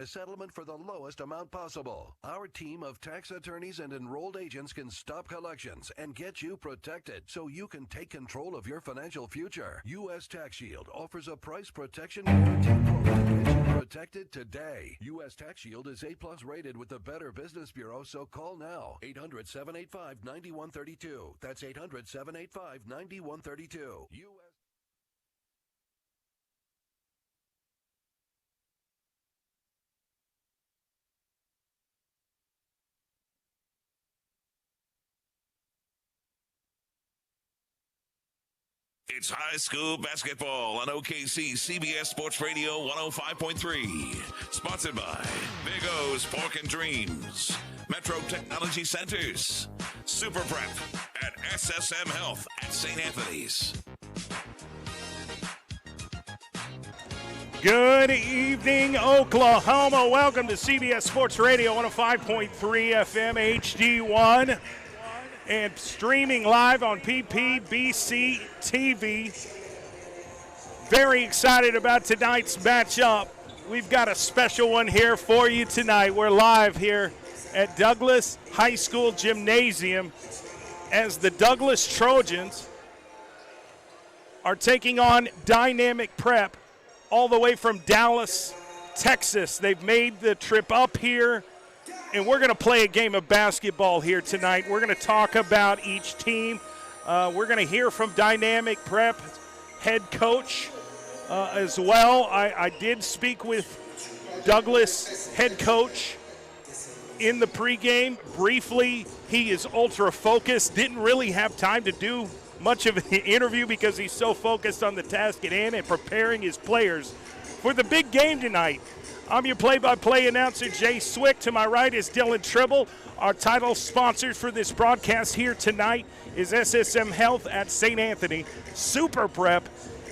A settlement for the lowest amount possible. Our team of tax attorneys and enrolled agents can stop collections and get you protected so you can take control of your financial future. U.S. Tax Shield offers a price protection guarantee program to get you protected today. U.S. Tax Shield is A+ rated with the Better Business Bureau, so call now. 800-785-9132. That's 800-785-9132. It's high school basketball on OKC CBS Sports Radio 105.3. Sponsored by Big O's Pork and Dreams, Metro Technology Centers, Super Prep at SSM Health at St. Anthony's. Good evening, Oklahoma. Welcome to CBS Sports Radio 105.3 FM HD1 and streaming live on PPBC TV. Very excited about tonight's matchup. We've got a special one here for you tonight. We're live here at Douglas High School Gymnasium as the Douglas Trojans are taking on Dynamic Prep all the way from Dallas, Texas. They've made the trip up here, and we're going to play a game of basketball here tonight. We're going to talk about each team. We're going to hear from Dynamic Prep head coach as well. I did speak with Douglas head coach in the pregame briefly. He is ultra focused, didn't really have time to do much of the interview because he's so focused on the task at hand and preparing his players for the big game tonight. I'm your play-by-play announcer, Jay Swick. To my right is Dylan Tribble. Our title sponsors for this broadcast here tonight is SSM Health at St. Anthony, Super Prep,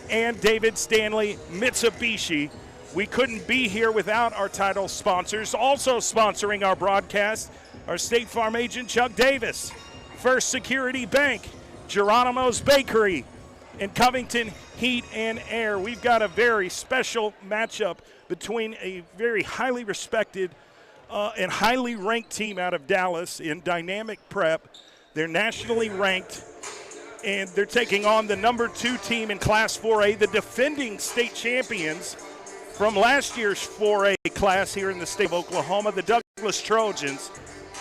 and David Stanley Mitsubishi. We couldn't be here without our title sponsors. Also sponsoring our broadcast, our State Farm agent, Chuck Davis, First Security Bank, Geronimo's Bakery, and Covington Heat and Air. We've got a very special matchup between a very highly respected and highly ranked team out of Dallas in Dynamic Prep. They're nationally ranked, and they're taking on the number 2 team in Class 4A, the defending state champions from last year's 4A class here in the state of Oklahoma, the Douglas Trojans.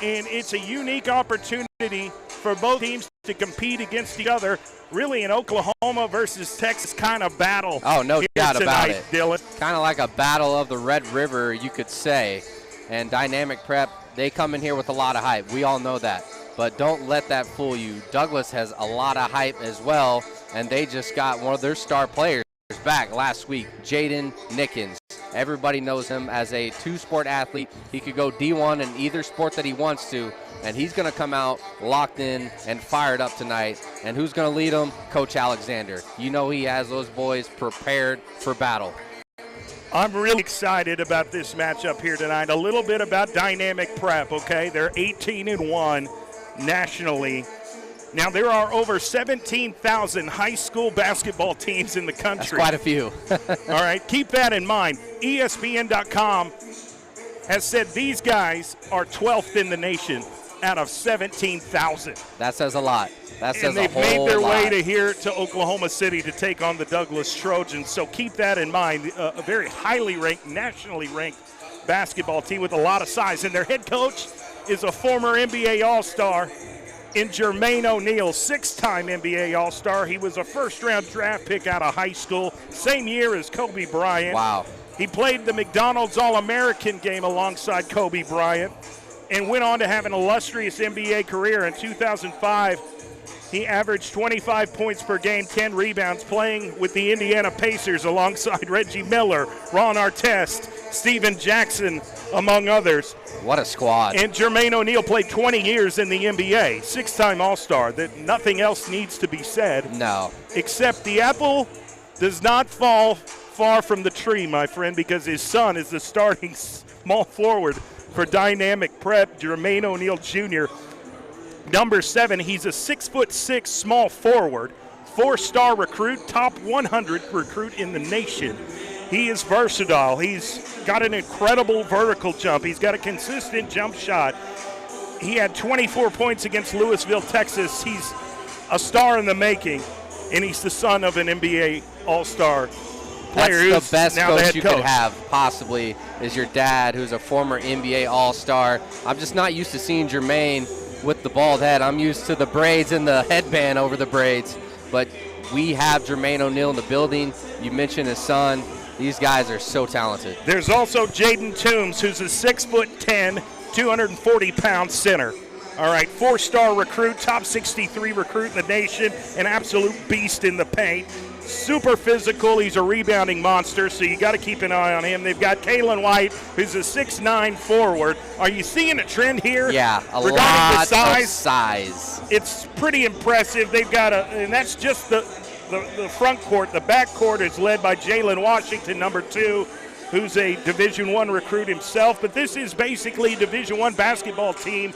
And it's a unique opportunity for both teams to compete against each other, really an Oklahoma versus Texas kind of battle. Oh, no doubt about it. Dylan. Kind of like a battle of the Red River, you could say. And Dynamic Prep, they come in here with a lot of hype. We all know that. But don't let that fool you. Douglas has a lot of hype as well, and they just got one of their star players back last week, Jaden Nickens. Everybody knows him as a 2-sport athlete. He could go D1 in either sport that he wants to, and he's going to come out locked in and fired up tonight. And who's going to lead him? Coach Alexander. You know he has those boys prepared for battle. I'm really excited about this matchup here tonight. A little bit about Dynamic Prep, okay? They're 18-1 nationally. Now, there are over 17,000 high school basketball teams in the country. That's quite a few. All right, keep that in mind. ESPN.com has said these guys are 12th in the nation out of 17,000. That says a lot. That says a whole lot. And they've made their way to here to Oklahoma City to take on the Douglas Trojans. So keep that in mind. A very highly ranked, nationally ranked basketball team with a lot of size. And their head coach is a former NBA All-Star in Jermaine O'Neal, 6-time NBA All-Star. He was a first-round draft pick out of high school, same year as Kobe Bryant. Wow. He played the McDonald's All-American game alongside Kobe Bryant and went on to have an illustrious NBA career. In 2005, he averaged 25 points per game, 10 rebounds, playing with the Indiana Pacers alongside Reggie Miller, Ron Artest, Steven Jackson, among others. What a squad. And Jermaine O'Neal played 20 years in the NBA, 6-time All-Star. That nothing else needs to be said. No. Except the apple does not fall far from the tree, my friend, because his son is the starting small forward for Dynamic Prep, Jermaine O'Neal Jr. Number 7, he's a 6'6" small forward, 4-star recruit, top 100 recruit in the nation. He is versatile. He's got an incredible vertical jump. He's got a consistent jump shot. He had 24 points against Louisville, Texas. He's a star in the making, and he's the son of an NBA All-Star player. That's the best now coach the head you coach. could have, possibly, is your dad, who's a former NBA All-Star. I'm just not used to seeing Jermaine with the bald head. I'm used to the braids and the headband over the braids. But we have Jermaine O'Neal in the building. You mentioned his son. These guys are so talented. There's also Jaden Toombs, who's a 6'10", 240-pound center. All right, 4-star recruit, top 63 recruit in the nation, an absolute beast in the paint. Super physical. He's a rebounding monster, so you got to keep an eye on him. They've got Kalen White, who's a 6'9" forward. Are you seeing a trend here? Yeah, regarding lot the of size. It's pretty impressive. They've got and that's just the front court. The back court is led by Jalen Washington, number 2, who's a Division I recruit himself. But this is basically a Division I basketball team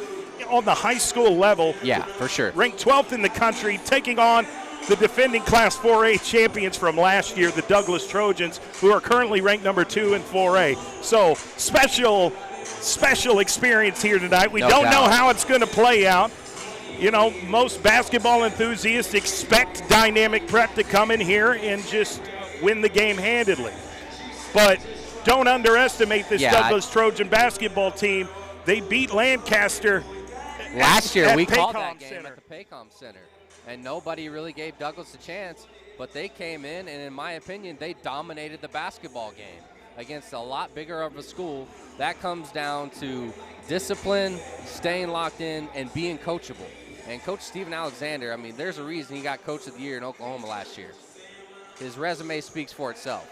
on the high school level. Yeah, for sure. Ranked 12th in the country, taking on the defending Class 4A champions from last year, the Douglas Trojans, who are currently ranked number 2 in 4A. So special experience here tonight. We don't know how it's going to play out. You know, most basketball enthusiasts expect Dynamic Prep to come in here and just win the game handedly. But don't underestimate this Douglas Trojan basketball team. They beat Lancaster last year. We Paycom called that game Center. at the Paycom Center, and nobody really gave Douglas a chance. But they came in, and in my opinion, they dominated the basketball game against a lot bigger of a school. That comes down to discipline, staying locked in, and being coachable. And Coach Steven Alexander, I mean, there's a reason he got Coach of the Year in Oklahoma last year. His resume speaks for itself.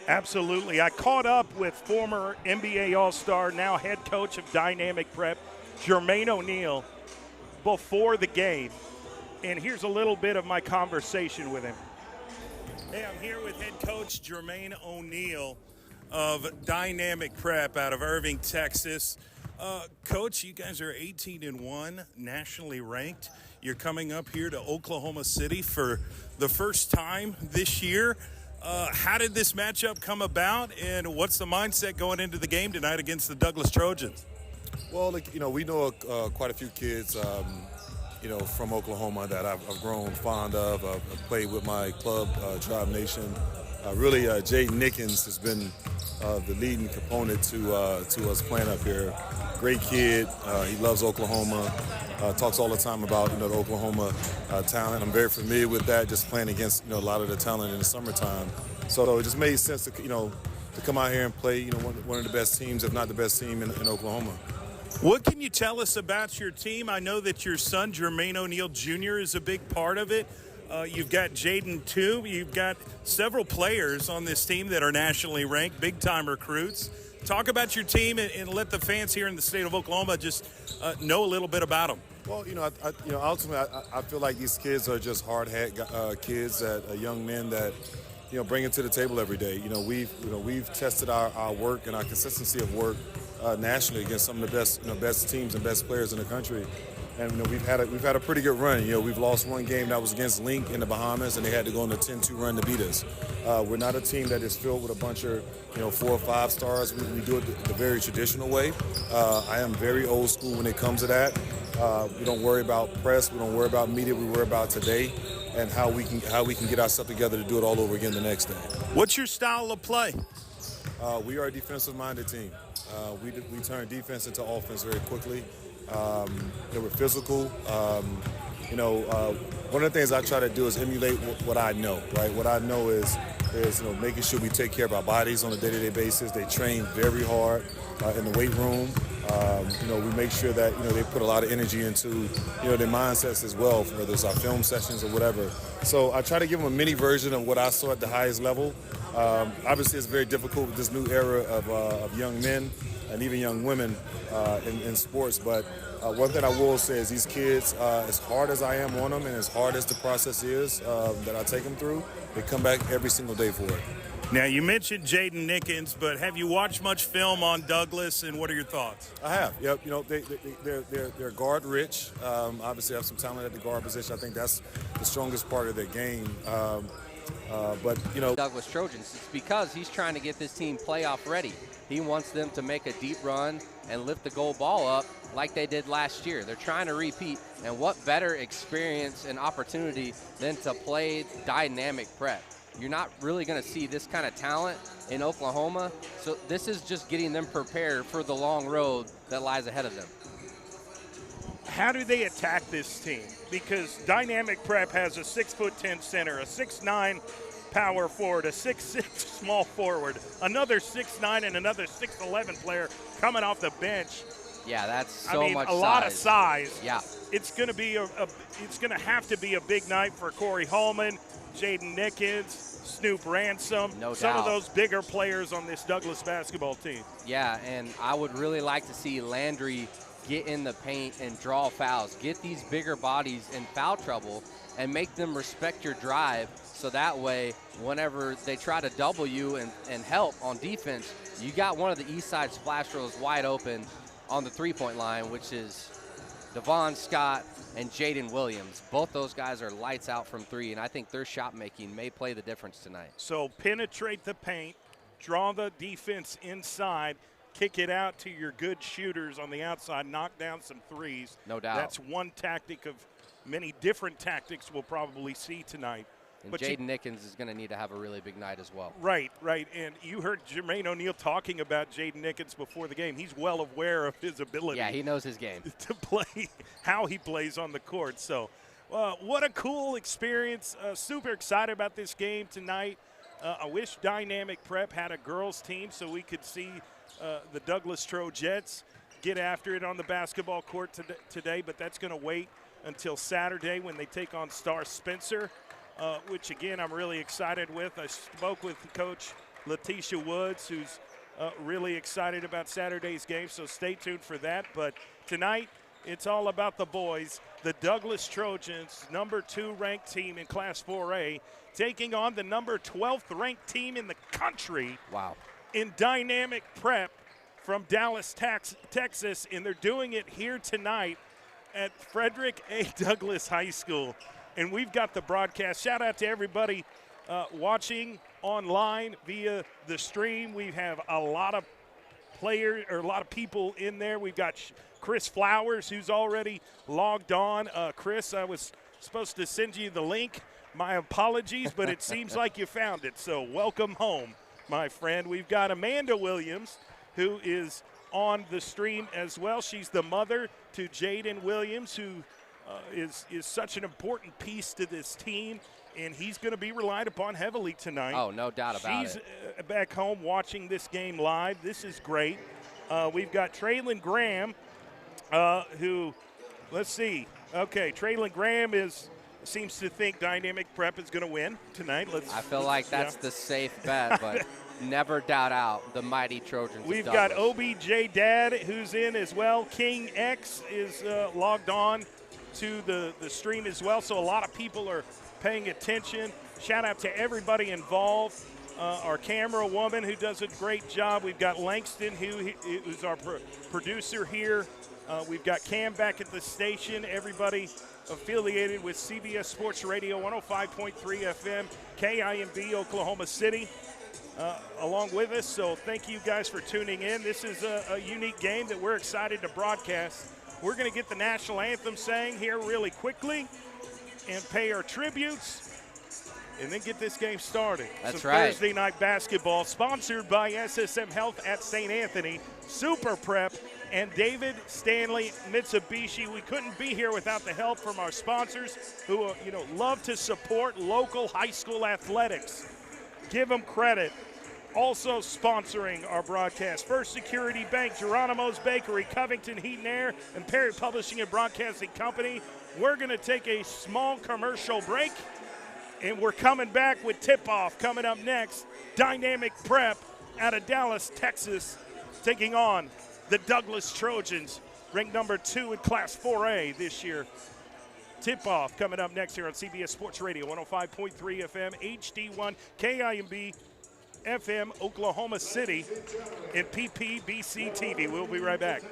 Absolutely. I caught up with former NBA All-Star, now head coach of Dynamic Prep, Jermaine O'Neal, before the game. And here's a little bit of my conversation with him. Hey, I'm here with head coach Jermaine O'Neal of Dynamic Prep out of Irving, Texas. Coach, you guys are 18-1, nationally ranked. You're coming up here to Oklahoma City for the first time this year. How did this matchup come about, and what's the mindset going into the game tonight against the Douglas Trojans? Well, we know quite a few kids, from Oklahoma that I've grown fond of. I've played with my club, Tribe Nation. Really, Jaden Nickens has been the leading component to us playing up here. Great kid. He loves Oklahoma. Talks all the time about the Oklahoma talent. I'm very familiar with that. Just playing against a lot of the talent in the summertime. So it just made sense to to come out here and play one of the best teams, if not the best team in Oklahoma. What can you tell us about your team? I know that your son, Jermaine O'Neal Jr., is a big part of it. You've got Jaden too. You've got several players on this team that are nationally ranked, big-time recruits. Talk about your team and let the fans here in the state of Oklahoma just know a little bit about them. Well, ultimately, I feel like these kids are just hard-hat kids, young men that bring it to the table every day. We've tested our work and our consistency of work nationally against some of the best teams and best players in the country. And we've had a pretty good run. We've lost one game that was against Link in the Bahamas, and they had to go on a 10-2 run to beat us. We're not a team that is filled with a bunch of 4 or 5 stars. We do it the very traditional way. I am very old school when it comes to that. We don't worry about press. We don't worry about media. We worry about today and how we can get ourselves together to do it all over again the next day. What's your style of play? We are a defensive-minded team. We turn defense into offense very quickly. We're physical. One of the things I try to do is emulate what I know, right? What I know is making sure we take care of our bodies on a day-to-day basis. They train very hard in the weight room. We make sure that they put a lot of energy into their mindsets as well, whether it's our film sessions or whatever. So I try to give them a mini version of what I saw at the highest level. Obviously, it's very difficult with this new era of young men and even young women in sports. But one thing I will say is these kids, as hard as I am on them and as hard as the process is that I take them through, they come back every single day for it. Now, you mentioned Jaden Nickens, but have you watched much film on Douglas, and what are your thoughts? I have. Yep. They're guard rich. Obviously, have some talent at the guard position. I think that's the strongest part of their game. But, you know, Douglas Trojans, it's because he's trying to get this team playoff ready. He wants them to make a deep run and lift the gold ball up like they did last year. They're trying to repeat, and what better experience and opportunity than to play dynamic prep. You're not really going to see this kind of talent in Oklahoma, so this is just getting them prepared for the long road that lies ahead of them. How do they attack this team? Because dynamic prep has a 6'10" center, a 6'9" power forward, a 6'6" small forward, another 6'9" and another 6'11" player coming off the bench. Yeah, that's so much a size. lot of size. Yeah. It's going to be it's going to have to be a big night for Corey Holman, Jaden Nickens, Snoop Ransom, No some doubt. of those bigger players on this Douglas basketball team. Yeah, and I would really like to see Landry get in the paint and draw fouls, get these bigger bodies in foul trouble and make them respect your drive, so that way whenever they try to double you and help on defense, you got one of the east side splash throws wide open on the three-point line, which is Devon Scott and Jaden Williams. Both those guys are lights out from three, and I think their shot making may play the difference tonight. So penetrate the paint, draw the defense inside, kick it out to your good shooters on the outside, knock down some threes. No doubt. That's one tactic of many different tactics we'll probably see tonight. And But Jaden Nickens is going to need to have a really big night as well. Right. And you heard Jermaine O'Neal talking about Jaden Nickens before the game. He's well aware of his ability. Yeah, he knows his game. To play, how he plays on the court. So what a cool experience. Super excited about this game tonight. I wish Dynamic Prep had a girls team so we could see the Douglas Trojans get after it on the basketball court today, but that's going to wait until Saturday when they take on Star Spencer, which, again, I'm really excited with. I spoke with Coach Letitia Woods, who's really excited about Saturday's game, so stay tuned for that. But tonight, it's all about the boys. The Douglas Trojans, number 2 ranked team in Class 4A, taking on the number 12th ranked team in the country. Wow. In Dynamic Prep from Dallas, Texas, and they're doing it here tonight at Frederick A. Douglass High School. And we've got the broadcast. Shout out to everybody watching online via the stream. We have a lot of players or a lot of people in there. We've got Chris Flowers, who's already logged on. Chris, I was supposed to send you the link. My apologies, but it seems like you found it. So welcome home, my friend. We've got Amanda Williams, who is on the stream as well. She's the mother to Jaden Williams, who is such an important piece to this team, and he's going to be relied upon heavily tonight. Oh, no doubt about it. She's back home watching this game live. This is great. We've got Traylon Graham, who, let's see. Okay, Traylon Graham seems to think Dynamic Prep is going to win tonight. I feel like that's the safe bet, but never doubt out the mighty Trojans. We've got OBJ Dad, who's in as well. King X is logged on to the stream as well, so a lot of people are paying attention. Shout out to everybody involved. Our camera woman, who does a great job. We've got Langston, who's our producer here. We've got Cam back at the station. Everybody affiliated with CBS Sports Radio 105.3 FM, KIMB, Oklahoma City, along with us. So thank you guys for tuning in. This is a unique game that we're excited to broadcast. We're going to get the national anthem sang here really quickly and pay our tributes and then get this game started. That's Some right. Thursday night basketball sponsored by SSM Health at St. Anthony, Super Prep, and David Stanley Mitsubishi. We couldn't be here without the help from our sponsors who love to support local high school athletics. Give them credit. Also sponsoring our broadcast, First Security Bank, Geronimo's Bakery, Covington Heat and Air, and Perry Publishing and Broadcasting Company. We're going to take a small commercial break, and we're coming back with tip-off coming up next. Dynamic Prep out of Dallas, Texas, taking on the Douglas Trojans, ranked number 2 in Class 4A this year. Tip-off coming up next here on CBS Sports Radio, 105.3 FM, HD1, KIMB, FM, Oklahoma City, and PPBC TV. We'll be right back.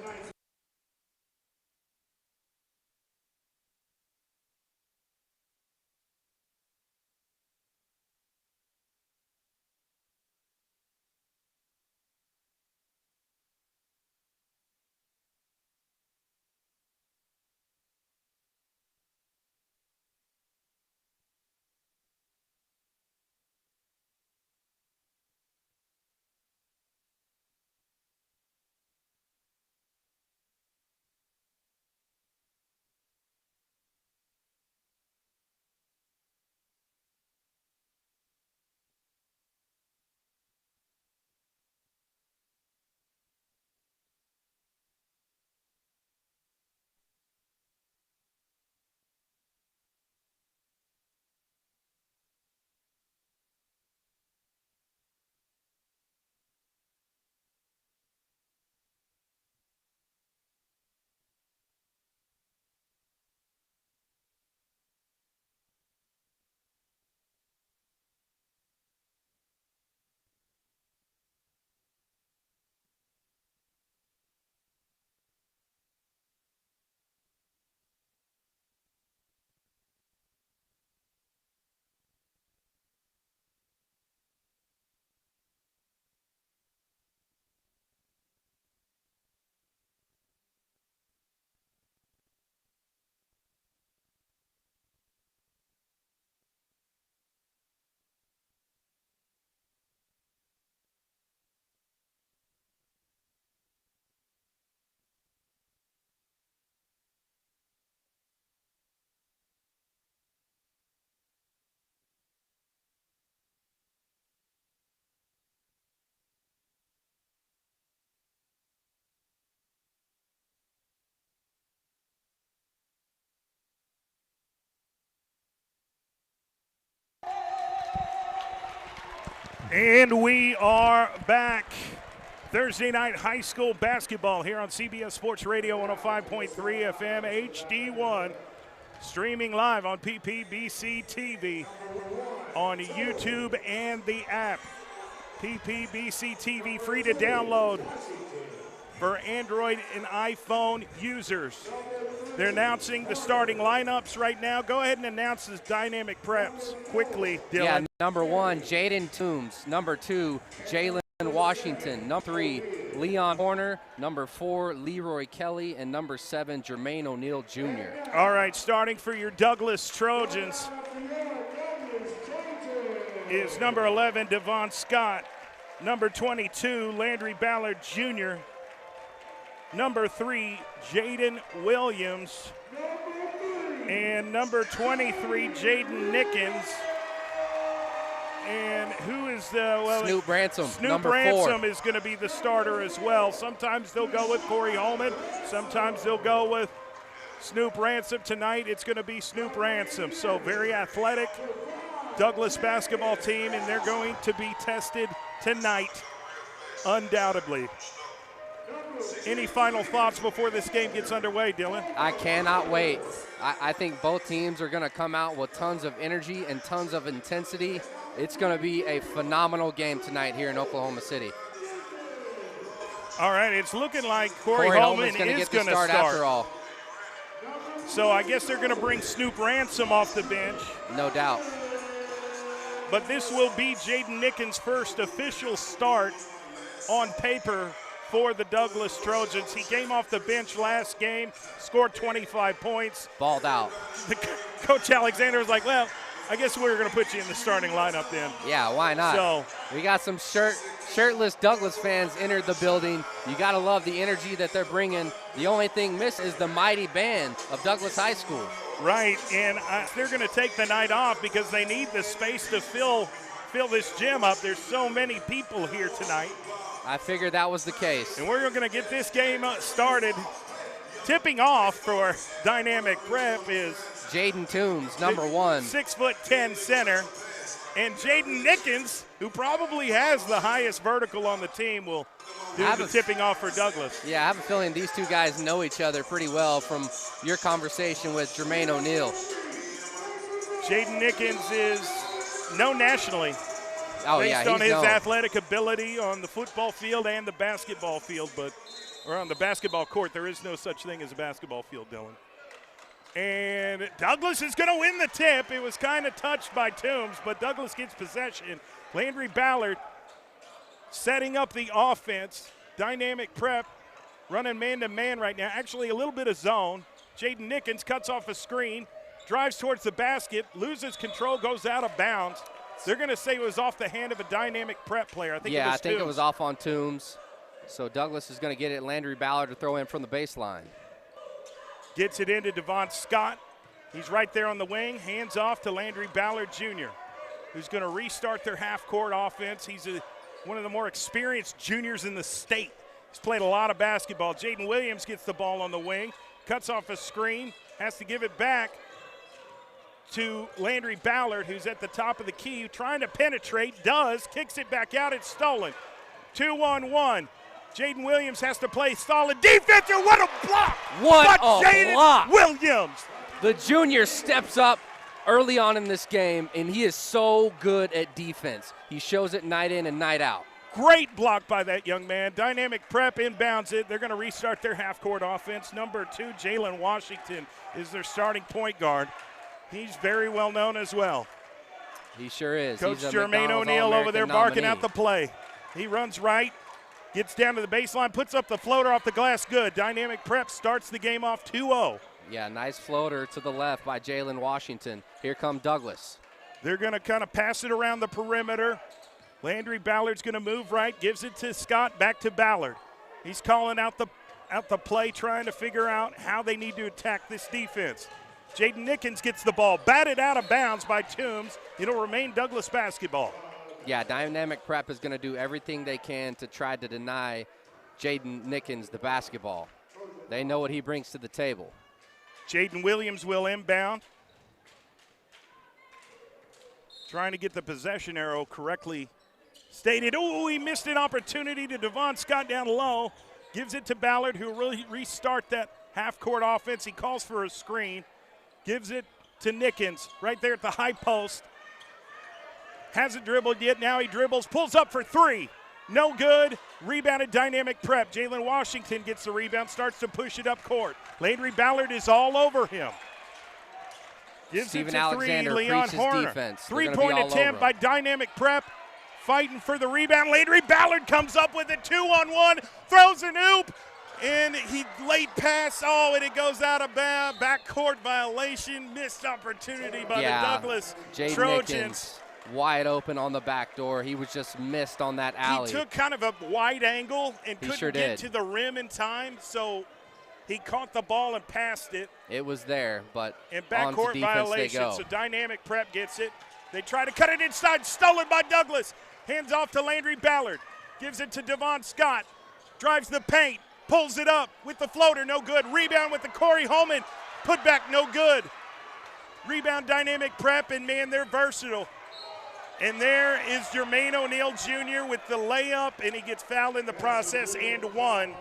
And we are back. Thursday night high school basketball here on CBS Sports Radio 105.3 FM HD1. Streaming live on PPBC TV on YouTube and the app. PPBC TV free to download for Android and iPhone users. They're announcing the starting lineups right now. Go ahead and announce the dynamic preps quickly, Dylan. Yeah, number 1, Jaden Toombs. Number 2, Jalen Washington. Number 3, Leon Horner. Number 4, Leroy Kelly. And number 7, Jermaine O'Neal Jr. All right, starting for your Douglas Trojans is number 11, Devon Scott. Number 22, Landry Ballard Jr. Number 3, Jaden Williams. And number 23, Jaden Nickens. And who is the Snoop Ransom, Snoop number Ransom 4. is going to be the starter as well. Sometimes they'll go with Corey Holman. Sometimes they'll go with Snoop Ransom. Tonight it's going to be Snoop Ransom. So very athletic Douglas basketball team, and they're going to be tested tonight, undoubtedly. Any final thoughts before this game gets underway, Dylan? I cannot wait. I think both teams are going to come out with tons of energy and tons of intensity. It's going to be a phenomenal game tonight here in Oklahoma City. All right, it's looking like Corey Holman's Holman going to is get the going to start after all. So I guess they're going to bring Snoop Ransom off the bench. No doubt. But this will be Jaden Nickens' first official start on paper for the Douglas Trojans. He came off the bench last game, scored 25 points. Balled out. Coach Alexander was like, well, I guess we're going to put you in the starting lineup then. Yeah, why not? So we got some shirtless Douglas fans entered the building. You got to love the energy that they're bringing. The only thing missed is the mighty band of Douglas High School. Right, and they're going to take the night off because they need the space to fill this gym up. There's so many people here tonight. I figured that was the case. And we're going to get this game started. Tipping off for Dynamic Prep is Jaden Toombs, number 1. 6'10" center. And Jaden Nickens, who probably has the highest vertical on the team, will do the tipping off for Douglas. Yeah, I have a feeling these two guys know each other pretty well from your conversation with Jermaine O'Neal. Jaden Nickens is known nationally based on his athletic ability on the football field and the basketball field, or on the basketball court. There is no such thing as a basketball field, Dylan. And Douglas is going to win the tip. It was kind of touched by Toombs, but Douglas gets possession. Landry Ballard setting up the offense. Dynamic Prep running man-to-man right now. Actually, a little bit of zone. Jaden Nickens cuts off a screen, drives towards the basket, loses control, goes out of bounds. They're going to say it was off the hand of a Dynamic Prep player. I think it was off on Toombs. So Douglas is going to get it Landry Ballard to throw in from the baseline. Gets it into Devon Scott. He's right there on the wing. Hands off to Landry Ballard Jr., who's going to restart their half-court offense. He's one of the more experienced juniors in the state. He's played a lot of basketball. Jaden Williams gets the ball on the wing, cuts off a screen, has to give it back to Landry Ballard, who's at the top of the key, trying to penetrate, kicks it back out, it's stolen. 2-on-1. Jaden Williams has to play solid defense, and what a block! What a Jaden block! Williams! The junior steps up early on in this game, and he is so good at defense. He shows it night in and night out. Great block by that young man. Dynamic Prep inbounds it. They're going to restart their half-court offense. Number 2, Jalen Washington, is their starting point guard. He's very well known as well. He sure is. Coach Jermaine O'Neal over there barking out the play. He runs right. Gets down to the baseline, puts up the floater off the glass. Good. Dynamic Prep starts the game off 2-0. Yeah, nice floater to the left by Jalen Washington. Here come Douglas. They're going to kind of pass it around the perimeter. Landry Ballard's going to move right, gives it to Scott, back to Ballard. He's calling out the play, trying to figure out how they need to attack this defense. Jaden Nickens gets the ball, batted out of bounds by Toombs. It'll remain Douglas basketball. Yeah, Dynamic Prep is going to do everything they can to try to deny Jaden Nickens the basketball. They know what he brings to the table. Jaden Williams will inbound. Trying to get the possession arrow correctly stated. Oh, he missed an opportunity to Devon Scott down low. Gives it to Ballard, who will really restart that half-court offense. He calls for a screen. Gives it to Nickens right there at the high post. Hasn't dribbled yet. Now he dribbles. Pulls up for three. No good. Rebounded Dynamic Prep. Jalen Washington gets the rebound. Starts to push it up court. Landry Ballard is all over him. Gives Steven it to Alexander three. Leon preaches Horner. defense. Three-point attempt by Dynamic Prep. Fighting for the rebound. Landry Ballard comes up with a 2-on-1. Throws an oop. And he late pass. Oh, and it goes out of bounds. Backcourt violation. Missed opportunity by the Douglas Trojans. Nickens, wide open on the back door. He was just missed on that alley. He took kind of a wide angle and couldn't get to the rim in time, so he caught the ball and passed it. It was there, but and on backcourt to defense violation. they go. So Dynamic Prep gets it. They try to cut it inside. Stolen by Douglas. Hands off to Landry Ballard. Gives it to Devon Scott. Drives the paint. Pulls it up with the floater. No good. Rebound with the Corey Holman. Put back. No good. Rebound Dynamic Prep, and, man, they're versatile. And there is Jermaine O'Neal Jr. with the layup, and he gets fouled in the process and one.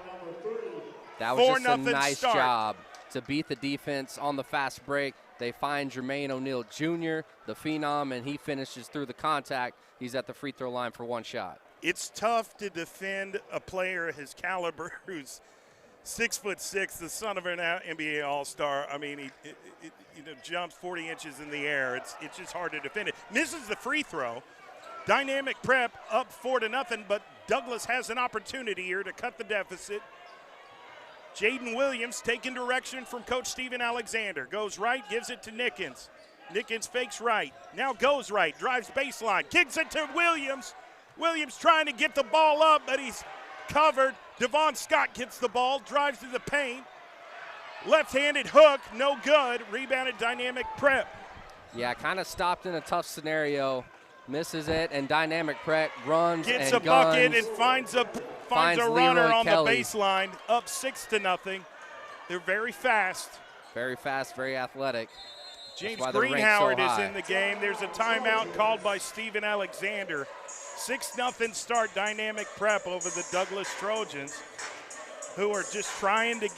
That was just a 4-0 nice start. job to beat the defense on the fast break. They find Jermaine O'Neal Jr., the phenom, and he finishes through the contact. He's at the free throw line for one shot. It's tough to defend a player his caliber who's 6'6", the son of an NBA All-Star. I mean, he jumps 40 inches in the air. It's just hard to defend it. Misses the free throw. Dynamic Prep up 4-0, but Douglas has an opportunity here to cut the deficit. Jaden Williams taking direction from Coach Steven Alexander. Goes right, gives it to Nickens. Nickens fakes right. Now goes right, drives baseline, kicks it to Williams. Williams trying to get the ball up, but he's covered. Devon Scott gets the ball, drives to the paint. Left-handed hook, no good. Rebounded Dynamic Prep. Yeah, kind of stopped in a tough scenario. Misses it, and Dynamic Prep runs Gets and a bucket guns. and finds a runner Leroy on Kelly. the baseline, up 6-0. They're very fast. Very fast, very athletic. James why they're ranked Greenhoward so is high. in the game. There's a timeout called by Steven Alexander. 6-0 start, Dynamic Prep over the Douglas Trojans, who are just trying to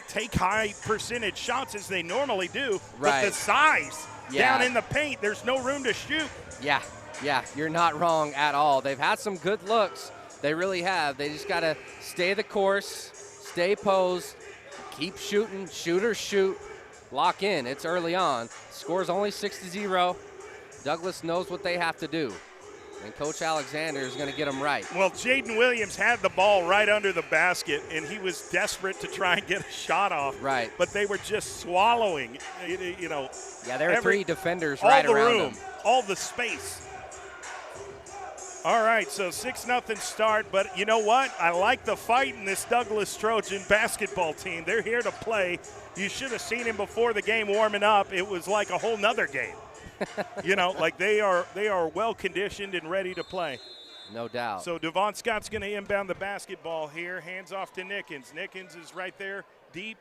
take high percentage shots as they normally do. Right. But the size down in the paint, there's no room to shoot. Yeah, you're not wrong at all. They've had some good looks. They really have. They just got to stay the course, stay posed, keep shooting, shoot or shoot, lock in. It's early on. Score's only 6-0. Douglas knows what they have to do, and Coach Alexander is going to get them right. Well, Jaden Williams had the ball right under the basket, and he was desperate to try and get a shot off. Right. But they were just swallowing, Yeah, there are three defenders all right the around room, them. all the space. All right, so 6-0 start, but you know what? I like the fight in this Douglas Trojan basketball team. They're here to play. You should have seen him before the game warming up. It was like a whole nother game. Like they are well conditioned and ready to play. No doubt. So Devon Scott's going to inbound the basketball here. Hands off to Nickens. Nickens is right there, deep.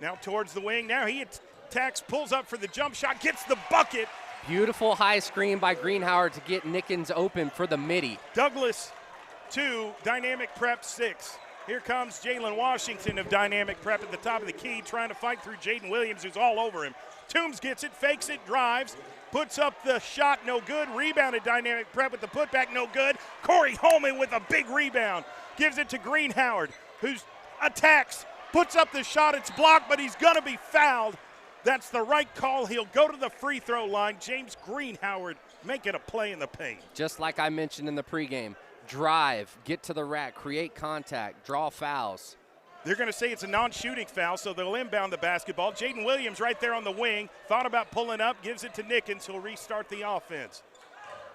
Now towards the wing. Now he attacks, pulls up for the jump shot, gets the bucket. Beautiful high screen by Greenhoward to get Nickens open for the midi. Douglas 2, Dynamic Prep 6. Here comes Jalen Washington of Dynamic Prep at the top of the key, trying to fight through Jaden Williams, who's all over him. Toombs gets it, fakes it, drives, puts up the shot, no good. Rebounded Dynamic Prep with the putback, no good. Corey Holman with a big rebound. Gives it to Greenhoward, who attacks, puts up the shot. It's blocked, but he's going to be fouled. That's the right call. He'll go to the free throw line. James Greenhoward making a play in the paint. Just like I mentioned in the pregame, drive, get to the rack, create contact, draw fouls. They're going to say it's a non-shooting foul, so they'll inbound the basketball. Jaden Williams right there on the wing. Thought about pulling up, gives it to Nickens. He'll restart the offense.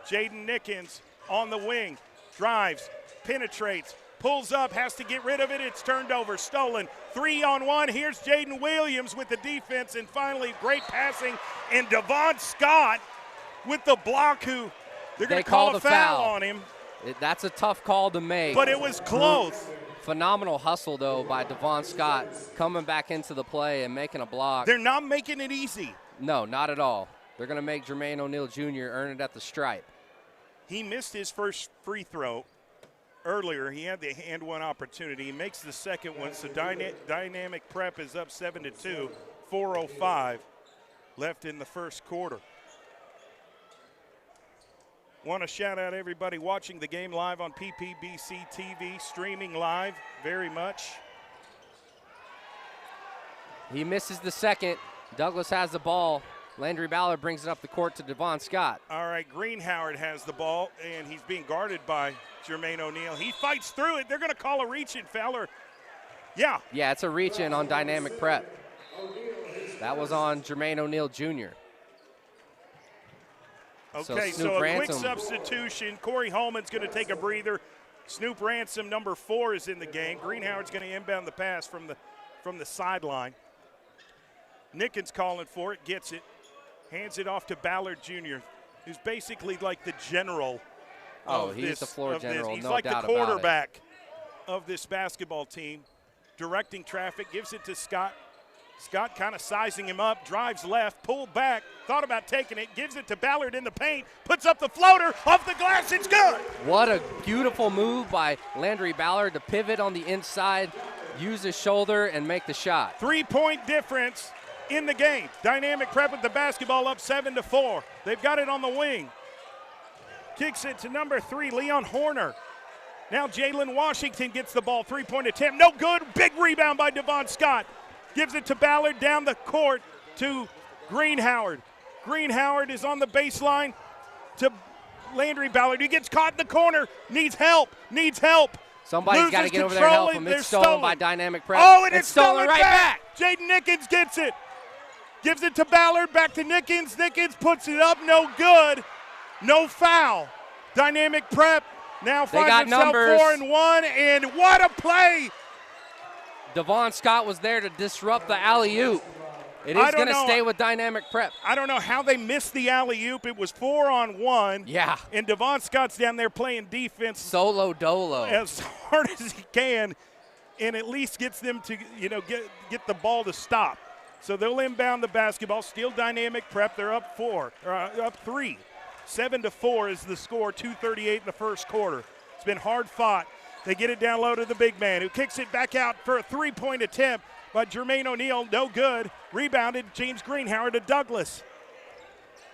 Jaden Nickens on the wing, drives, penetrates, pulls up, has to get rid of it. It's turned over, stolen. 3-on-1. Here's Jaden Williams with the defense, and finally great passing. And Devon Scott with the block, who they're going to call a foul on him. That's a tough call to make. But it was close. Phenomenal hustle, though, by Devon Scott coming back into the play and making a block. They're not making it easy. No, not at all. They're going to make Jermaine O'Neal Jr. earn it at the stripe. He missed his first free throw earlier. He had the and one opportunity. He makes the second one, so Dynamic Prep is up 7-2, 4:05 left in the first quarter. Want to shout out everybody watching the game live on PPBC TV, streaming live very much. He misses the second. Douglas has the ball. Landry Ballard brings it up the court to Devon Scott. All right, Greenhoward has the ball, and he's being guarded by Jermaine O'Neal. He fights through it. They're going to call a reach-in foul. Yeah, it's a reach-in on Dynamic Prep. That was on Jermaine O'Neal Jr. Okay, so a quick substitution. Corey Holman's going to take a breather. Snoop Ransom, number 4, is in the game. Greenhoward's going to inbound the pass from the sideline. Nickens calling for it, gets it, hands it off to Ballard Jr., who's basically like the general of he's this. The floor general, He's no like doubt the quarterback about of this basketball team, directing traffic, gives it to Scott. Scott kind of sizing him up, drives left, pulled back, thought about taking it, gives it to Ballard in the paint, puts up the floater, off the glass, it's good. What a beautiful move by Landry Ballard to pivot on the inside, use his shoulder, and make the shot. 3-point difference in the game. Dynamic Prep with the basketball up 7-4. They've got it on the wing. Kicks it to number 3, Leon Horner. Now Jalen Washington gets the ball, 3-point attempt, no good. Big rebound by Devon Scott. Gives it to Ballard down the court to Greenhoward. Greenhoward is on the baseline to Landry Ballard. He gets caught in the corner, needs help. Somebody's got to get over there and help him. It's stolen by Dynamic Prep. Oh, and it's stolen right back. Jaden Nickens gets it. Gives it to Ballard, back to Nickens. Nickens puts it up, no good. No foul. Dynamic Prep now finds itself 4-1, and what a play. Devon Scott was there to disrupt the alley-oop. It is going to stay with Dynamic Prep. I don't know how they missed the alley-oop. It was 4-on-1. Yeah. And Devon Scott's down there playing defense. Solo dolo. As hard as he can, and at least gets them to, get the ball to stop. So they'll inbound the basketball. Still Dynamic Prep. They're up 3. 7-4 is the score, 2:38 in the first quarter. It's been hard fought. They get it down low to the big man, who kicks it back out for a 3-point attempt by Jermaine O'Neal. No good. Rebounded James Greenhoward to Douglas.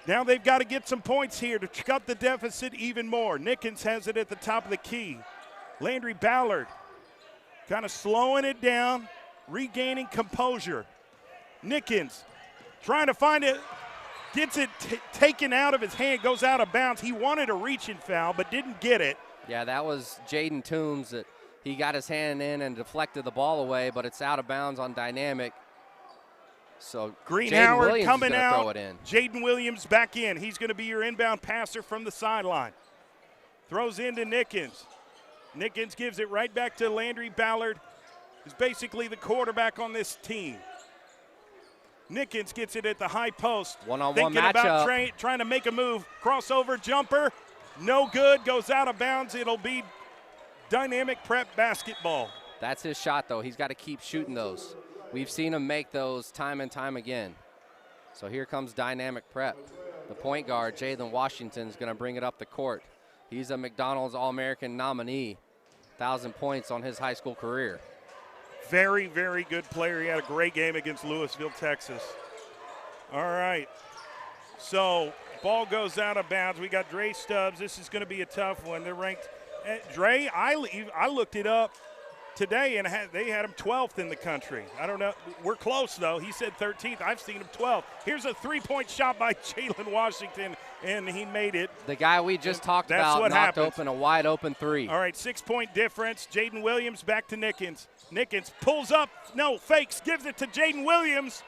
Now they've got to get some points here to cut the deficit even more. Nickens has it at the top of the key. Landry Ballard kind of slowing it down, regaining composure. Nickens trying to find it, gets it taken out of his hand, goes out of bounds. He wanted a reach-in foul but didn't get it. Yeah, that was Jaden Toombs that he got his hand in and deflected the ball away, but it's out of bounds on Dynamic. So Greenhoward coming out. Throw it in. Jaden Williams back in. He's going to be your inbound passer from the sideline. Throws into Nickens. Nickens gives it right back to Landry Ballard, who's basically the quarterback on this team. Nickens gets it at the high post. One-on-one matchup. Thinking about trying to make a move. Crossover jumper. No good. Goes out of bounds. It'll be Dynamic Prep basketball. That's his shot, though. He's got to keep shooting those. We've seen him make those time and time again. So here comes Dynamic Prep. The point guard, Jalen Washington, is going to bring it up the court. He's a McDonald's All-American nominee. 1,000 points on his high school career. Very, very good player. He had a great game against Louisville, Texas. All right. So ball goes out of bounds. We got Dre Stubbs. This is going to be a tough one. They're ranked. Dre, I looked it up today, and they had him 12th in the country. I don't know. We're close, though. He said 13th. I've seen him 12th. Here's a three-point shot by Jalen Washington, and he made it. The guy we just talked about knocked open a wide-open three. All right, 6-point difference. Jaden Williams back to Nickens. Nickens pulls up. No, fakes. Gives it to Jaden Williams.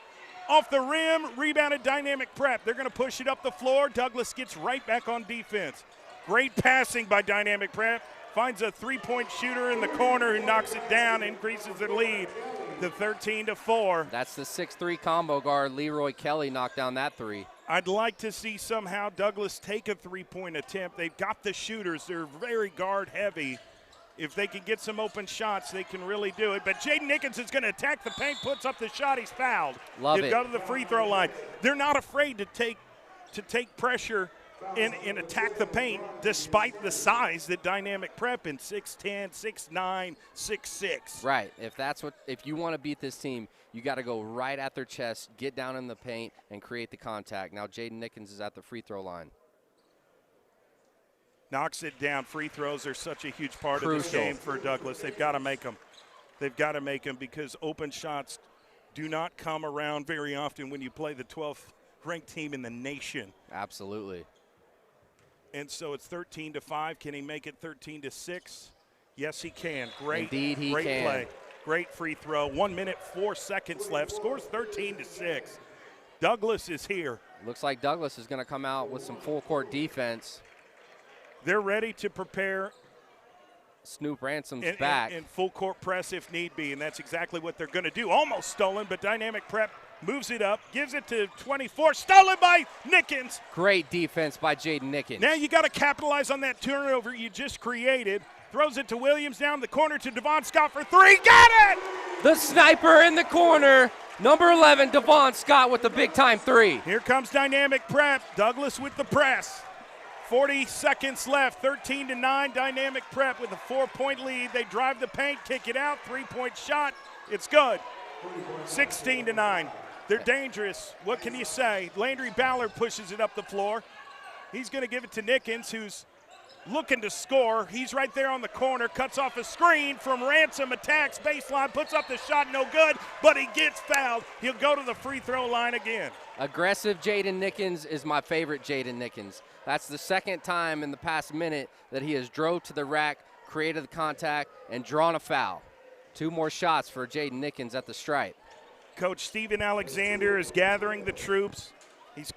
Off the rim, rebounded Dynamic Prep. They're going to push it up the floor. Douglas gets right back on defense. Great passing by Dynamic Prep. Finds a three-point shooter in the corner who knocks it down, increases their lead to 13-4. That's the 6'3 combo guard. Leroy Kelly knocked down that three. I'd like to see somehow Douglas take a three-point attempt. They've got the shooters. They're very guard-heavy. If they can get some open shots, they can really do it. But Jaden Nickens is going to attack the paint, puts up the shot. He's fouled. Love it. They've got to the free throw line. They're not afraid to take pressure and attack the paint despite the size that Dynamic Prep in 6'10", 6'9", 6'6". Right. If you want to beat this team, you got to go right at their chest, get down in the paint, and create the contact. Now Jaden Nickens is at the free throw line. Knocks it down. Free throws are such a huge part Crucial. of this game for Douglas. They've got to make them. They've got to make them because open shots do not come around very often when you play the 12th ranked team in the nation. Absolutely. And so it's 13-5. Can he make it 13-6? Yes, he can. Great, Indeed he great can. play. Great free throw. 1 minute, 4 seconds left. Scores 13-6. Douglas is here. Looks like Douglas is going to come out with some full court defense. They're ready to prepare. Snoop Ransom's back. And full court press if need be, and that's exactly what they're going to do. Almost stolen, but Dynamic Prep moves it up, gives it to 24. Stolen by Nickens. Great defense by Jaden Nickens. Now you got to capitalize on that turnover you just created. Throws it to Williams down the corner to Devon Scott for three. Got it! The sniper in the corner. Number 11, Devon Scott with the big-time three. Here comes Dynamic Prep. Douglas with the press. 40 seconds left, 13-9. Dynamic Prep with a 4-point lead. They drive the paint, kick it out, three-point shot. It's good. 16-9. They're dangerous. What can you say? Landry Ballard pushes it up the floor. He's going to give it to Nickens, who's looking to score. He's right there on the corner, cuts off a screen from Ransom, attacks baseline, puts up the shot, no good, but he gets fouled. He'll go to the free throw line again. Aggressive Jaden Nickens is my favorite Jaden Nickens. That's the second time in the past minute that he has drove to the rack, created the contact, and drawn a foul. 2 more shots for Jaden Nickens at the stripe. Coach Steven Alexander is gathering the troops. He's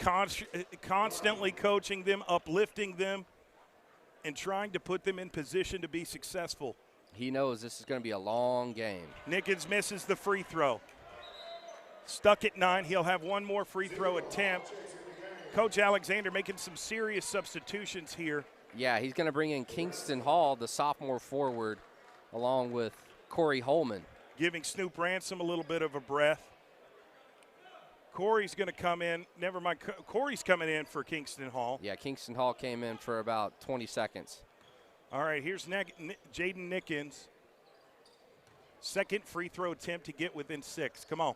constantly coaching them, uplifting them, and trying to put them in position to be successful. He knows this is going to be a long game. Nickens misses the free throw. Stuck at 9. He'll have one more free throw attempt. Coach Alexander making some serious substitutions here. Yeah, he's going to bring in Kingston Hall, the sophomore forward, along with Corey Holman. Giving Snoop Ransom a little bit of a breath. Corey's going to come in. Never mind, Corey's coming in for Kingston Hall. Yeah, Kingston Hall came in for about 20 seconds. All right, here's Jaden Nickens. Second free throw attempt to get within 6. Come on.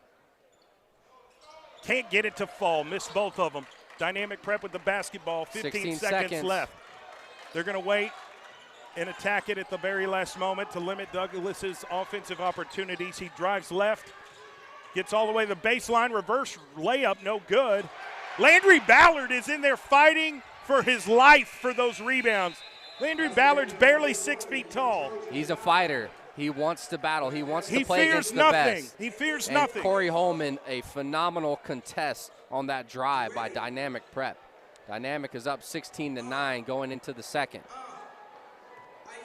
Can't get it to fall. Missed both of them. Dynamic Prep with the basketball. 15 seconds left. They're going to wait and attack it at the very last moment to limit Douglas's offensive opportunities. He drives left, gets all the way to the baseline, reverse layup, no good. Landry Ballard is in there fighting for his life for those rebounds. Landry Ballard's barely 6 feet tall. He's a fighter. He wants to battle. He wants to play against the nothing. best. He fears and nothing. Corey Holman, a phenomenal contest on that drive by Dynamic Prep. Dynamic is up 16-9 going into the second.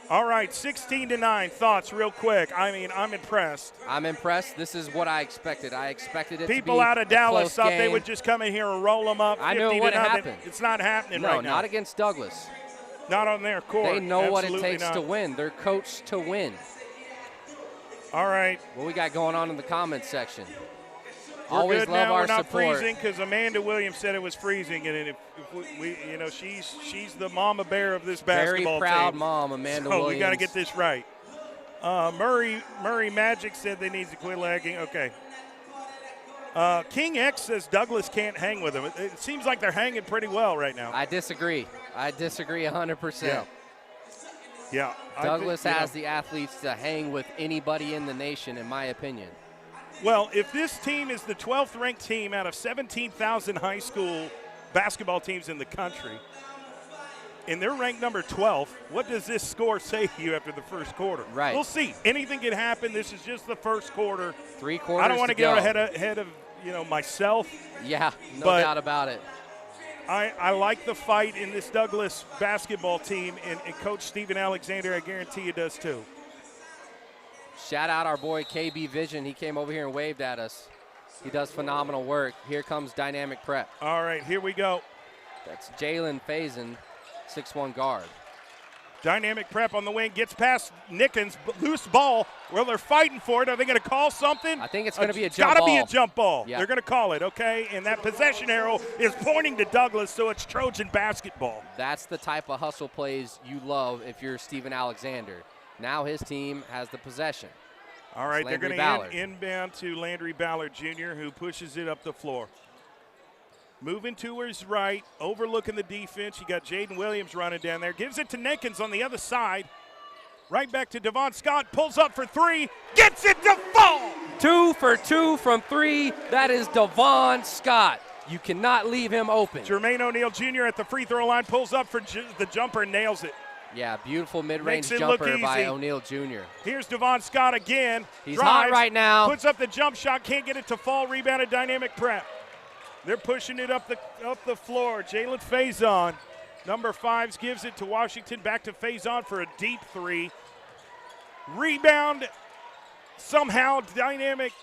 All right, 16-9. Thoughts real quick. I mean, I'm impressed. I'm impressed. This is what I expected. I expected it to be People out of Dallas thought game. they would just come in here and roll them up 50-0. I knew it wouldn't happen. It's not happening no, right now. not against Douglas. Not on their court. They know what it Absolutely takes not. to win. They're coached to win. All right. What we got going on in the comments section? We're Always good love now. our We're not support. freezing because Amanda Williams said it was freezing, and if we you know, she's the mama bear of this basketball Very proud team. mom, Amanda so Williams. we got to get this right. Murray Magic said they need to quit lagging. Okay. King X says Douglas can't hang with them. It seems like they're hanging pretty well right now. I disagree. I disagree 100%. Yeah. Douglas has the athletes to hang with anybody in the nation, in my opinion. Well, if this team is the 12th ranked team out of 17,000 high school basketball teams in the country, and they're ranked number 12, what does this score say to you after the first quarter? Right. We'll see. Anything can happen. This is just the first quarter. 3 quarters I don't want to to get go. ahead of myself. Yeah, no but doubt about it. I like the fight in this Douglas basketball team, and Coach Steven Alexander, I guarantee you, does too. Shout out our boy KB Vision. He came over here and waved at us. He does phenomenal work. Here comes Dynamic Prep. All right, here we go. That's Jalen Faison, 6'1" guard. Dynamic Prep on the wing, gets past Nickens, loose ball. Well, they're fighting for it. Are they going to call something? I think it's going to be a jump ball. Got to be a jump ball. Yeah. They're going to call it, okay? And that possession arrow is pointing to Douglas, so it's Trojan basketball. That's the type of hustle plays you love if you're Steven Alexander. Now his team has the possession. All right, they're going to inbound to Landry Ballard Jr., who pushes it up the floor. Moving to his right, overlooking the defense. You got Jaden Williams running down there. Gives it to Nickens on the other side. Right back to Devon Scott. Pulls up for three. Gets it to fall. 2 for 2 from 3. That is Devon Scott. You cannot leave him open. Jermaine O'Neal Jr. at the free throw line. Pulls up for the jumper and nails it. Yeah, beautiful mid-range jumper by O'Neal Jr. Here's Devon Scott again. He's hot right now. Puts up the jump shot. Can't get it to fall. Rebounded Dynamic Prep. They're pushing it up the floor. Jalen Faison, number 5, gives it to Washington. Back to Faison for a deep 3. Rebound. Somehow Dynamic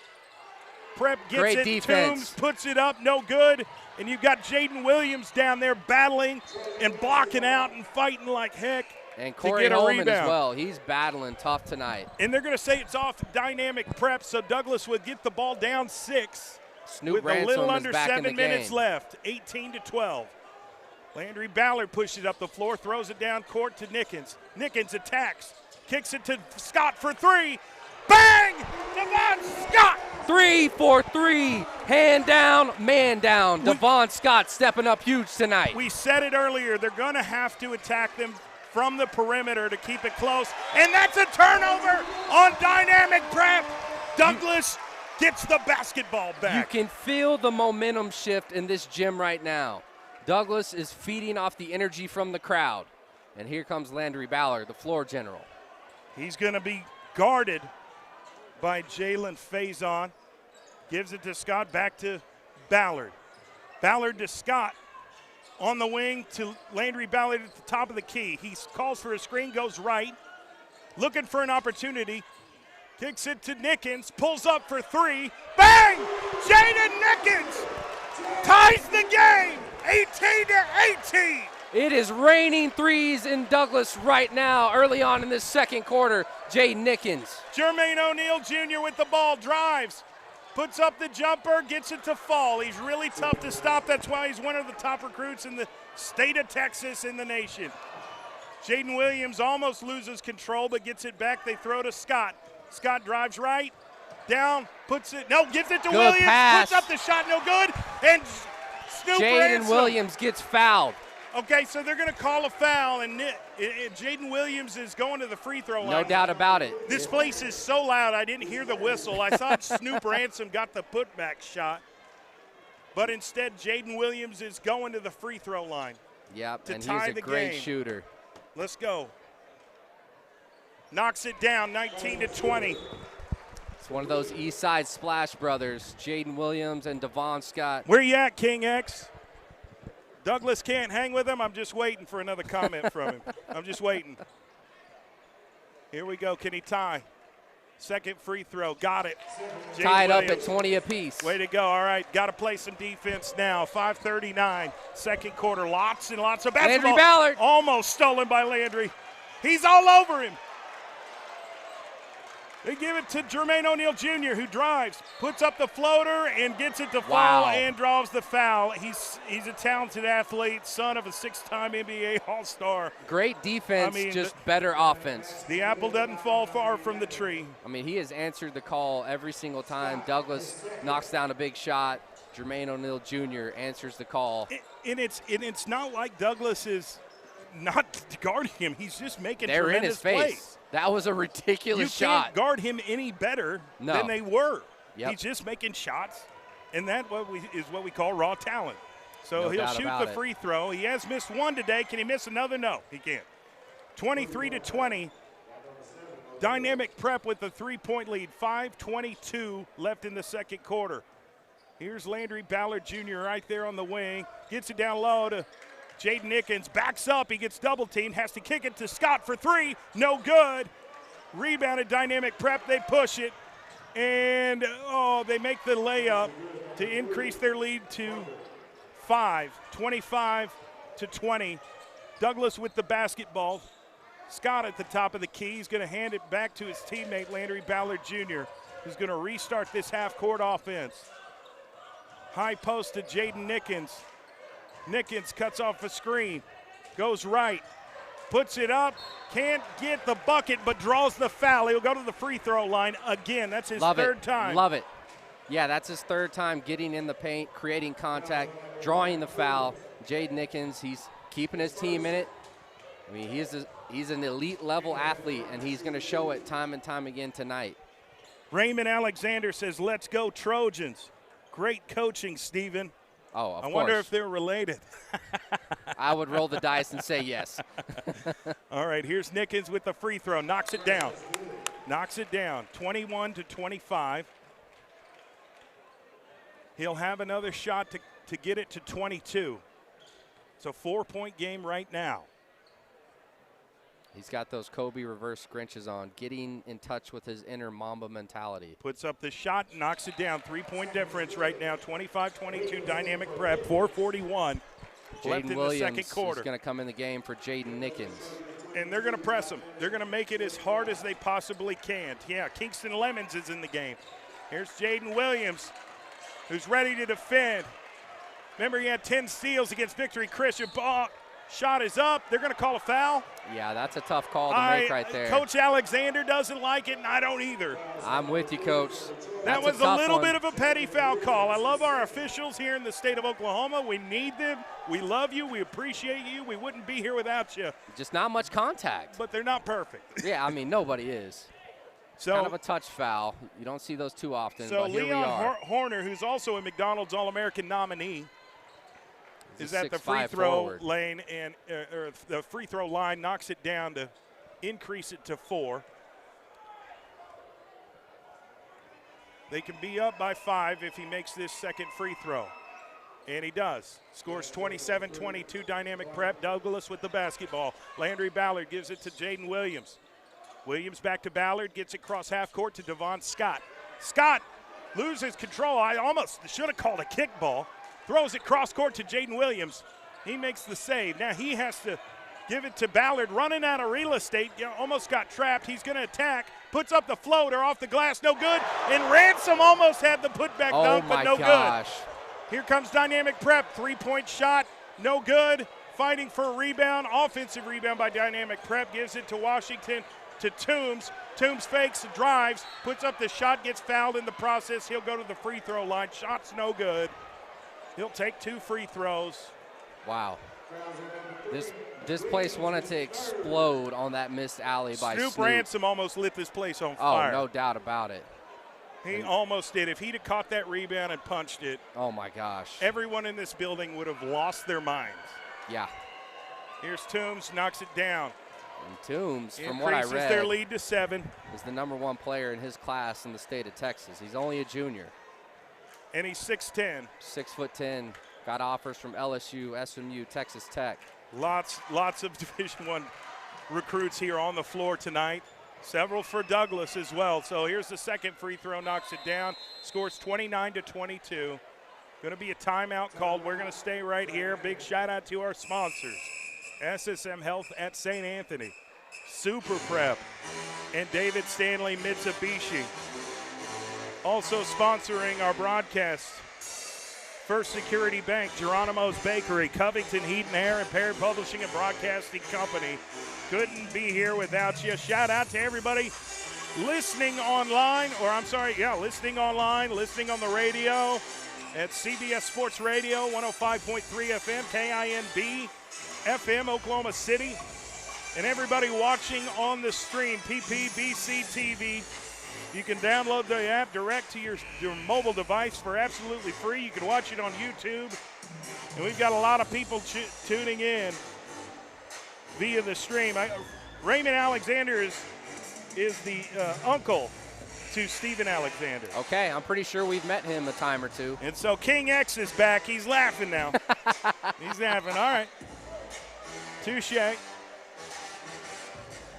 Prep gets Great it. defense. Toombs puts it up. No good. And you've got Jaden Williams down there battling and blocking out and fighting like heck. And Corey Holman as well. He's battling tough tonight. And they're going to say it's off Dynamic Prep, so Douglas would get the ball down 6. Snoop with a little Ransom under is back 7 in the minutes game. left, 18-12. Landry Ballard pushes up the floor, throws it down court to Nickens. Nickens attacks, kicks it to Scott for 3. Bang! Devon Scott! 3 for 3. Hand down, man down. Devon Scott stepping up huge tonight. We said it earlier. They're going to have to attack them from the perimeter to keep it close. And that's a turnover on Dynamic Prep. Douglas gets the basketball back. You can feel the momentum shift in this gym right now. Douglas is feeding off the energy from the crowd. And here comes Landry Ballard, the floor general. He's going to be guarded by Jalen Faison. Gives it to Scott, back to Ballard. Ballard to Scott. On the wing to Landry Ballard at the top of the key. He calls for a screen, goes right. Looking for an opportunity. Kicks it to Nickens, pulls up for 3. Bang! Jaden Nickens ties the game, 18-18. It is raining threes in Douglas right now, early on in this second quarter. Jay Nickens. Jermaine O'Neal Jr. with the ball, drives, puts up the jumper, gets it to fall. He's really tough to stop. That's why he's one of the top recruits in the state of Texas, in the nation. Jaden Williams almost loses control, but gets it back. They throw to Scott. Scott drives right, down, puts it, no, gives it to Good Williams, pass. puts up the shot, no good, and Snoop Jaden Ransom. Williams gets fouled. Okay, so they're going to call a foul, and Jaden Williams is going to the free throw line. No doubt about it. This place is so loud, I didn't hear the whistle. I thought Snoop Ransom got the putback shot, but instead Jaden Williams is going to the free throw line. Yep, to and tie he's a the great game. shooter. Let's go. Knocks it down, 19-20. It's one of those East Side Splash brothers, Jaden Williams and Devon Scott. Where you at, King X? Douglas can't hang with him. I'm just waiting for another comment from him. I'm just waiting. Here we go. Can he tie? Second free throw. Got it. Jaden Tied Williams. up at 20 apiece. Way to go. All right. Got to play some defense now. 5:39. Second quarter. Lots and lots of basketball. Landry Ballard. Almost stolen by Landry. He's all over him. They give it to Jermaine O'Neal Jr., who drives, puts up the floater, and gets it to fall and draws the foul. He's a talented athlete, son of a 6-time NBA All-Star. Great defense, just better offense. The apple doesn't fall far from the tree. I mean, he has answered the call every single time. Douglas knocks down a big shot. Jermaine O'Neal Jr. answers the call. And it's not like Douglas is not guarding him. He's just making They're in his face. plays. That was a ridiculous shot. You can't guard him any better than they were. Yep. He's just making shots, and that is what we call raw talent. So he'll shoot the free throw. He has missed one today. Can he miss another? No, he can't. 23-20. Dynamic Prep with the 3-point lead. 5:22 left in the second quarter. Here's Landry Ballard Jr. right there on the wing. Gets it down low to Jaden Nickens, backs up, he gets double teamed, has to kick it to Scott for 3, no good. Rebounded Dynamic Prep, they push it, and they make the layup to increase their lead to 5, 25-20. Douglas with the basketball. Scott at the top of the key. He's going to hand it back to his teammate, Landry Ballard Jr., who's going to restart this half-court offense. High post to Jaden Nickens. Nickens cuts off a screen, goes right, puts it up, can't get the bucket, but draws the foul. He'll go to the free throw line again. That's his third time. Love it. Yeah, that's his third time getting in the paint, creating contact, drawing the foul. Jaden Nickens, he's keeping his team in it. I mean, he's an elite level athlete, and he's going to show it time and time again tonight. Raymond Alexander says, "Let's go Trojans." Great coaching, Stephen. Oh, of course. I wonder if they're related. I would roll the dice and say yes. All right, here's Nickens with the free throw. Knocks it down. 21-25. He'll have another shot to get it to 22. It's a 4-point game right now. He's got those Kobe reverse scrunches on, getting in touch with his inner Mamba mentality. Puts up the shot, knocks it down. 3-point difference right now, 25-22 dynamic prep, 4:41 left in the second quarter. Is going to come in the game for Jaden Nickens. And they're going to press him. They're going to make it as hard as they possibly can. Yeah, Kingston Lemons is in the game. Here's Jaden Williams, who's ready to defend. Remember, he had 10 steals against Victory Christian. Shot is up. They're going to call a foul. Yeah, that's a tough call to make right there. Coach Alexander doesn't like it, and I don't either. I'm with you, Coach. That was a little bit of a petty foul call. I love our officials here in the state of Oklahoma. We need them. We love you. We appreciate you. We wouldn't be here without you. Just not much contact. But they're not perfect. Yeah, I mean, nobody is. So, kind of a touch foul. You don't see those too often, so but here Leon we are. Horner, who's also a McDonald's All-American nominee, is at the free throw forward lane and the free throw line, knocks it down to increase it to 4. They can be up by 5 if he makes this second free throw. And he does. Scores 27-22 dynamic prep. Douglas with the basketball. Landry Ballard gives it to Jaden Williams. Williams back to Ballard, gets it across half court to Devon Scott. Scott loses control. I almost should have called a kickball. Throws it cross court to Jaden Williams. He makes the save. Now he has to give it to Ballard, running out of real estate. Almost got trapped. He's going to attack. Puts up the floater off the glass. No good. And Ransom almost had the putback dunk, but no good. Here comes dynamic prep. 3-point shot. No good. Fighting for a rebound. Offensive rebound by dynamic prep. Gives it to Washington, to Toombs. Toombs fakes, drives, puts up the shot, gets fouled in the process. He'll go to the free throw line. Shot's no good. He'll take 2 free throws. Wow. This place wanted to explode on that missed alley by Snoop. Ransom almost lit this place on fire. Oh, no doubt about it. He almost did. If he'd have caught that rebound and punched it, oh my gosh, everyone in this building would have lost their minds. Yeah. Here's Toombs, knocks it down. And Toombs, from what I read, increases their lead to 7. Is the #1 player in his class in the state of Texas. He's only a junior. And he's 6'10". 6'10". Got offers from LSU, SMU, Texas Tech. Lots of Division I recruits here on the floor tonight. Several for Douglas as well. So here's the second free throw, knocks it down. Scores 29-22. Going to be a timeout called. We're going to stay right here. Big shout out to our sponsors. SSM Health at St. Anthony, Super Prep, and David Stanley Mitsubishi. Also sponsoring our broadcast, First Security Bank, Geronimo's Bakery, Covington Heat and Air, and Perry Publishing and Broadcasting Company. Couldn't be here without you. Shout out to everybody listening online, listening online, listening on the radio at CBS Sports Radio, 105.3 FM, KINB FM, Oklahoma City, and everybody watching on the stream, PPBC TV. You can download the app direct to your mobile device for absolutely free. You can watch it on YouTube, and we've got a lot of people tuning in via the stream. Raymond Alexander is the uncle to Stephen Alexander. Okay, I'm pretty sure we've met him a time or two. And so King X is back. He's laughing now. He's laughing. All right. Touche.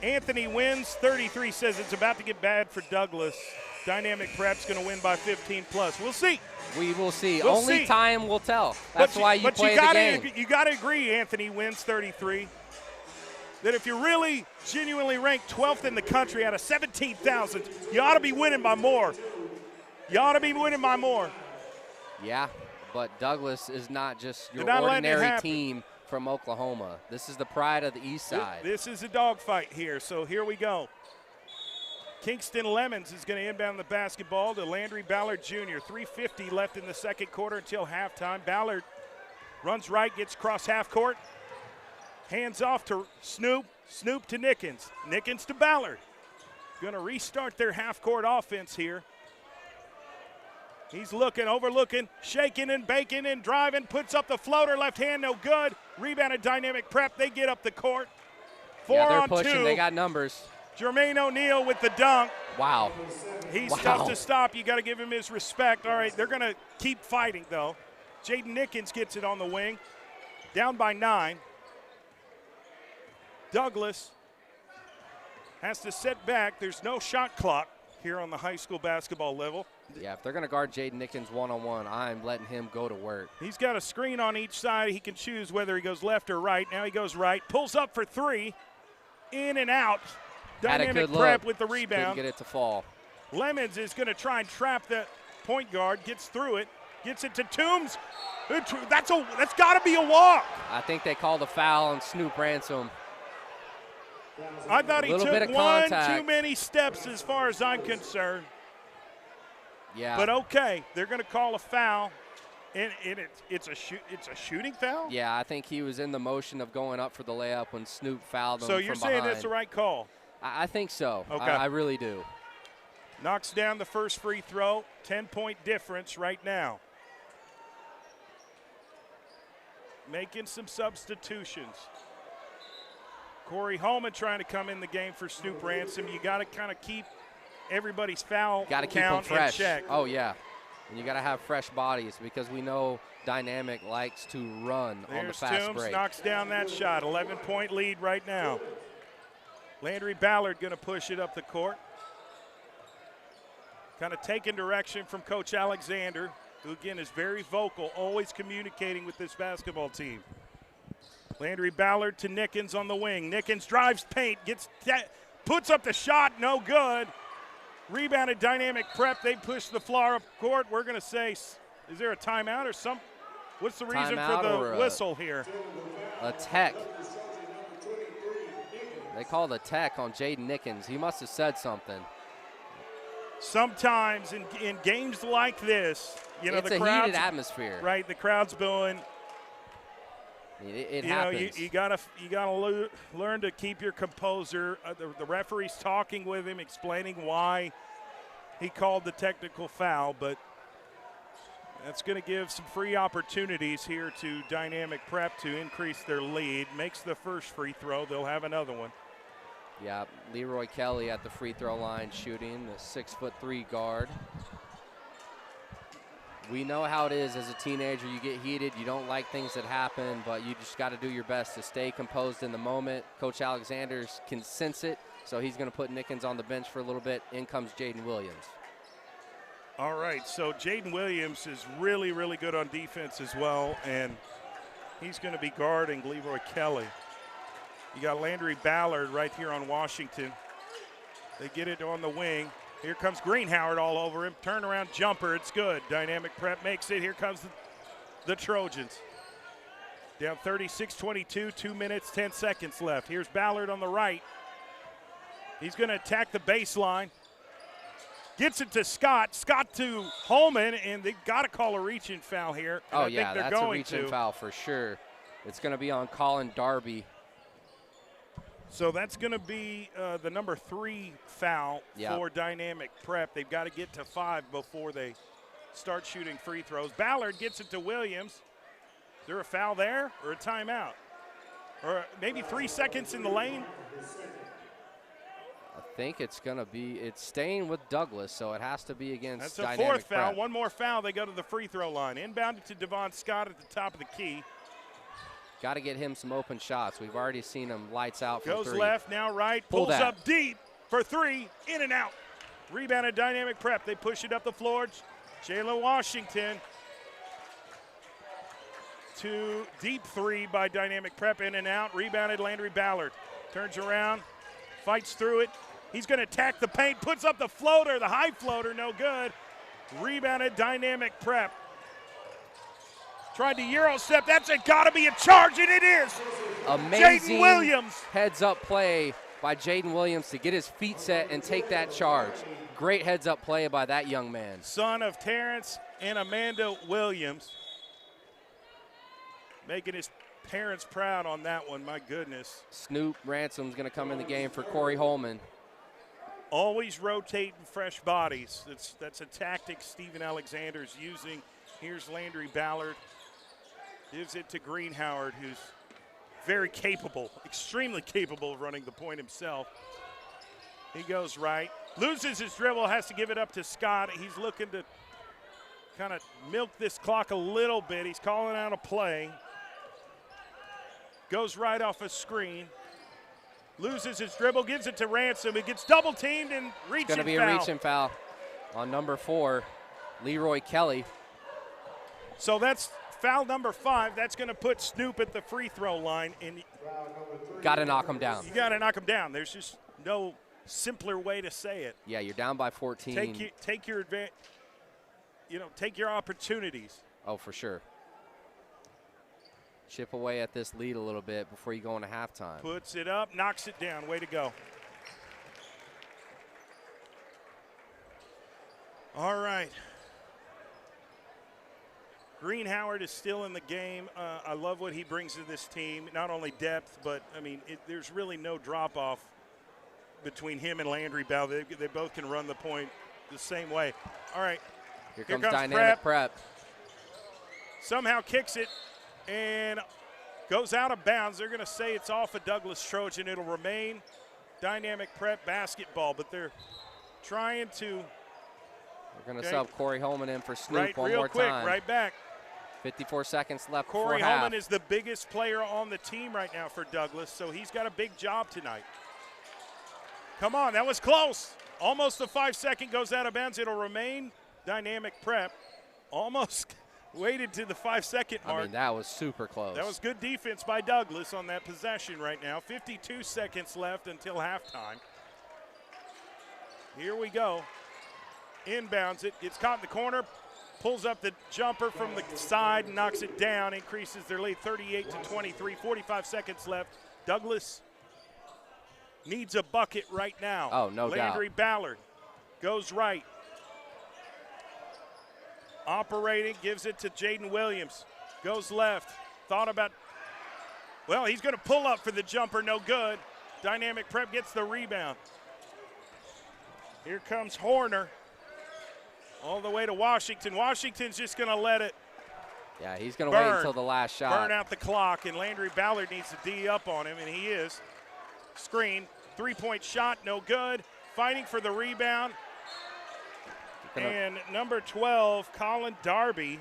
Anthony wins 33, says it's about to get bad for Douglas. Dynamic Prep's going to win by 15 plus. We'll see. We will see. Only time will tell. That's why you play the game. You got to agree Anthony wins 33. that if you're really genuinely ranked 12th in the country out of 17,000, you ought to be winning by more. You ought to be winning by more. Yeah, but Douglas is not just your not ordinary team from Oklahoma. This is the pride of the East Side. This is a dogfight here, so here we go. Kingston Lemons is going to inbound the basketball to Landry Ballard Jr. 3:50 left in the second quarter until halftime. Ballard runs right, gets across half court. Hands off to Snoop. Snoop to Nickens. Nickens to Ballard. Going to restart their half-court offense here. He's looking, overlooking, shaking and baking and driving. Puts up the floater, left hand, no good. Rebounded Dynamic Prep. They get up the court. 4 they're on pushing. 2. They got numbers. Jermaine O'Neal with the dunk. Wow. He's tough to stop. You got to give him his respect. All right, they're going to keep fighting, though. Jaden Nickens gets it on the wing. Down by 9. Douglas has to set back. There's no shot clock here on the high school basketball level. Yeah, if they're going to guard Jaden Nickens one-on-one, I'm letting him go to work. He's got a screen on each side. He can choose whether he goes left or right. Now he goes right. Pulls up for 3. In and out. Dynamic Prep with the rebound. Couldn't get it to fall. Lemons is going to try and trap that point guard. Gets through it. Gets it to Toombs. That's got to be a walk. I think they called a foul on Snoop Ransom. I thought he took one too many steps as far as I'm concerned. Yeah. But okay, they're going to call a foul, and it's a shooting foul? Yeah, I think he was in the motion of going up for the layup when Snoop fouled him. So you're saying that's the right call? I think so. Okay. I really do. Knocks down the first free throw. 10-point difference right now. Making some substitutions. Corey Holman trying to come in the game for Snoop Ransom. You got to kind of keep everybody's foul Got to keep them count fresh. in check. Oh, yeah. And you got to have fresh bodies because we know Dynamic likes to run on the fast Toombs break. Knocks down that shot. 11-point lead right now. Landry Ballard going to push it up the court. Kind of taking direction from Coach Alexander, who again is very vocal, always communicating with this basketball team. Landry Ballard to Nickens on the wing. Nickens drives paint, puts up the shot, no good. Rebounded Dynamic Prep. They push the floor up court. We're going to say, is there a timeout or some? What's the reason for the whistle here? A tech. They called a tech on Jaden Nickens. He must have said something. Sometimes in games like this, it's the a crowd's heated atmosphere. Right, the crowd's booing. It happens. You gotta learn to keep your composure. The referee's talking with him, explaining why he called the technical foul, but that's going to give some free opportunities here to Dynamic Prep to increase their lead. Makes the first free throw. They'll have another one. Yeah, Leroy Kelly at the free throw line shooting, the 6'3" guard. We know how it is as a teenager. You get heated. You don't like things that happen, but you just got to do your best to stay composed in the moment. Coach Alexander can sense it, so he's going to put Nickens on the bench for a little bit. In comes Jaden Williams. All right, so Jaden Williams is really, really good on defense as well, and he's going to be guarding Leroy Kelly. You got Landry Ballard right here on Washington. They get it on the wing. Here comes Greenhoward all over him. Turnaround jumper, it's good. Dynamic Prep makes it. Here comes the Trojans. Down 36-22, 2 minutes, 10 seconds left. Here's Ballard on the right. He's going to attack the baseline. Gets it to Scott. Scott to Holman, and they've got to call a reaching foul here. Oh, yeah, that's a reaching foul for sure. It's going to be on Colin Darby. So that's going to be the number 3 foul for Dynamic Prep. They've got to get to 5 before they start shooting free throws. Ballard gets it to Williams. Is there a foul there or a timeout? Or maybe 3 seconds in the lane? I think it's going to be, it's staying with Douglas, so it has to be against Dynamic That's a 4th foul. Prep. One more foul. They go to the free throw line. Inbounded to Devon Scott at the top of the key. Got to get him some open shots. We've already seen him lights out from 3. Goes left, now right, pulls up deep for 3, in and out. Rebounded Dynamic Prep. They push it up the floor. Jalen Washington to deep 3 by Dynamic Prep, in and out. Rebounded Landry Ballard. Turns around, fights through it. He's going to attack the paint, puts up the floater, the high floater, no good. Rebounded, Dynamic Prep. Tried to Euro step. That's got to be a charge, and it is. Amazing Jaden Williams. heads-up play by Jaden Williams to get his feet set and take that charge. Great heads-up play by that young man. Son of Terrence and Amanda Williams. Making his parents proud on that one, my goodness. Snoop Ransom's going to come in the game for Corey Holman. Always rotating fresh bodies. That's a tactic Steven Alexander's using. Here's Landry Ballard. Gives it to Green Howard, who's very capable, extremely capable of running the point himself. He goes right. Loses his dribble, has to give it up to Scott. He's looking to kind of milk this clock a little bit. He's calling out a play. Goes right off a screen. Loses his dribble, gives it to Ransom. He gets double teamed and reaching foul. Going to be a reaching foul on number 4, Leroy Kelly. So that's foul number 5. That's going to put Snoop at the free throw line. And got to knock him down. You got to knock him down. There's just no simpler way to say it. Yeah, you're down by 14. Take your advantage. Take your opportunities. Oh, for sure. Chip away at this lead a little bit before you go into halftime. Puts it up, knocks it down. Way to go. All right. Green Howard is still in the game. I love what he brings to this team. Not only depth, but, there's really no drop-off between him and Landry Ballard. They both can run the point the same way. All right. Here comes Dynamic Prep. Somehow kicks it and goes out of bounds. They're going to say it's off of Douglas Trojan. It'll remain Dynamic Prep basketball, but they're trying to. We're going to sub Corey Holman in for Snoop one real more quick, time. Right back. 54 seconds left Corey before half. Holman is the biggest player on the team right now for Douglas, so he's got a big job tonight. Come on, that was close. Almost a 5-second goes out of bounds. It'll remain Dynamic Prep. Almost waited to the 5-second mark. That was super close. That was good defense by Douglas on that possession right now. 52 seconds left until halftime. Here we go. Inbounds it. Gets caught in the corner. Pulls up the jumper from the side and knocks it down. Increases their lead 38-23. 45 seconds left. Douglas needs a bucket right now. Oh, no doubt. Landry Ballard goes right. Operating, gives it to Jaden Williams. Goes left. Thought about, he's going to pull up for the jumper. No good. Dynamic Prep gets the rebound. Here comes Horner. All the way to Washington. Washington's just going to let it. Yeah, he's going to wait until the last shot. Burn out the clock, and Landry Ballard needs to D up on him, and he is. Screen, 3-point shot, no good. Fighting for the rebound. And number 12, Colin Darby,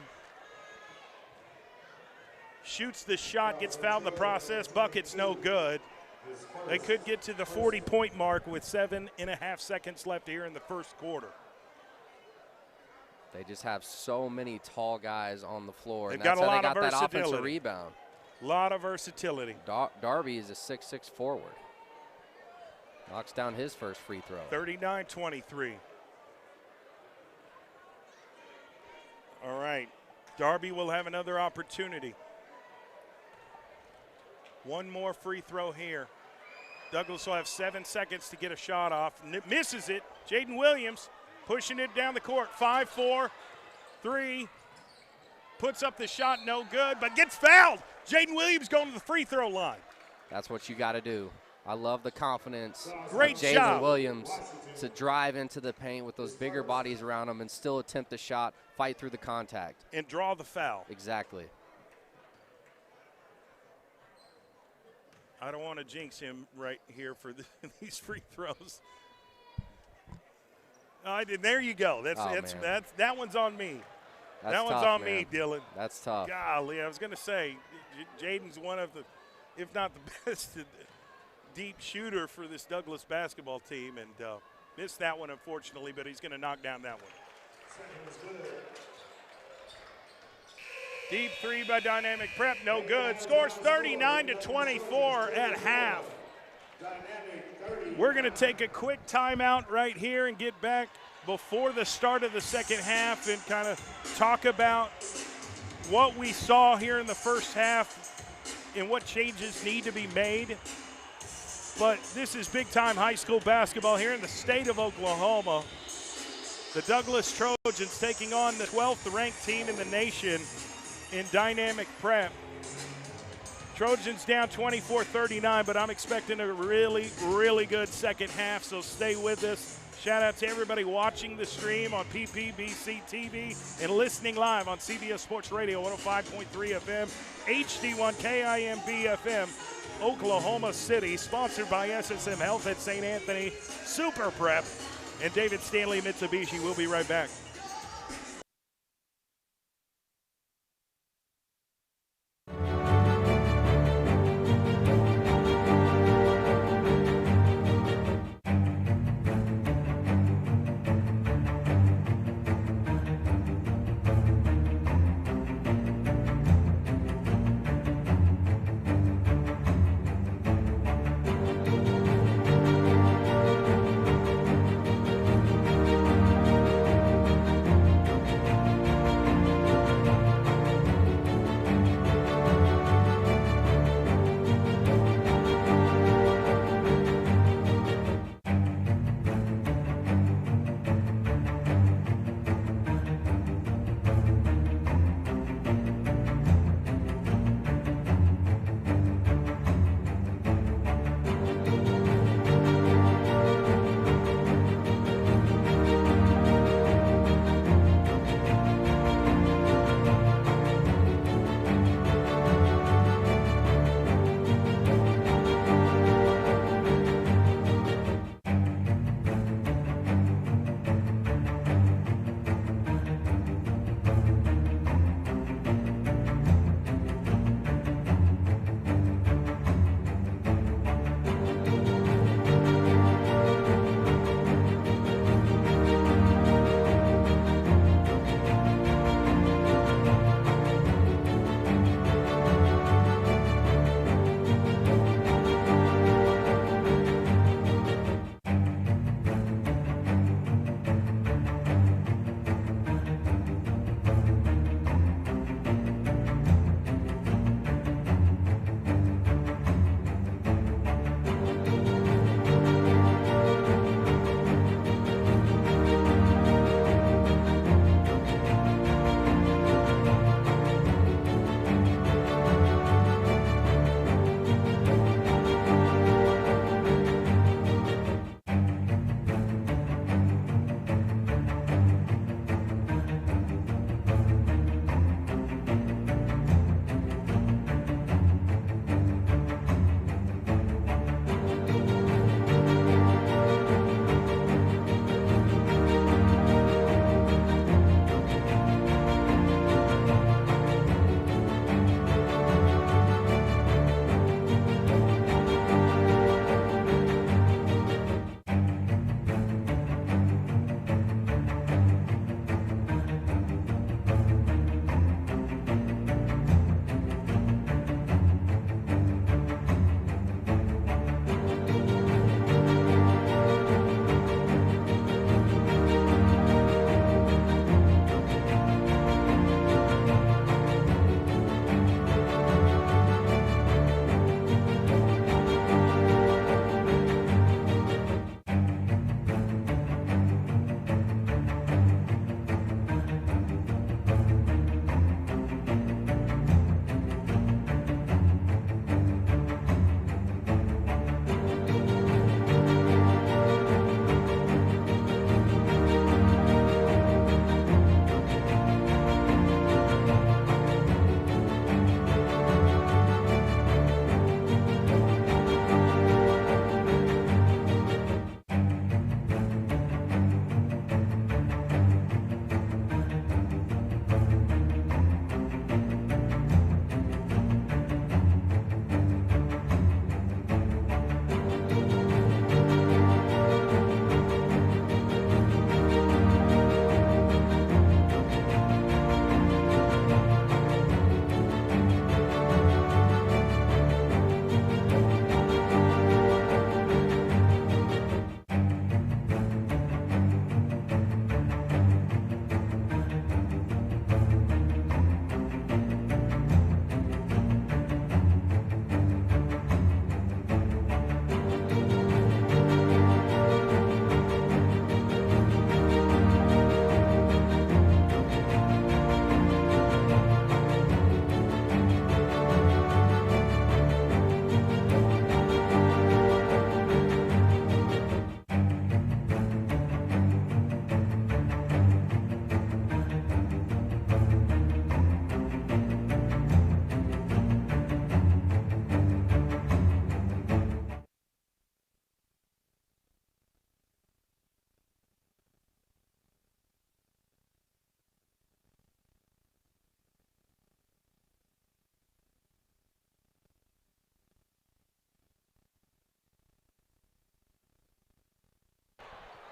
shoots the shot, gets fouled in the process. Bucket's no good. They could get to the 40-point mark with 7.5 seconds left here in the first quarter. They just have so many tall guys on the floor. They've and that's got a how lot they of got that versatility. offensive rebound. A lot of versatility. Darby is a 6'6" forward. Knocks down his first free throw. 39-23. All right. Darby will have another opportunity. One more free throw here. Douglas will have 7 seconds to get a shot off. Misses it. Jaden Williams pushing it down the court. 5-4, 3. Puts up the shot, no good, but gets fouled. Jaden Williams going to the free throw line. That's what you got to do. I love the confidence Great of Jaden job. Williams to drive into the paint with those bigger bodies around him and still attempt the shot, fight through the contact. And draw the foul. Exactly. I don't want to jinx him right here for these free throws. I did. There you go. That one's on me. That one's on me, Dylan. That's tough. Golly, I was going to say, Jaden's one of the, if not the best, deep shooter for this Douglas basketball team, and missed that one, unfortunately, but he's going to knock down that one. Deep three by Dynamic Prep, no good. Scores 39-24 at half. We're going to take a quick timeout right here and get back before the start of the second half and kind of talk about what we saw here in the first half and what changes need to be made. But this is big-time high school basketball here in the state of Oklahoma. The Douglas Trojans taking on the 12th ranked team in the nation in dynamic prep. Trojans down 24-39, but I'm expecting a really, really good second half, so stay with us. Shout out to everybody watching the stream on PPBC TV and listening live on CBS Sports Radio 105.3 FM, HD1 KIMB FM, Oklahoma City, sponsored by SSM Health at St. Anthony, Super Prep, and David Stanley Mitsubishi. We'll be right back.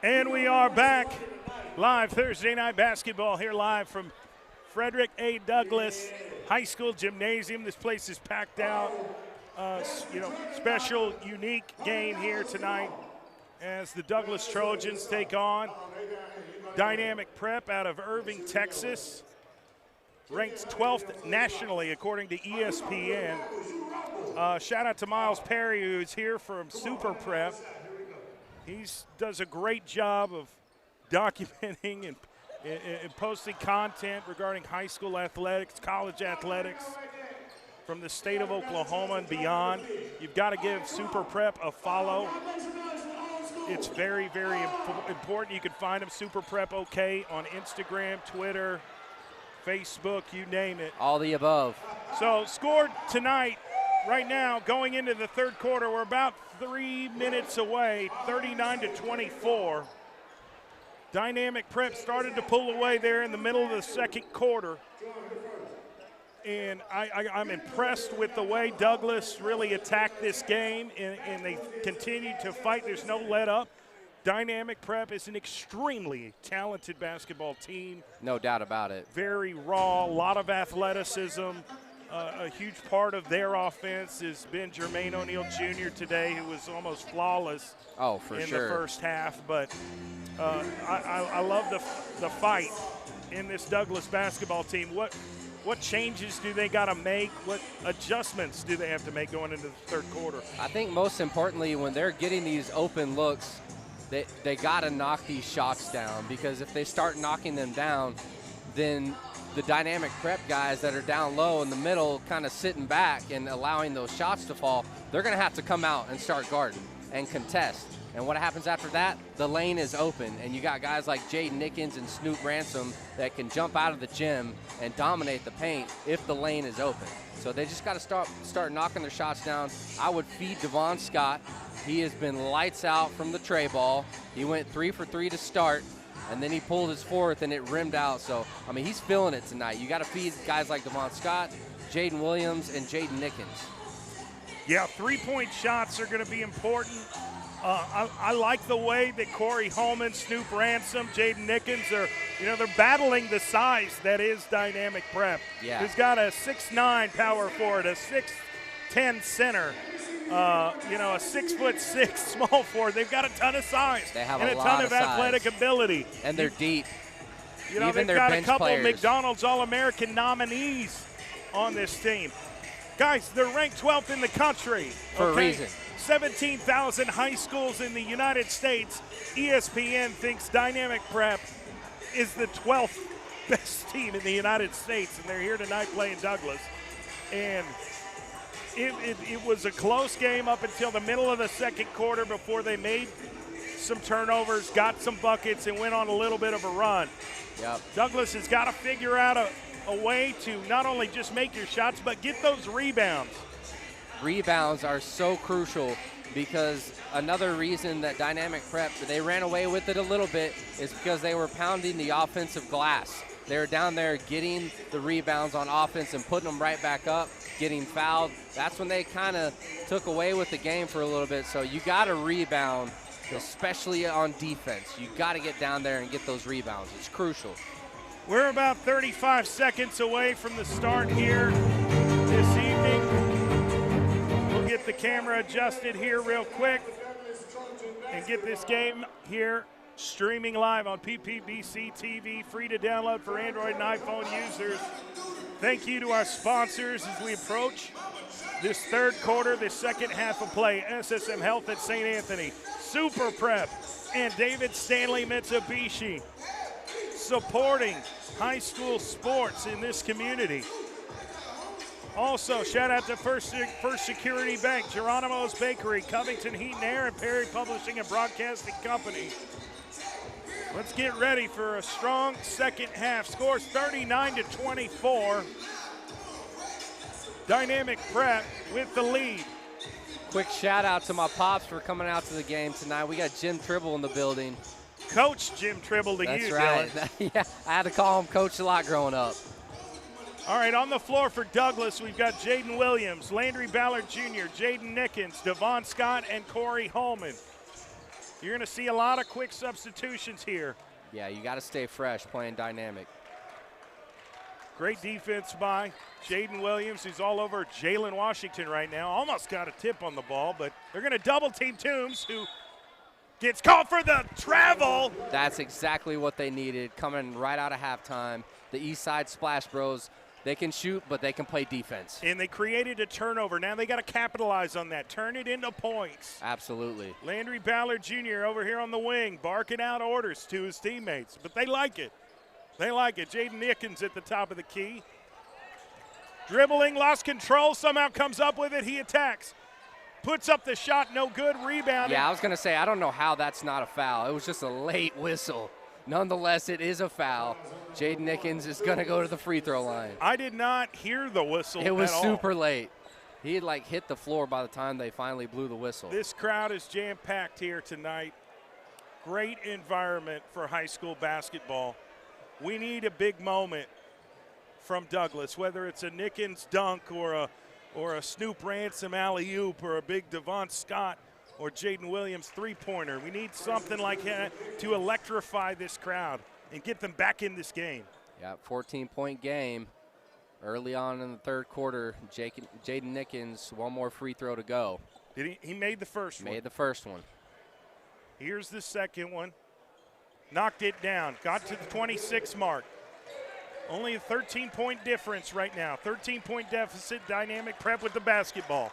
And we are back live Thursday night basketball here live from Frederick A. Douglass High School Gymnasium. This place is packed out. Special, unique game here tonight as the Douglass Trojans take on Dynamic Prep out of Irving, Texas. Ranked 12th nationally according to ESPN. Shout out to Miles Perry, who's here from Super Prep. He does a great job of documenting and posting content regarding high school athletics, college athletics from the state of Oklahoma and beyond. You've got to give Super Prep a follow. It's very, very important. You can find them, Super Prep OK, on Instagram, Twitter, Facebook, you name it. All the above. So scored tonight, right now, going into the third quarter, we're about 3 minutes away, 39-24. Dynamic Prep started to pull away there in the middle of the second quarter. And I'm impressed with the way Douglass really attacked this game, and they continue to fight. There's no let up. Dynamic Prep is an extremely talented basketball team. No doubt about it. Very raw, a lot of athleticism. A huge part of their offense has been Jermaine O'Neal Jr. today, who was almost flawless in the first half. But I love the fight in this Douglass basketball team. What changes do they got to make? What adjustments do they have to make going into the third quarter? I think most importantly, when they're getting these open looks, they got to knock these shots down, because if they start knocking them down, then the Dynamic Prep guys that are down low in the middle kind of sitting back and allowing those shots to fall, they're going to have to come out and start guarding and contest. And what happens after that? The lane is open, and you got guys like Jaden Nickens and Snoop Ransom that can jump out of the gym and dominate the paint if the lane is open. So they just got to start knocking their shots down. I would feed Devon Scott. He has been lights out from the tray ball. He went 3 for 3 to start, and then he pulled his fourth, and it rimmed out. So, I mean, he's feeling it tonight. You got to feed guys like Devon Scott, Jaden Williams, and Jaden Nickens. Yeah, three-point shots are going to be important. I like the way that Corey Holman, Snoop Ransom, Jaden Nickens they're battling the size that is Dynamic Prep. Yeah. Who's got a 6'9" power forward, a 6'10" center, a 6'6" small forward. They've got a ton of size. They have and a ton lot of size. athetic ability. And they're deep. They've their got a bench couple players. McDonald's All-American nominees on this team. Guys, they're ranked 12th in the country. For a reason. 17,000 high schools in the United States. ESPN thinks Dynamic Prep is the 12th best team in the United States, and they're here tonight playing Douglass. And it was a close game up until the middle of the second quarter before they made some turnovers, got some buckets, and went on a little bit of a run. Yep. Douglass has got to figure out a way to not only just make your shots, but get those rebounds. Rebounds are so crucial, because another reason that Dynamic Prep, they ran away with it a little bit, is because they were pounding the offensive glass. They were down there getting the rebounds on offense and putting them right back up, getting fouled. That's when they kind of took away with the game for a little bit. So you got to rebound, especially on defense. You got to get down there and get those rebounds. It's crucial. We're about 35 seconds away from the start here this evening. We'll get the camera adjusted here real quick and get this game here streaming live on PPBC TV, free to download for Android and iPhone users. Thank you to our sponsors as we approach this third quarter, this second half of play. SSM Health at St. Anthony, Super Prep, and David Stanley Mitsubishi, supporting high school sports in this community. Also, shout out to First Security Bank, Geronimo's Bakery, Covington Heat and Air, and Perry Publishing and Broadcasting Company. Let's get ready for a strong second half. Scores 39-24. Dynamic Prep with the lead. Quick shout out to my pops for coming out to the game tonight. We got Jim Tribble in the building. Coach Jim Tribble to That's you, right. Dylan. Yeah, I had to call him Coach a lot growing up. All right, on the floor for Douglass, we've got Jaden Williams, Landry Ballard Jr., Jaden Nickens, Devon Scott, and Corey Holman. You're going to see a lot of quick substitutions here. Yeah, you got to stay fresh playing dynamic. Great defense by Jaden Williams, who's all over Jalen Washington right now. Almost got a tip on the ball, but they're going to double team Toombs, who gets called for the travel. That's exactly what they needed, coming right out of halftime. The East Side Splash Bros, they can shoot, but they can play defense. And they created a turnover. Now they got to capitalize on that, turn it into points. Absolutely. Landry Ballard Jr. over here on the wing, barking out orders to his teammates, but they like it. They like it. Jaden Nickens at the top of the key. Dribbling, lost control, somehow comes up with it. He attacks. Puts up the shot, no good, rebound. Yeah, I was going to say, I don't know how that's not a foul. It was just a late whistle. Nonetheless, it is a foul. Jaden Nickens is going to go to the free throw line. I did not hear the whistle It was at all. super late. He had like hit the floor by the time they finally blew the whistle. This crowd is jam-packed here tonight. Great environment for high school basketball. We need a big moment from Douglas, whether it's a Nickens dunk or a Snoop Ransom alley-oop or a big Devon Scott or Jaden Williams three-pointer. We need something like that to electrify this crowd and get them back in this game. Yeah, 14-point game. Early on in the third quarter, Jaden Nickens, one more free throw to go. He made the first one. Made the first one. Here's the second one. Knocked it down. Got to the 26 mark. Only a 13-point difference right now. 13-point deficit. Dynamic Prep with the basketball.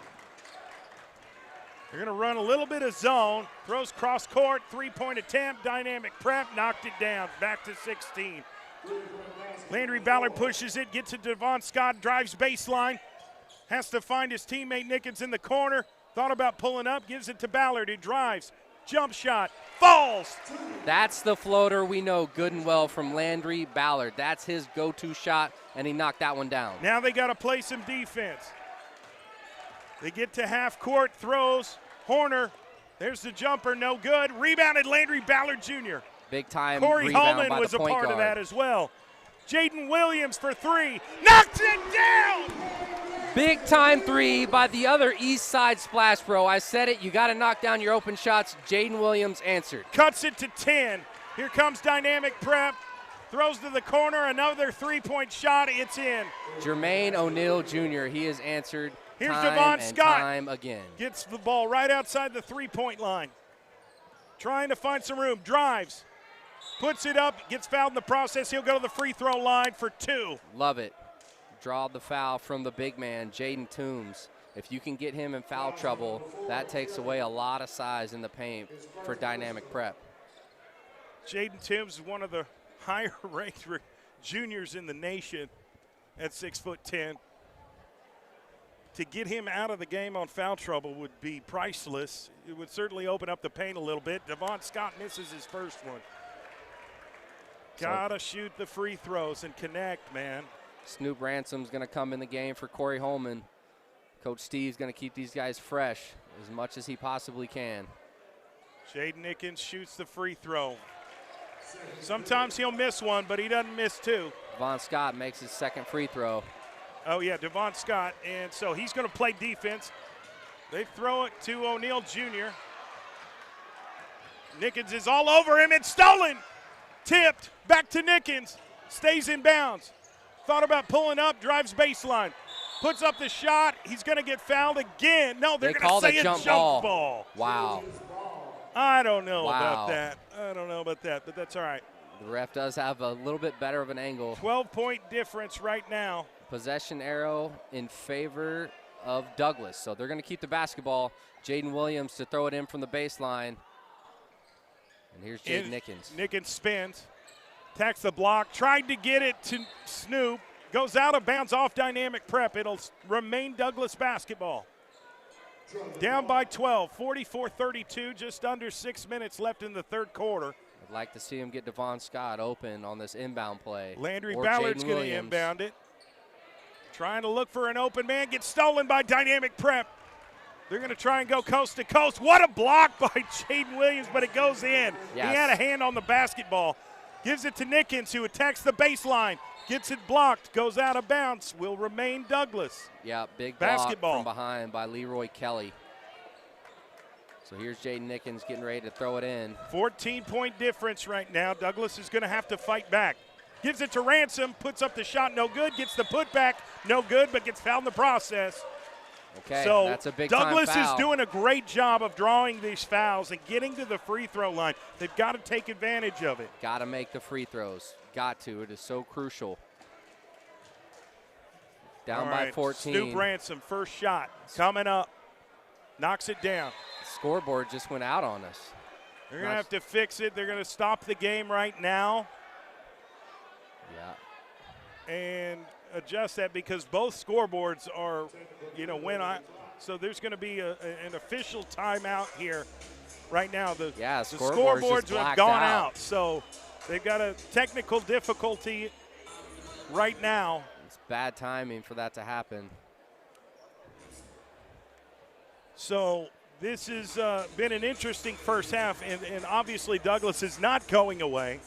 They're going to run a little bit of zone. Throws cross court. Three-point attempt. Dynamic Prep knocked it down. Back to 16. Landry Ballard pushes it. Gets it to Devon Scott. Drives baseline. Has to find his teammate Nickens in the corner. Thought about pulling up. Gives it to Ballard. He drives. Jump shot. Falls. That's the floater we know good and well from Landry Ballard. That's his go-to shot, and he knocked that one down. Now they got to play some defense. They get to half court, throws. Horner, there's the jumper, no good. Rebounded Landry Ballard Jr. Big time Corey rebound Holman by was the a point part guard. of that as well. Jaden Williams for three. Knocks it down. Big time three by the other East Side Splash Bro. I said it, you got to knock down your open shots. Jaden Williams answered. Cuts it to 10. Here comes Dynamic Prep. Throws to the corner, another three-point shot. It's in. Jermaine O'Neal Jr., he has answered Here's time Devon and Scott. time again. Gets the ball right outside the three-point line. Trying to find some room. Drives. Puts it up. Gets fouled in the process. He'll go to the free throw line for two. Love it. Draw the foul from the big man, Jaden Toombs. If you can get him in foul trouble, that takes away a lot of size in the paint for Dynamic Prep. Jaden Toombs is one of the higher-ranked juniors in the nation at 6'10". To get him out of the game on foul trouble would be priceless. It would certainly open up the paint a little bit. Devon Scott misses his first one. Gotta shoot the free throws and connect, man. Snoop Ransom's going to come in the game for Corey Holman. Coach Steve's going to keep these guys fresh as much as he possibly can. Jaden Nickens shoots the free throw. Sometimes he'll miss one, but he doesn't miss two. Devon Scott makes his second free throw. Oh, yeah, Devon Scott. And so he's going to play defense. They throw it to O'Neal Jr. Nickens is all over him. It's stolen. Tipped. Back to Nickens. Stays in bounds. Thought about pulling up. Drives baseline. Puts up the shot. He's going to get fouled again. No, they're going to say a jump ball. Wow. I don't know about that. I don't know about that, but that's all right. The ref does have a little bit better of an angle. 12-point difference right now. Possession arrow in favor of Douglas. So they're going to keep the basketball. Jaden Williams to throw it in from the baseline. And here's Jaden Nickens. Nickens spins. Attacks the block. Tried to get it to Snoop. Goes out of bounds off Dynamic Prep. It'll remain Douglas basketball. Down by 12, 44-32, just under 6 minutes left in the third quarter. I'd like to see him get Devon Scott open on this inbound play. Landry Ballard's going to inbound it. Trying to look for an open man. Gets stolen by Dynamic Prep. They're going to try and go coast to coast. What a block by Jaden Williams, but it goes in. Yes. He had a hand on the basketball. Gives it to Nickens, who attacks the baseline. Gets it blocked, goes out of bounds, will remain Douglas. Yeah, big basketball block from behind by Leroy Kelly. So here's Jaden Nickens getting ready to throw it in. 14-point difference right now. Douglas is going to have to fight back. Gives it to Ransom, puts up the shot, no good. Gets the putback, no good, but gets fouled in the process. Okay, so that's a big Douglas time foul. is doing a great job of drawing these fouls and getting to the free throw line. They've got to take advantage of it. Got to make the free throws. Got to. It is so crucial. Down by 14. Snoop Ransom, first shot coming up. Knocks it down. Scoreboard just went out on us. They're going to have to fix it. They're going to stop the game right now. Yeah. And adjust that because both scoreboards are, so there's going to be an official timeout here right now. The scoreboards have gone out. So they've got a technical difficulty right now. It's bad timing for that to happen. So this has been an interesting first half, and obviously Douglas is not going away.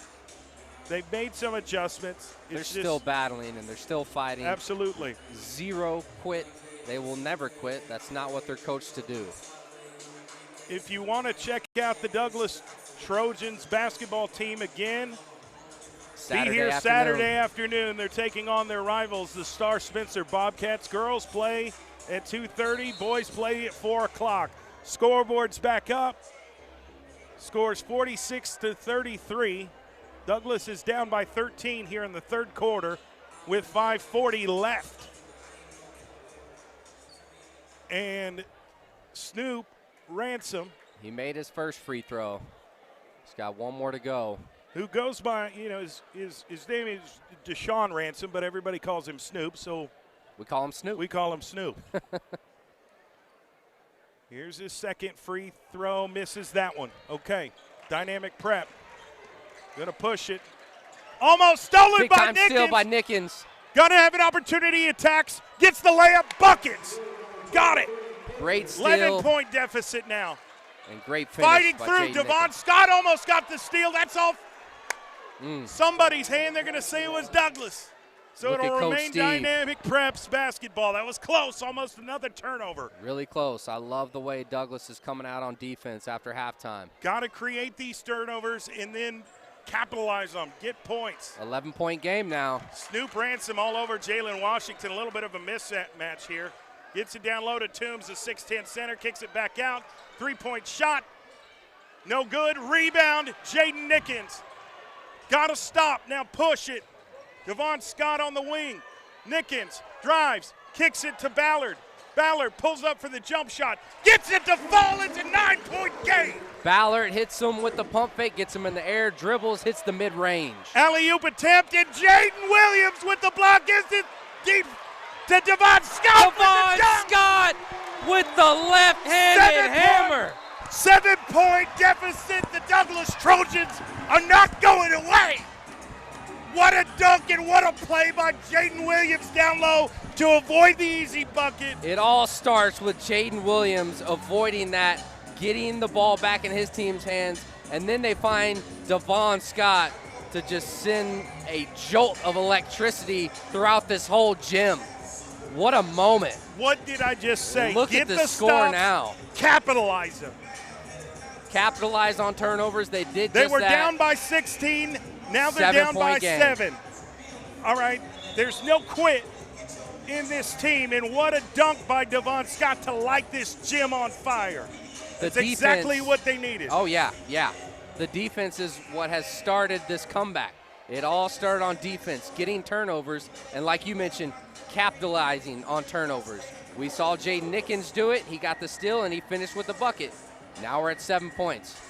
They've made some adjustments. They're still battling, and they're still fighting. Absolutely. Zero quit. They will never quit. That's not what they're coached to do. If you want to check out the Douglas Trojans basketball team again, be here Saturday afternoon. They're taking on their rivals, the Star Spencer Bobcats. Girls play at 2:30. Boys play at 4 o'clock. Scoreboard's back up. Scores 46-33. Douglas is down by 13 here in the third quarter with 5:40 left. And Snoop Ransom. He made his first free throw. He's got one more to go. Who goes by, his name is Deshaun Ransom, but everybody calls him Snoop, so we call him Snoop. We call him Snoop. Here's his second free throw, misses that one. Okay, dynamic prep. Gonna push it. Almost stolen Big by time Nickens. steal by Nickens. Gonna have an opportunity, attacks, gets the layup, buckets. Got it. Great steal. 11-point deficit now. And great finish. Fighting by through, Jaden Devon Nickens. Scott almost got the steal. That's off somebody's hand. They're gonna say it was Douglas. So Look it'll at Coach remain Steve. dynamic preps basketball. That was close, almost another turnover. Really close. I love the way Douglas is coming out on defense after halftime. Got to create these turnovers and then capitalize on them, get points. 11-point game now. Snoop Ransom all over Jalen Washington. A little bit of a mismatch here. Gets it down low to Toombs, the 6'10 center, kicks it back out. 3-point shot, no good. Rebound, Jaden Nickens. Got to stop, now push it. Devon Scott on the wing. Nickens drives, kicks it to Ballard. Ballard pulls up for the jump shot, gets it to fall. It's a 9-point game. Ballard hits him with the pump fake, gets him in the air, dribbles, hits the mid-range. Alley-oop attempt, and Jaden Williams with the block, gives it deep to Devon Scott. Devon Scott with the left-handed hammer. 7-point deficit. The Douglas Trojans are not going away. What a dunk and what a play by Jaden Williams down low to avoid the easy bucket. It all starts with Jaden Williams avoiding that, getting the ball back in his team's hands, and then they find Devon Scott to just send a jolt of electricity throughout this whole gym. What a moment. What did I just say? Look Get at the score stops, now. Capitalize them. Capitalize on turnovers. They did They just were that. down by 16. Now they're down by 7. All right, there's no quit in this team, and what a dunk by Devon Scott to light this gym on fire. That's exactly what they needed. Oh, yeah. The defense is what has started this comeback. It all started on defense, getting turnovers, and like you mentioned, capitalizing on turnovers. We saw Jaden Nickens do it. He got the steal, and he finished with the bucket. Now we're at 7 points.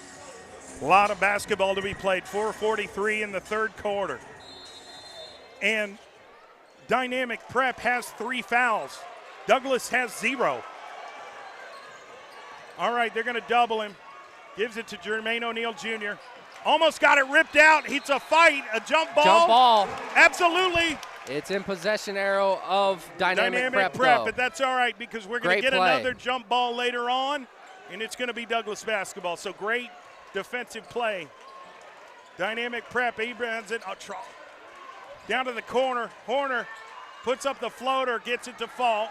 A lot of basketball to be played. 4:43 in the third quarter. And Dynamic Prep has 3 fouls. Douglas has 0. All right, they're going to double him. Gives it to Jermaine O'Neal Jr. Almost got it ripped out. It's a fight, a jump ball. Jump ball. Absolutely. It's in possession arrow of Dynamic Prep, though. But that's all right because we're going to get play. another jump ball later on, and it's going to be Douglas basketball. So great defensive play. Dynamic Prep, Abrams it. Down to the corner. Horner puts up the floater, gets it to fall.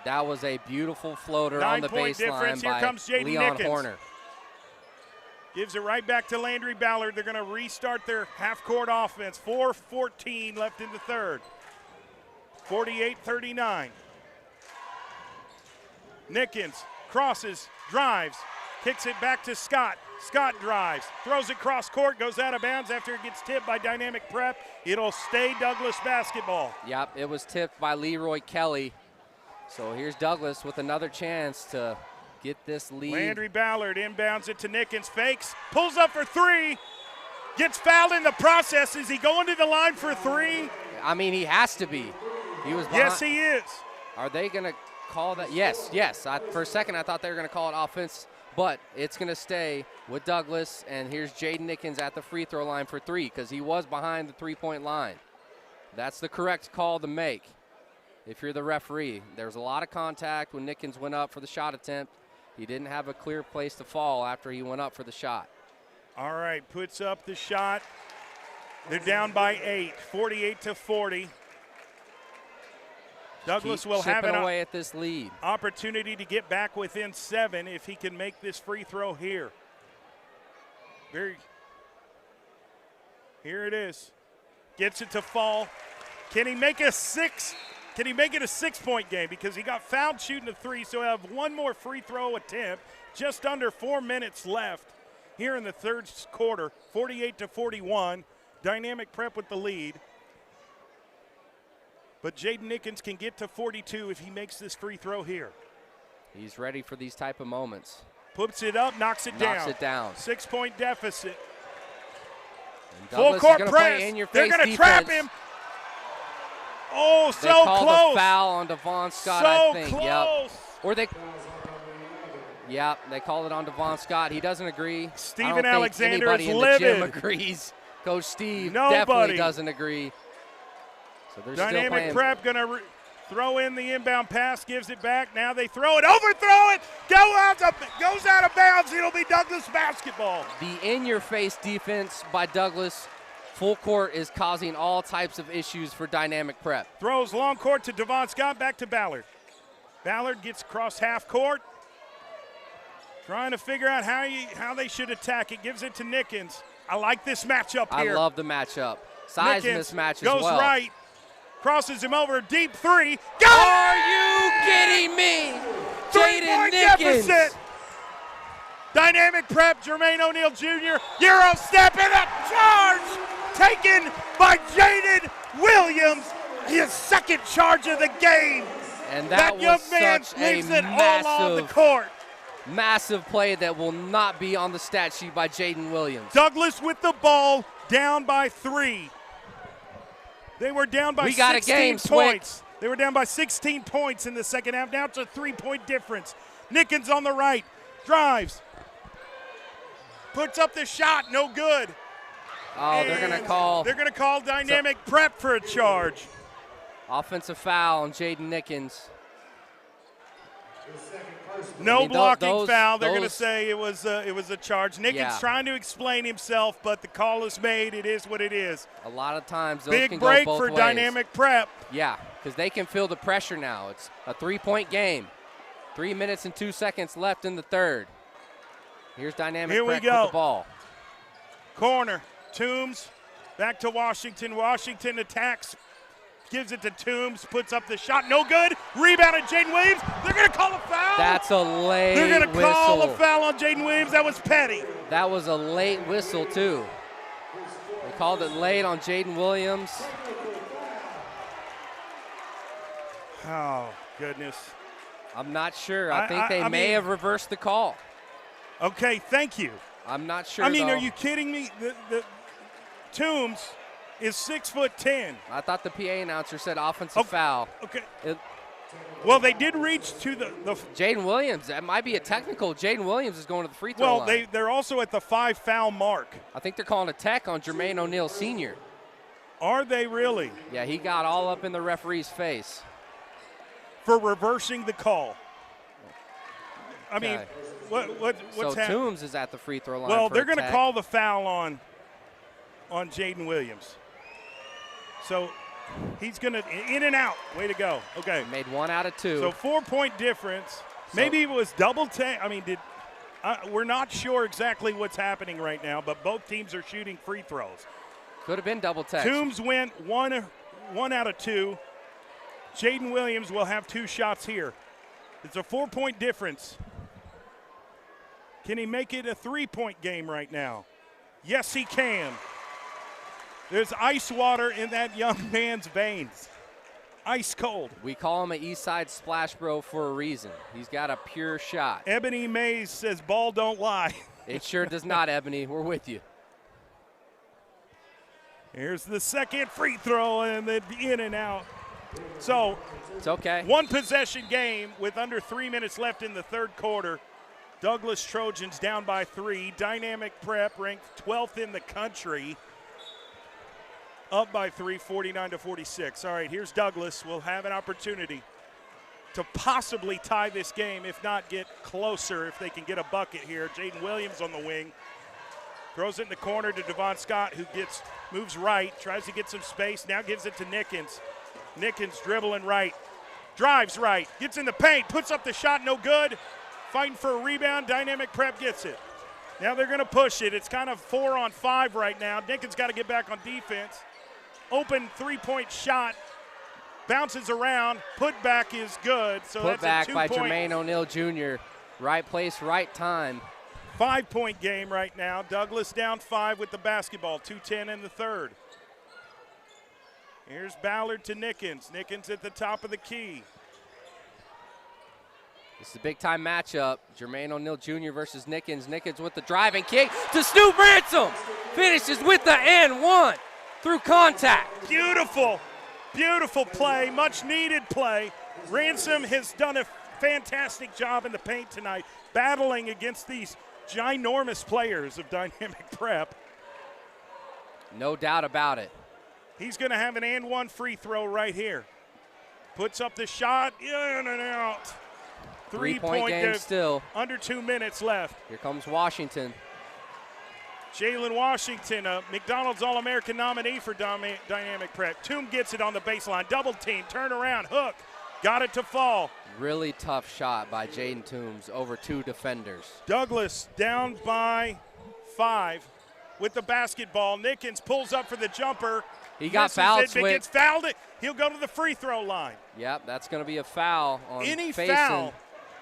That was a beautiful floater on the 9-point difference. baseline Here by comes Jaden Leon Nickens. Horner. Gives it right back to Landry Ballard. They're going to restart their half-court offense. 4:14 left in the third. 48-39. Nickens crosses, drives, kicks it back to Scott. Scott drives, throws it cross court, goes out of bounds after it gets tipped by Dynamic Prep. It'll stay Douglas basketball. Yep, it was tipped by Leroy Kelly. So here's Douglas with another chance to get this lead. Landry Ballard inbounds it to Nickens, fakes, pulls up for three, gets fouled in the process. Is he going to the line for three? I mean, he has to be. He was behind. Yes, he is. Are they going to call that? Yes. For a second, I thought they were going to call it offense, but it's going to stay with Douglas. And here's Jaden Nickens at the free throw line for three because he was behind the three-point line. That's the correct call to make if you're the referee. There's a lot of contact when Nickens went up for the shot attempt. He didn't have a clear place to fall after he went up for the shot. All right, puts up the shot. They're down by 8, 48-40. Douglas will have an away at this lead. Opportunity to get back within 7 if he can make this free throw here. Here it is. Gets it to fall. Can he make a 6? Can he make it a 6-point game? Because he got fouled shooting a 3, so he'll have one more free throw attempt. Just under 4 minutes left here in the third quarter. 48-41. Dynamic Prep with the lead. But Jaden Nickens can get to 42 if he makes this free throw here. He's ready for these type of moments. Puts it up, knocks it down. Knocks it down. 6-point deficit. Full And court is press. Play in your They're face going to trap him. Oh, so they called close. a foul on Devon Scott, so I think. Close. Yep. Or they called it on Devon Scott. He doesn't agree. Steven I don't Alexander think is anybody in livid. the gym agrees. Coach Steve Nobody. definitely doesn't agree. So they're still Dynamic playing. Prep going to throw in the inbound pass, gives it back. Now they throw it, overthrow it, goes out of bounds. It'll be Douglas basketball. The in-your-face defense by Douglas, full court, is causing all types of issues for Dynamic Prep. Throws long court to Devon Scott, back to Ballard. Ballard gets across half court. Trying to figure out how they should attack it. Gives it to Nickens. I like this matchup here. I love the matchup. Size Nickens mismatch as goes well. right. Crosses him over, deep three. Got Are it! you kidding me? Jaden Three-point Nickens. deficit. Dynamic Prep, Jermaine O'Neal Jr. Euro step and a charge taken by Jaden Williams. His second charge of the game. And that young was man such leaves a it all on the court. massive play that will not be on the stat sheet by Jaden Williams. Douglas with the ball, down by 3. They were down by 16 points. They were down by 16 points in the second half. Now it's a 3-point difference. Nickens on the right, drives, puts up the shot, no good. Oh, they're going to call Dynamic Prep for a charge. Offensive foul on Jaden Nickens. No blocking foul. They're going to those- say it was a charge. Nickens trying to explain himself, but the call is made. It is what it is. A lot of times those Big can break go both for ways. Dynamic Prep. Yeah, because they can feel the pressure now. It's a 3-point game. 3 minutes and 2 seconds left in the third. Here's Dynamic Here we Prep go. with the ball. Corner, Toombs, back to Washington. Washington attacks, gives it to Toombs, puts up the shot, no good. Rebounded Jaden Williams. They're going to call a foul. That's a late whistle. They're going to call a foul on Jaden Williams. That was petty. That was a late whistle, too. They called it late on Jaden Williams. Oh, goodness. I'm not sure. I think they may have reversed the call. Okay, thank you. I'm not sure, I mean, though. are you kidding me? The Toombs is 6'10". I thought the PA announcer said offensive foul. Okay. It- Well, they did reach to the Jaden Williams, that might be a technical. Jaden Williams is going to the free throw line. they're also at the 5 foul mark. I think they're calling a tech on Jermaine O'Neal Sr. Are they really? Yeah, he got all up in the referee's face. For reversing the call. I mean, Okay. what's So happening? Toombs is at the free throw line. Well, for they're a going to tech. call the foul on Jaden Williams. So He's going to in and out. Way to go. Okay. Made 1 out of 2. So 4-point difference. Maybe it was double take. I mean, we're not sure exactly what's happening right now, but both teams are shooting free throws. Could have been double text. Toombs went 1 out of 2. Jaden Williams will have 2 shots here. It's a 4-point difference. Can he make it a 3-point game right now? Yes, he can. There's ice water in that young man's veins. Ice cold. We call him an East Side Splash Bro for a reason. He's got a pure shot. Ebony Mays says, ball don't lie. It sure does not, Ebony. We're with you. Here's the second free throw, and then in and out. So it's okay. 1 possession game with under 3 minutes left in the third quarter. Douglas Trojans down by 3. Dynamic Prep ranked 12th in the country. Up by 3, 49-46. All right, here's Douglas. Will have an opportunity to possibly tie this game, if not get closer, if they can get a bucket here. Jaden Williams on the wing. Throws it in the corner to Devon Scott, who moves right, tries to get some space, now gives it to Nickens. Nickens dribbling right, drives right, gets in the paint, puts up the shot, no good. Fighting for a rebound, Dynamic Prep gets it. Now they're going to push it. It's kind of 4-on-5 right now. Nickens got to get back on defense. Open 3-point shot, bounces around, put back is good. So put that's back a 2-point. By Jermaine O'Neal Jr. Right place, right time. 5-point game right now. Douglas down 5 with the basketball, 2:10 in the third. Here's Ballard to Nickens. Nickens at the top of the key. It's a big-time matchup. Jermaine O'Neal Jr. versus Nickens. Nickens with the driving kick to Stu Ransom. Finishes with the N1 through contact. Beautiful, beautiful play, much-needed play. Ransom has done a fantastic job in the paint tonight, battling against these ginormous players of Dynamic Prep. No doubt about it. He's going to have an and 1 free throw right here. Puts up the shot, in and out. 3-point game still. Under 2 minutes left. Here comes Washington. Jalen Washington, a McDonald's All-American nominee for Dynamic Prep. Toom gets it on the baseline. Double team, turn around, hook. Got it to fall. Really tough shot by Jaden Toombs over 2 defenders. Douglas down by 5 with the basketball. Nickens pulls up for the jumper. He got fouled. If he gets fouled, he'll go to the free throw line. Yep, that's going to be a foul on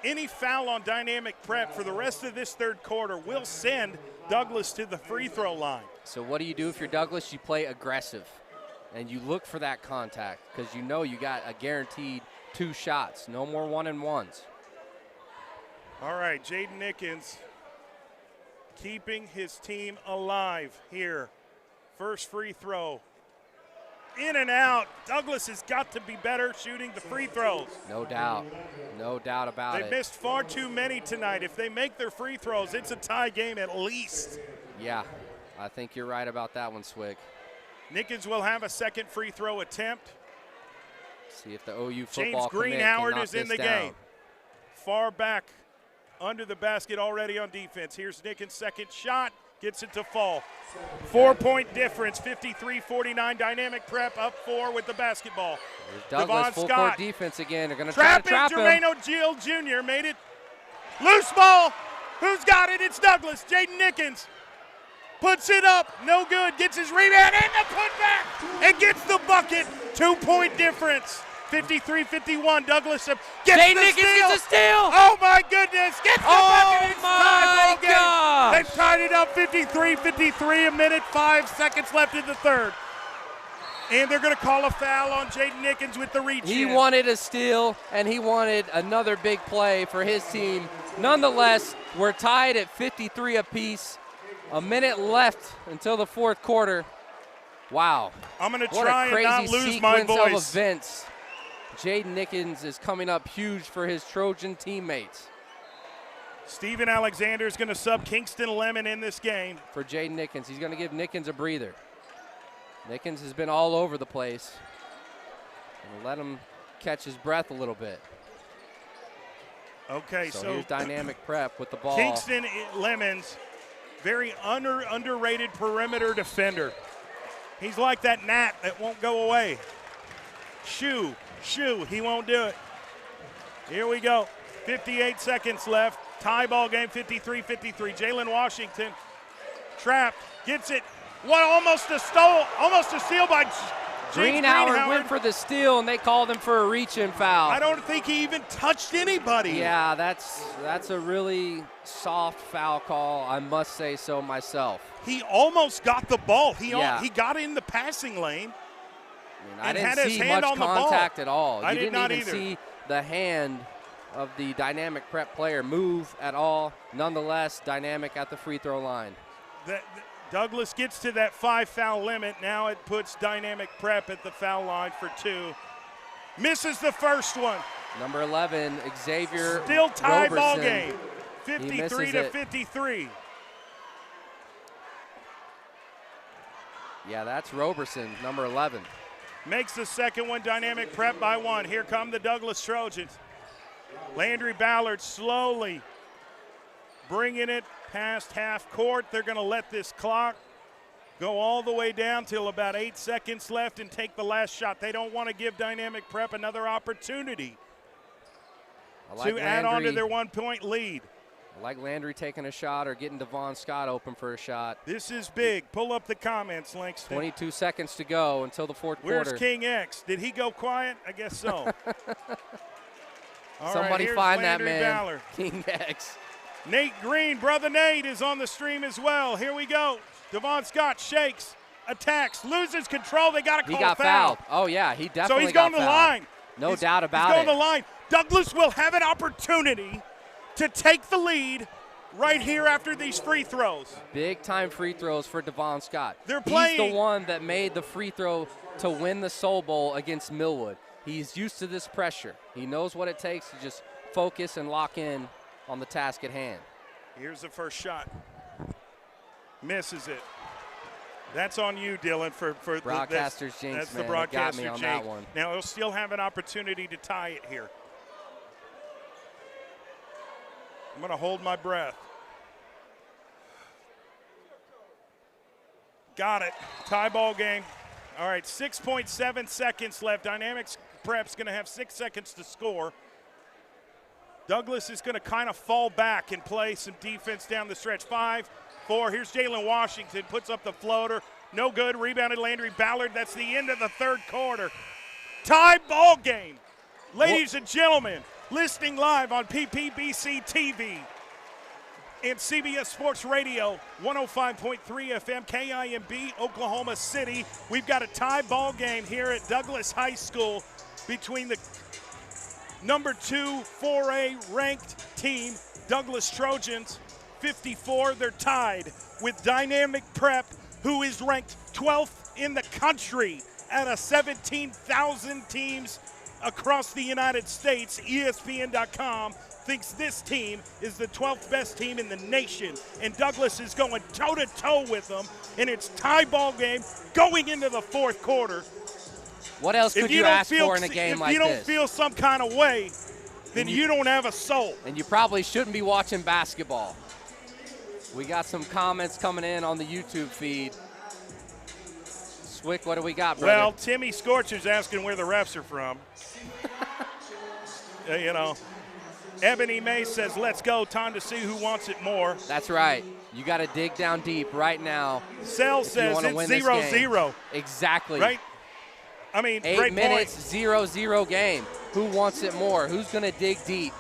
Any foul on Dynamic Prep for the rest of this third quarter will send Douglas to the free throw line. So what do you do if you're Douglas? You play aggressive, and you look for that contact because you know you got a guaranteed 2 shots. No more 1-and-1s. All right, Jaden Nickens keeping his team alive here. First free throw. In and out. Douglas has got to be better shooting the free throws. No doubt. No doubt about it. They missed far too many tonight. If they make their free throws, it's a tie game at least. Yeah, I think you're right about that one, Swig. Nickens will have a second free throw attempt. See if the OU football James Greenhoward is in the game. Far back under the basket already on defense. Here's Nickens' second shot. Gets it to fall. 4-point difference, 53-49. Dynamic Prep up 4 with the basketball. There's Douglas full court defense again. They're going to try to trap him. Jermaine O'Neal Jr. made it. Loose ball. Who's got it? It's Douglas. Jaden Nickens puts it up. No good. Gets his rebound and the putback. And gets the bucket. 2-point difference. 53-51. Douglas gets Jaden the Nickens steal. Gets a steal. Oh, my goodness. Gets the bucket. It's my God. They've tied it up 53-53. 1:05 seconds left in the third. And they're going to call a foul on Jaden Nickens with the reach. He wanted a steal, and he wanted another big play for his team. Nonetheless, we're tied at 53 apiece. A minute left until the fourth quarter. Wow. I'm going to try and not lose my voice. What a crazy sequence of events. Jaden Nickens is coming up huge for his Trojan teammates. Steven Alexander is going to sub Kingston Lemon in this game. For Jaden Nickens, he's going to give Nickens a breather. Nickens has been all over the place. And let him catch his breath a little bit. Okay, so here's Dynamic Prep with the ball. Kingston Lemons, very underrated perimeter defender. He's like that gnat that won't go away. Shoo. He won't do it. Here we go. 58 seconds left. Tie ball game, 53-53. Jalen Washington trapped, gets it. Almost a steal by James Greenhauer went for the steal, and they called him for a reach-in foul. I don't think he even touched anybody. Yeah, that's a really soft foul call, I must say so myself. He almost got the ball. He got in the passing lane. I didn't see much contact at all. I did not even either. See the hand of the dynamic prep player move at all. Nonetheless, dynamic at the free throw line. Douglas gets to that 5-foul limit. Now it puts dynamic prep at the foul line for 2. Misses the first one. Number 11, Xavier Still tie Roberson. ball game. 53-53. Yeah, that's Roberson, number 11. Makes the second one. Dynamic prep by 1. Here come the Douglas Trojans. Landry Ballard slowly bringing it past half court. They're going to let this clock go all the way down till about 8 seconds left and take the last shot. They don't want to give dynamic prep another opportunity to add on to their 1-point lead. I like Landry taking a shot or getting Devon Scott open for a shot. This is big. Pull up the comments, Langston. 22 seconds to go until the fourth quarter. Where's King X? Did he go quiet? I guess so. Somebody find Landry that man, Ballard. King X. Nate Green, brother Nate, is on the stream as well. Here we go. Devon Scott shakes, attacks, loses control. They got to call He got foul. fouled. Oh, yeah, he definitely got fouled. So he's going to the line. No doubt about it. He's going to the line. Douglas will have an opportunity to take the lead right here after these free throws. Big-time free throws for Devon Scott. They're playing. He's the one that made the free throw to win the Soul Bowl against Millwood. He's used to this pressure. He knows what it takes to just focus and lock in on the task at hand. Here's the first shot. Misses it. That's on you, Dylan, for broadcaster's jinx. That's man. the broadcaster got me on jinx. that one. Now he'll still have an opportunity to tie it here. I'm going to hold my breath. Got it. Tie ball game. All right, 6.7 seconds left. Dynamics Prep's going to have 6 seconds to score. Douglas is going to kind of fall back and play some defense down the stretch. 5, 4. Here's Jalen Washington. Puts up the floater. No good. Rebounded Landry Ballard. That's the end of the third quarter. Tie ball game. Ladies and gentlemen, listening live on PPBC TV and CBS Sports Radio, 105.3 FM, KIMB, Oklahoma City. We've got a tie ball game here at Douglas High School between the number 2 4A ranked team, Douglas Trojans, 54. They're tied with Dynamic Prep, who is ranked 12th in the country out of 17,000 teams across the United States. ESPN.com thinks this team is the 12th best team in the nation, and Douglas is going toe-to-toe with them, and it's tie ball game going into the fourth quarter. What else could you ask for in a game like this? If you don't feel some kind of way, then you don't have a soul. And you probably shouldn't be watching basketball. We got some comments coming in on the YouTube feed. Swick, what do we got, brother? Well, Timmy Scorcher's asking where the refs are from. You know, Ebony May says, let's go. Time to see who wants it more. That's right. You got to dig down deep right now. Sell says it's 0-0. Exactly. Right? I mean, 8 minutes, 0-0 game. Who wants it more? Who's going to dig deep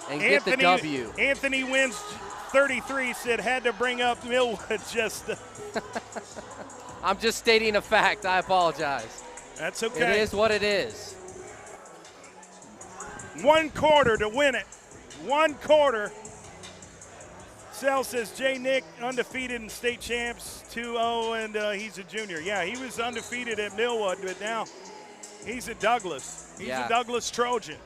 and get the W? Anthony wins 33, said had to bring up Millwood just. I'm just stating a fact. I apologize. That's okay. It is what it is. 1 quarter to win it. 1 quarter. Sal says Jay Nick undefeated in state champs 2-0, and he's a junior. Yeah, he was undefeated at Millwood, but now he's at Douglas. He's a Douglas Trojan.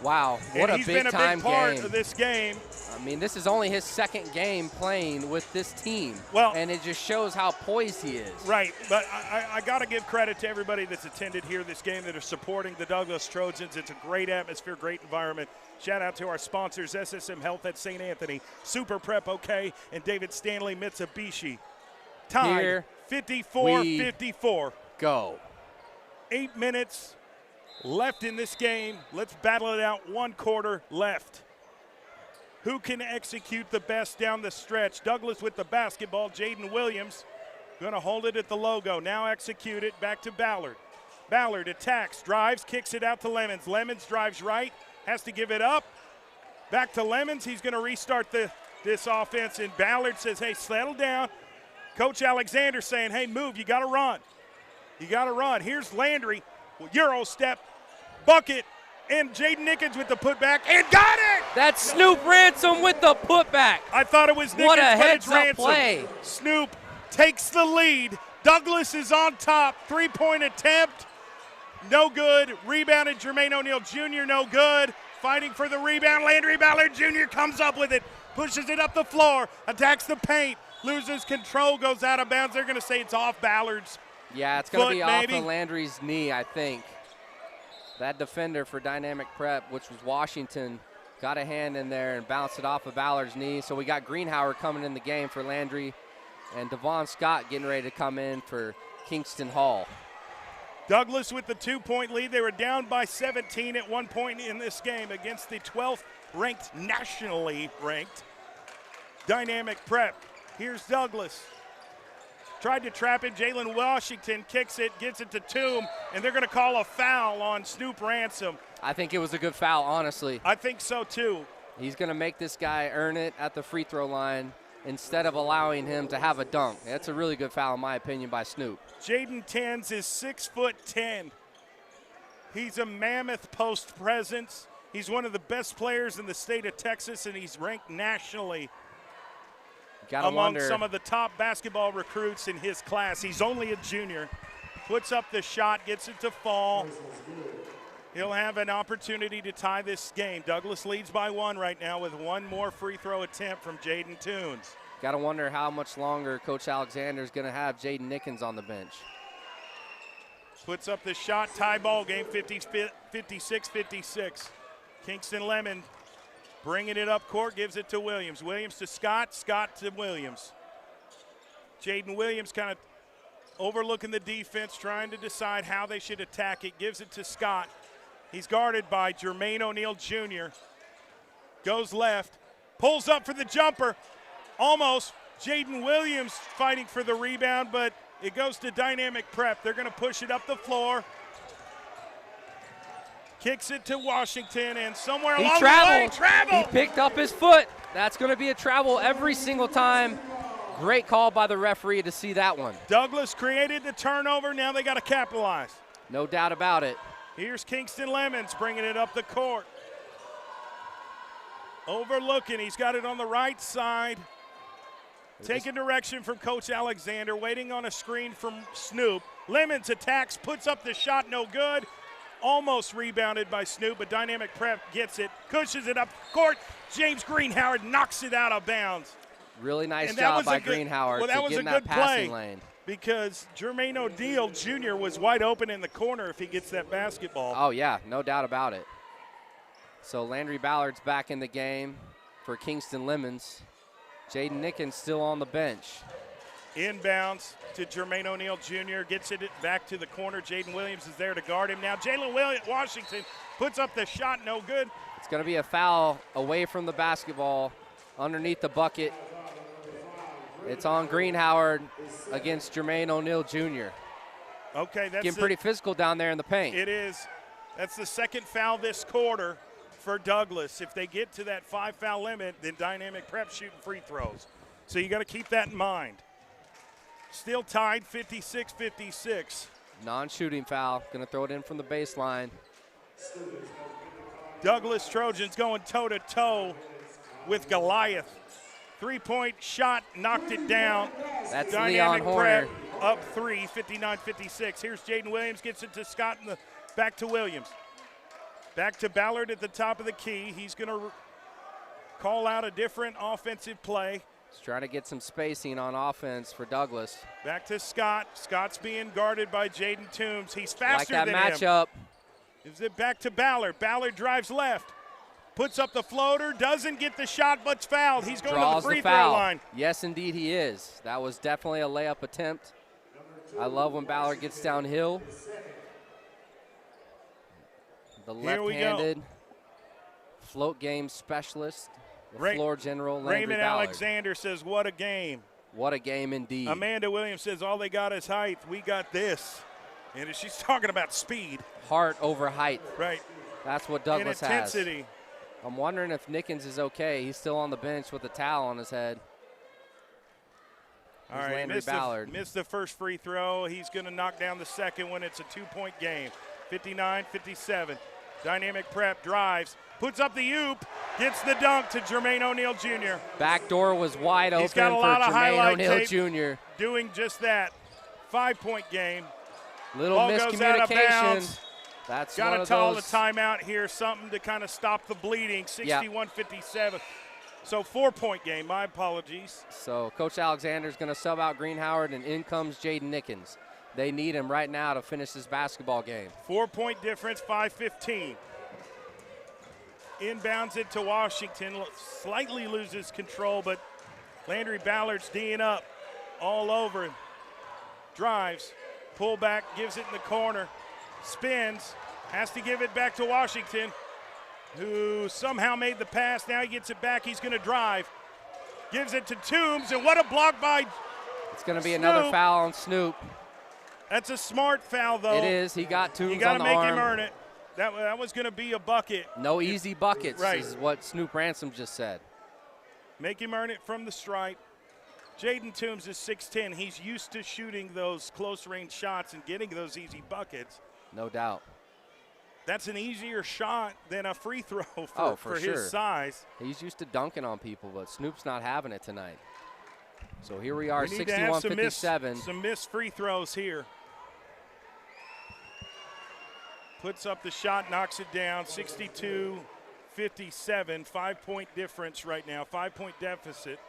Wow, what a big-time game. He's been a big part of this game. I mean, this is only his second game playing with this team. Well, and it just shows how poised he is. Right, but I got to give credit to everybody that's attended here this game that are supporting the Douglas Trojans. It's a great atmosphere, great environment. Shout out to our sponsors, SSM Health at St. Anthony, Super Prep OK, and David Stanley Mitsubishi. Tied 54-54. Go. 8 minutes left in this game. Let's battle it out. 1 quarter left. Who can execute the best down the stretch? Douglas with the basketball. Jaden Williams going to hold it at the logo. Now execute it. Back to Ballard. Ballard attacks, drives, kicks it out to Lemons. Lemons drives right, has to give it up. Back to Lemons. He's going to restart this offense, and Ballard says, hey, settle down. Coach Alexander saying, hey, move. You got to run. You got to run. Here's Landry. Euro step, bucket, and Jaden Nickens with the putback, and got it! That's Snoop Ransom with the putback. I thought it was Nickens, what a but it's heads-up Ransom. play. Snoop takes the lead. Douglas is on top. 3-point attempt. No good. Rebounded Jermaine O'Neal Jr. No good. Fighting for the rebound. Landry Ballard Jr. comes up with it. Pushes it up the floor. Attacks the paint. Loses control. Goes out of bounds. They're going to say it's off Ballard's. Yeah, it's going to be off maybe. of Landry's knee, I think. That defender for Dynamic Prep, which was Washington, got a hand in there and bounced it off of Ballard's knee. So we got Greenhauer coming in the game for Landry, and Devon Scott getting ready to come in for Kingston Hall. Douglas with the 2-point lead. They were down by 17 at one point in this game against the 12th ranked, nationally ranked Dynamic Prep. Here's Douglas. Tried to trap it. Jalen Washington kicks it, gets it to Toom, and they're going to call a foul on Snoop Ransom. I think it was a good foul, honestly. I think so, too. He's going to make this guy earn it at the free throw line instead of allowing him to have a dunk. That's a really good foul, in my opinion, by Snoop. Jaden Tens is 6'10". He's a mammoth post presence. He's one of the best players in the state of Texas, and he's ranked nationally among some of the top basketball recruits in his class. He's only a junior. Puts up the shot, gets it to fall. He'll have an opportunity to tie this game. Douglas leads by 1 right now with 1 more free throw attempt from Jaden Toons. Got to wonder how much longer Coach Alexander is going to have Jaden Nickens on the bench. Puts up the shot, tie ball game, 56-56. Kingston Lemon bringing it up court, gives it to Williams. Williams to Scott, Scott to Williams. Jaden Williams kind of overlooking the defense, trying to decide how they should attack it. Gives it to Scott. He's guarded by Jermaine O'Neal Jr. Goes left, pulls up for the jumper. Almost. Jaden Williams fighting for the rebound, but it goes to Dynamic Prep. They're going to push it up the floor. Kicks it to Washington, and somewhere along the way, travel. He picked up his foot. That's going to be a travel every single time. Great call by the referee to see that one. Douglas created the turnover. Now they got to capitalize. No doubt about it. Here's Kingston Lemons bringing it up the court. Overlooking. He's got it on the right side. Taking direction from Coach Alexander. Waiting on a screen from Snoop. Lemons attacks, puts up the shot, no good. Almost rebounded by Snoop, but Dynamic Prep gets it, cushions it up court. James Greenhauer knocks it out of bounds. Really nice job by Greenhauer to get in that passing lane. Because Jermaine O'Neal Jr. was wide open in the corner if he gets that basketball. Oh, yeah, no doubt about it. So Landry Ballard's back in the game for Kingston Lemons. Jaden Nickens still on the bench. Inbounds to Jermaine O'Neal Jr. Gets it back to the corner. Jaden Williams is there to guard him. Now Jalen Washington puts up the shot, no good. It's going to be a foul away from the basketball underneath the bucket. It's on Greenhauer against Jermaine O'Neal Jr. Okay, that's getting pretty physical down there in the paint. It is. That's the second foul this quarter for Douglas. If they get to that 5-foul limit, then Dynamic Prep shooting free throws. So you got to keep that in mind. Still tied 56-56. Non-shooting foul. Going to throw it in from the baseline. Douglas Trojans going toe-to-toe with Goliath. 3-point shot, knocked it down. That's Dynamic Leon Horner. Prep up 3, 59-56. Here's Jaden Williams, gets it to Scott, and back to Williams. Back to Ballard at the top of the key. He's going to call out a different offensive play. He's trying to get some spacing on offense for Douglas. Back to Scott. Scott's being guarded by Jaden Toombs. He's faster than him. Like that matchup. Gives it back to Ballard. Ballard drives left. Puts up the floater. Doesn't get the shot, but's fouled. He's going to the free throw line. Yes, indeed he is. That was definitely a layup attempt. I love when Ballard gets downhill. the left-handed float game specialist, the floor general, Landry Raymond Ballard. Alexander says, what a game. What a game indeed. Amanda Williams says, all they got is height. We got this. And she's talking about speed. Heart over height. Right. That's what Douglas and intensity. has. I'm wondering if Nickens is okay. He's still on the bench with a towel on his head. All right, missed the first free throw. He's going to knock down the second one. It's a 2-point game, 59-57. Dynamic Prep drives, puts up the oop, gets the dunk to Jermaine O'Neal Jr. Back door was wide open got a lot for of Jermaine O'Neal tape Jr. Doing just that. 5-point game. Little Ball goes out of miscommunication. bounds. That's got one to of call those. the timeout here, something to kind of stop the bleeding. 61-57. So 4-point game. My apologies. So Coach Alexander's going to sub out Green Howard, and in comes Jaden Nickens. They need him right now to finish this basketball game. 4-point difference, 5:15. Inbounds it to Washington. Slightly loses control, but Landry Ballard's D'ing up all over him. Drives, pull back, gives it in the corner, spins, has to give it back to Washington, who somehow made the pass. Now he gets it back. He's going to drive. Gives it to Toombs, and what a block by It's going to be Snoop. another foul on Snoop. That's a smart foul, though. It is. He got Toombs You got on to the make arm. him earn it. That was going to be a bucket. No easy buckets, Right. is what Snoop Ransom just said. Make him earn it from the stripe. Jaden Toombs is 6'10". He's used to shooting those close-range shots and getting those easy buckets. No doubt. That's an easier shot than a free throw for sure. his size. He's used to dunking on people, but Snoop's not having it tonight. So here we are, We need to have 61-57. some missed free throws here. Puts up the shot, knocks it down, 62-57, 5-point difference right now, 5-point deficit.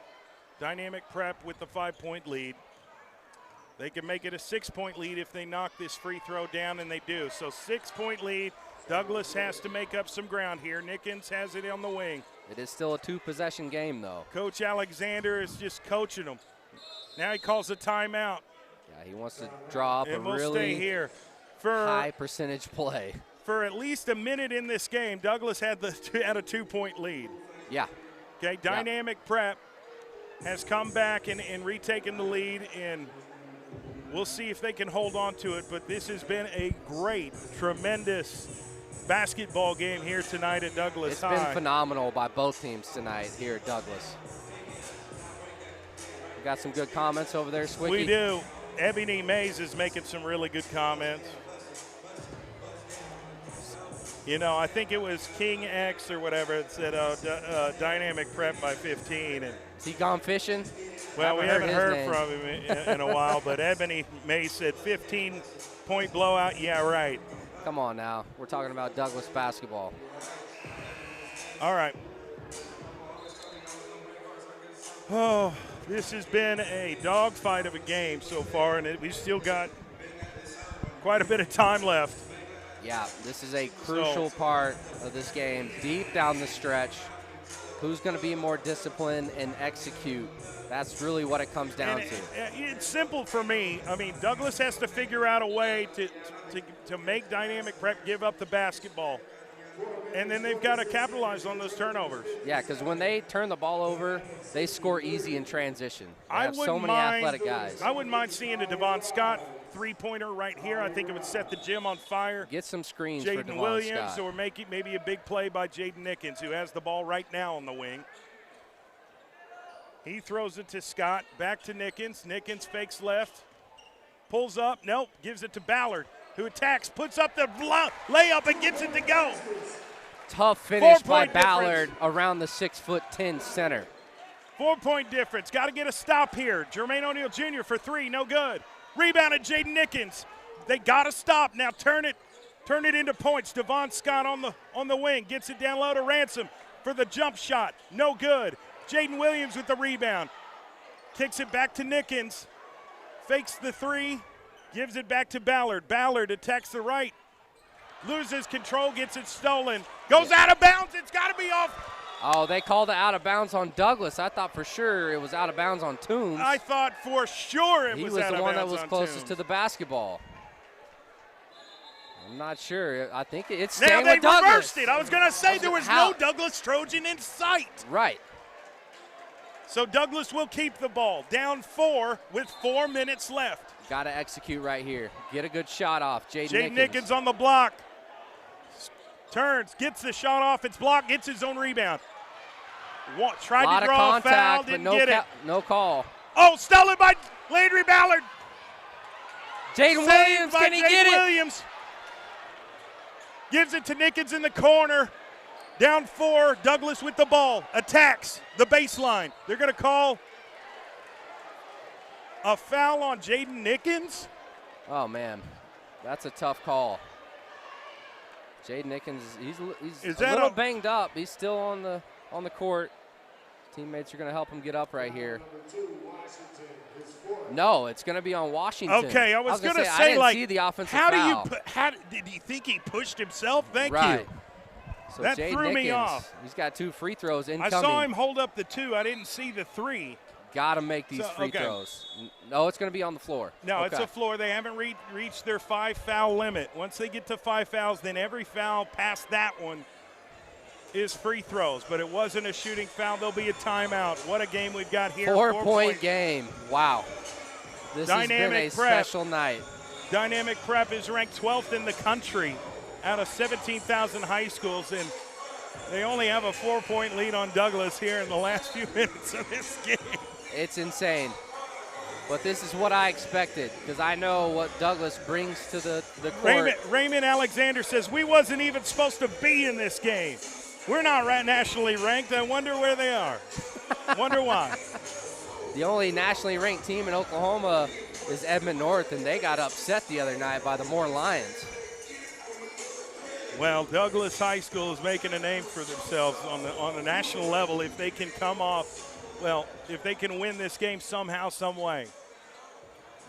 Dynamic Prep with the 5-point lead. They can make it a 6-point lead if they knock this free throw down, and they do. So 6-point lead. Douglas has to make up some ground here. Nickens has it on the wing. It is still a 2-possession game, though. Coach Alexander is just coaching them. Now he calls a timeout. Yeah, he wants to draw up And a we'll really stay here. For high percentage play. For at least a minute in this game, Douglas had a 2-point lead. Yeah. Okay, Dynamic Prep has come back and retaken the lead, and we'll see if they can hold on to it. But this has been a great, tremendous basketball game here tonight at Douglas High. It's been phenomenal by both teams tonight here at Douglas. We got some good comments over there, Swicky. We do. Ebony Mays is making some really good comments. You know, I think it was King X or whatever. It said Dynamic Prep by 15. And Is he gone fishing? well, we haven't heard name. from him in a while, but Ebony Mays said 15-point blowout. Yeah, right. Come on now. We're talking about Douglas basketball. All right. Oh, this has been a dogfight of a game so far, and we've still got quite a bit of time left. Yeah, this is a crucial part of this game. Deep down the stretch, who's going to be more disciplined and execute? That's really what it comes down to. It's simple for me. I mean, Douglas has to figure out a way to make Dynamic Prep give up the basketball. And then they've got to capitalize on those turnovers. Yeah, because when they turn the ball over, they score easy in transition. They have so many athletic guys. I wouldn't mind seeing a Devon Scott three-pointer right here. I think it would set the gym on fire. Get some screens for Jaden Devon Williams, Scott. or maybe a big play by Jaden Nickens, who has the ball right now on the wing. He throws it to Scott, back to Nickens. Nickens fakes left, pulls up, nope, gives it to Ballard, who attacks, puts up the layup and gets it to go. Tough finish by 4-point Ballard around the 6'10" center. 4-point difference. Got to get a stop here. Jermaine O'Neal Jr. for three, no good. Rebounded Jaden Nickens. They got to stop now. Turn it into points. Devon Scott on the wing gets it down low to Ransom for the jump shot, no good. Jaden Williams with the rebound, kicks it back to Nickens, fakes the three, gives it back to Ballard. Ballard attacks the right, loses control, gets it stolen, goes out of bounds. It's got to be off. Oh, they called it out of bounds on Douglas. I thought for sure it was out of bounds on Toombs. I thought for sure it was out of bounds. He was the one that was on closest Toombs. to the basketball. I'm not sure. I think it's Now staying they with Douglas. reversed it. I was going to say there was no Douglas Trojan in sight. Right. So Douglas will keep the ball. Down 4 with 4 minutes left. Got to execute right here. Get a good shot off. Jaden Nickens on the block. Turns, gets the shot off. It's blocked, gets his own rebound. Tried to draw a foul, didn't get it. No call. Oh, stolen by Landry Ballard. Jaden Williams, can he get it? Williams gives it to Nickens in the corner. Down 4, Douglas with the ball. Attacks the baseline. They're going to call a foul on Jaden Nickens. Oh, man. That's a tough call. Jaden Nickens, he's a little banged up. He's still on the court. Teammates are going to help him get up right here. No, it's going to be on Washington. Okay, I was going to say, I didn't see the offensive foul. Did he think he pushed himself? Thank right. you. So that Jade threw Nickens, me off. He's got 2 free throws incoming. I saw him hold up the 2. I didn't see the 3. Got to make these free throws. No, it's going to be on the floor. No, it's a floor. They haven't reached their 5-foul limit. Once they get to 5 fouls, then every foul past that one is free throws. But it wasn't a shooting foul. There'll be a timeout. What a game we've got here. 4-point game. Wow. This has been a special night. Dynamic Prep is ranked 12th in the country out of 17,000 high schools, and they only have a 4-point lead on Douglas here in the last few minutes of this game. It's insane. But this is what I expected, because I know what Douglas brings to the court. Raymond Alexander says, we wasn't even supposed to be in this game. We're not nationally ranked. I wonder where they are. Wonder why. The only nationally ranked team in Oklahoma is Edmond North, and they got upset the other night by the Moore Lions. Well, Douglas High School is making a name for themselves on the national level if they can come off, well, if they can win this game somehow, some way.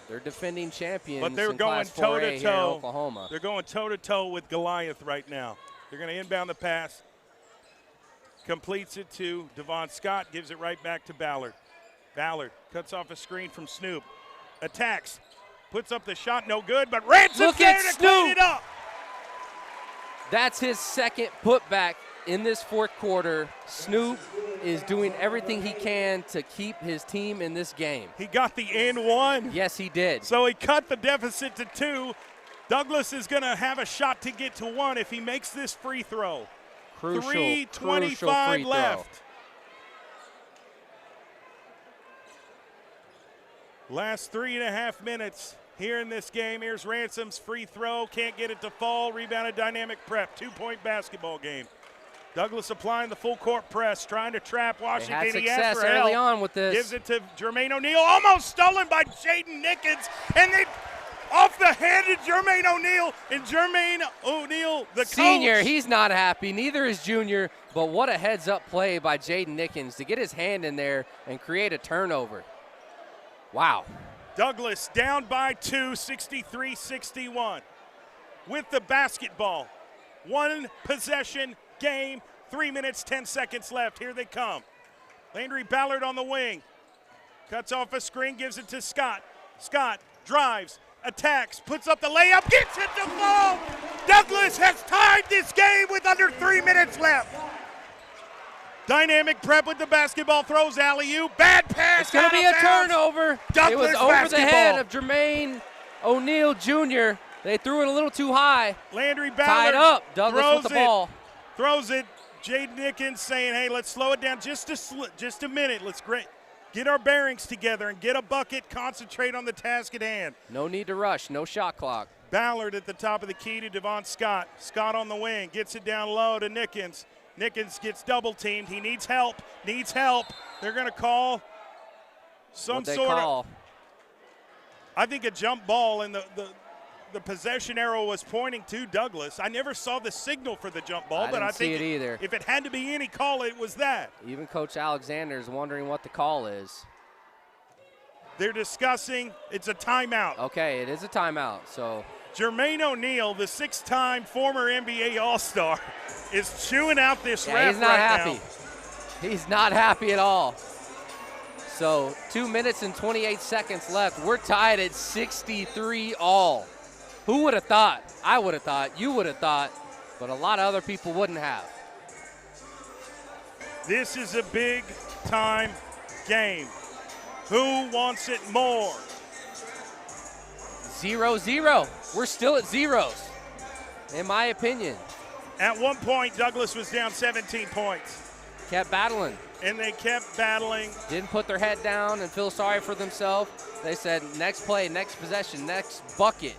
They're defending champions. But they're in going Class 4A here in toe-to-toe. Oklahoma. They're going toe-to-toe with Goliath right now. They're going to inbound the pass. Completes it to Devon Scott, gives it right back to Ballard. Ballard cuts off a screen from Snoop. Attacks. Puts up the shot, no good, but Ransom's there to clean it up. That's his second putback in this fourth quarter. Snoop is doing everything he can to keep his team in this game. He got the and 1. Yes, he did. So he cut the deficit to 2. Douglas is going to have a shot to get to 1 if he makes this free throw. Crucial 3:25 left. Last 3.5 minutes here in this game. Here's Ransom's free throw. Can't get it to fall. Rebounded Dynamic Prep. 2-point basketball game. Douglas applying the full court press, trying to trap Washington. They had he asked success for early help. on with this. Gives it to Jermaine O'Neal. Almost stolen by Jaden Nickens. And they off the hand of Jermaine O'Neal. And Jermaine O'Neal, the senior, coach. he's not happy. Neither is junior. But what a heads-up play by Jaden Nickens to get his hand in there and create a turnover. Wow. Douglas down by 2, 63-61. With the basketball. 1 possession game, 3 minutes, 10 seconds left. Here they come. Landry Ballard on the wing. Cuts off a screen, gives it to Scott. Scott drives, attacks, puts up the layup, gets it to fall. Douglas has tied this game with under 3 minutes left. Dynamic Prep with the basketball, throws alley-oop, bad pass. It's going to be a turnover. Douglas it was over basketball. the head of Jermaine O'Neal Jr. They threw it a little too high. Landry Ballard tied up. Douglas with the ball. Throws it. Jaden Nickens saying, hey, let's slow it down just a minute. Let's get our bearings together and get a bucket, concentrate on the task at hand. No need to rush. No shot clock. Ballard at the top of the key to Devon Scott. Scott on the wing. Gets it down low to Nickens. Nickens gets double teamed. He needs help. They're going to call some sort of, I think, a jump ball, and the possession arrow was pointing to Douglas. I never saw the signal for the jump ball, but I think see it either. If it had to be any call, it was that. Even Coach Alexander is wondering what the call is. They're discussing. It's a timeout. Okay, it is a timeout. So Jermaine O'Neal, the 6-time former NBA All-Star, is chewing out this ref he's not right happy. now. He's not happy at all. So 2 minutes and 28 seconds left. We're tied at 63 all. Who would have thought? I would have thought. You would have thought. But a lot of other people wouldn't have. This is a big-time game. Who wants it more? 0-0. We're still at zeros, in my opinion. At one point, Douglas was down 17 points. Kept battling. And they kept battling. Didn't put their head down and feel sorry for themselves. They said, next play, next possession, next bucket.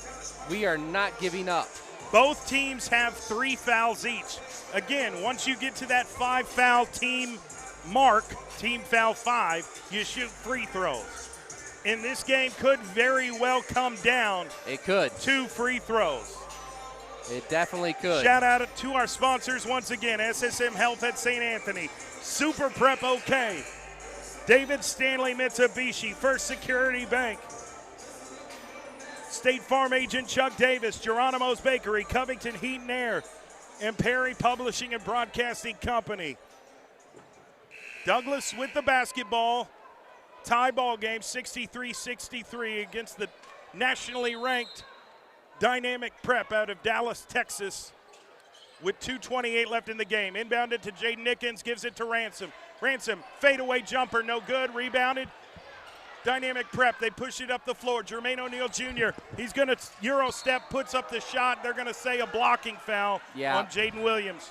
We are not giving up. Both teams have 3 fouls each. Again, once you get to that 5-foul team mark, team foul 5, you shoot free throws. And this game could very well come down. It could. 2 free throws. It definitely could. Shout out to our sponsors once again, SSM Health at St. Anthony, Super Prep OK, David Stanley Mitsubishi, First Security Bank, State Farm agent Chuck Davis, Geronimo's Bakery, Covington Heat and Air, and Perry Publishing and Broadcasting Company. Douglas with the basketball. Tie ball game, 63-63 against the nationally ranked Dynamic Prep out of Dallas, Texas, with 2:28 left in the game. Inbounded to Jaden Nickens, gives it to Ransom. Ransom, fadeaway jumper, no good, rebounded. Dynamic Prep, they push it up the floor. Jermaine O'Neal Jr., he's going to Euro step, puts up the shot. They're going to say a blocking foul on Jaden Williams.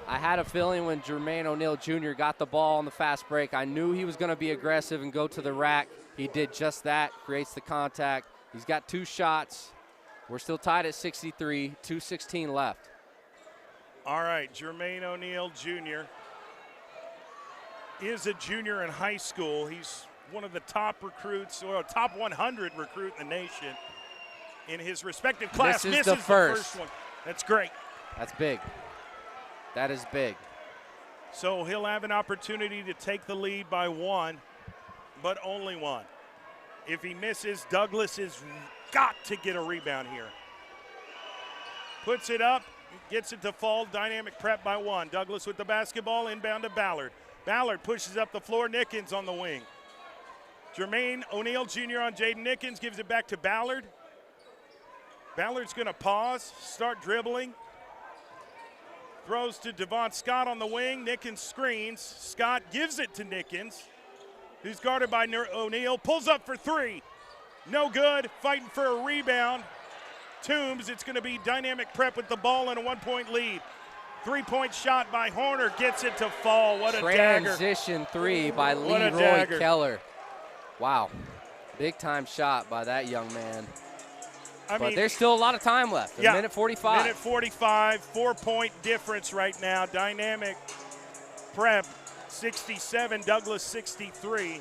I had a feeling when Jermaine O'Neal Jr. got the ball on the fast break, I knew he was going to be aggressive and go to the rack. He did just that, creates the contact. He's got 2 shots. We're still tied at 63, 2:16 left. All right, Jermaine O'Neal Jr. is a junior in high school. He's one of the top recruits, or top 100 recruit in the nation in his respective class. Misses the first one. That's great. That's big. That is big. So he'll have an opportunity to take the lead by 1, but only 1. If he misses, Douglas has got to get a rebound here. Puts it up, gets it to fall. Dynamic Prep by 1. Douglas with the basketball, inbound to Ballard. Ballard pushes up the floor. Nickens on the wing. Jermaine O'Neal Jr. on Jaden Nickens, gives it back to Ballard. Ballard's going to pause, start dribbling. Throws to Devon Scott on the wing. Nickens screens. Scott gives it to Nickens, who's guarded by O'Neal. Pulls up for 3. No good. Fighting for a rebound. Toombs. It's going to be Dynamic Prep with the ball and a 1-point lead. 3-point shot by Horner. Gets it to fall. What a dagger. Transition 3 by Leroy Keller. Wow. Big-time shot by that young man. But there's still a lot of time left. A minute 45. Minute 45, 4-point difference right now. Dynamic Prep 67, Douglas 63.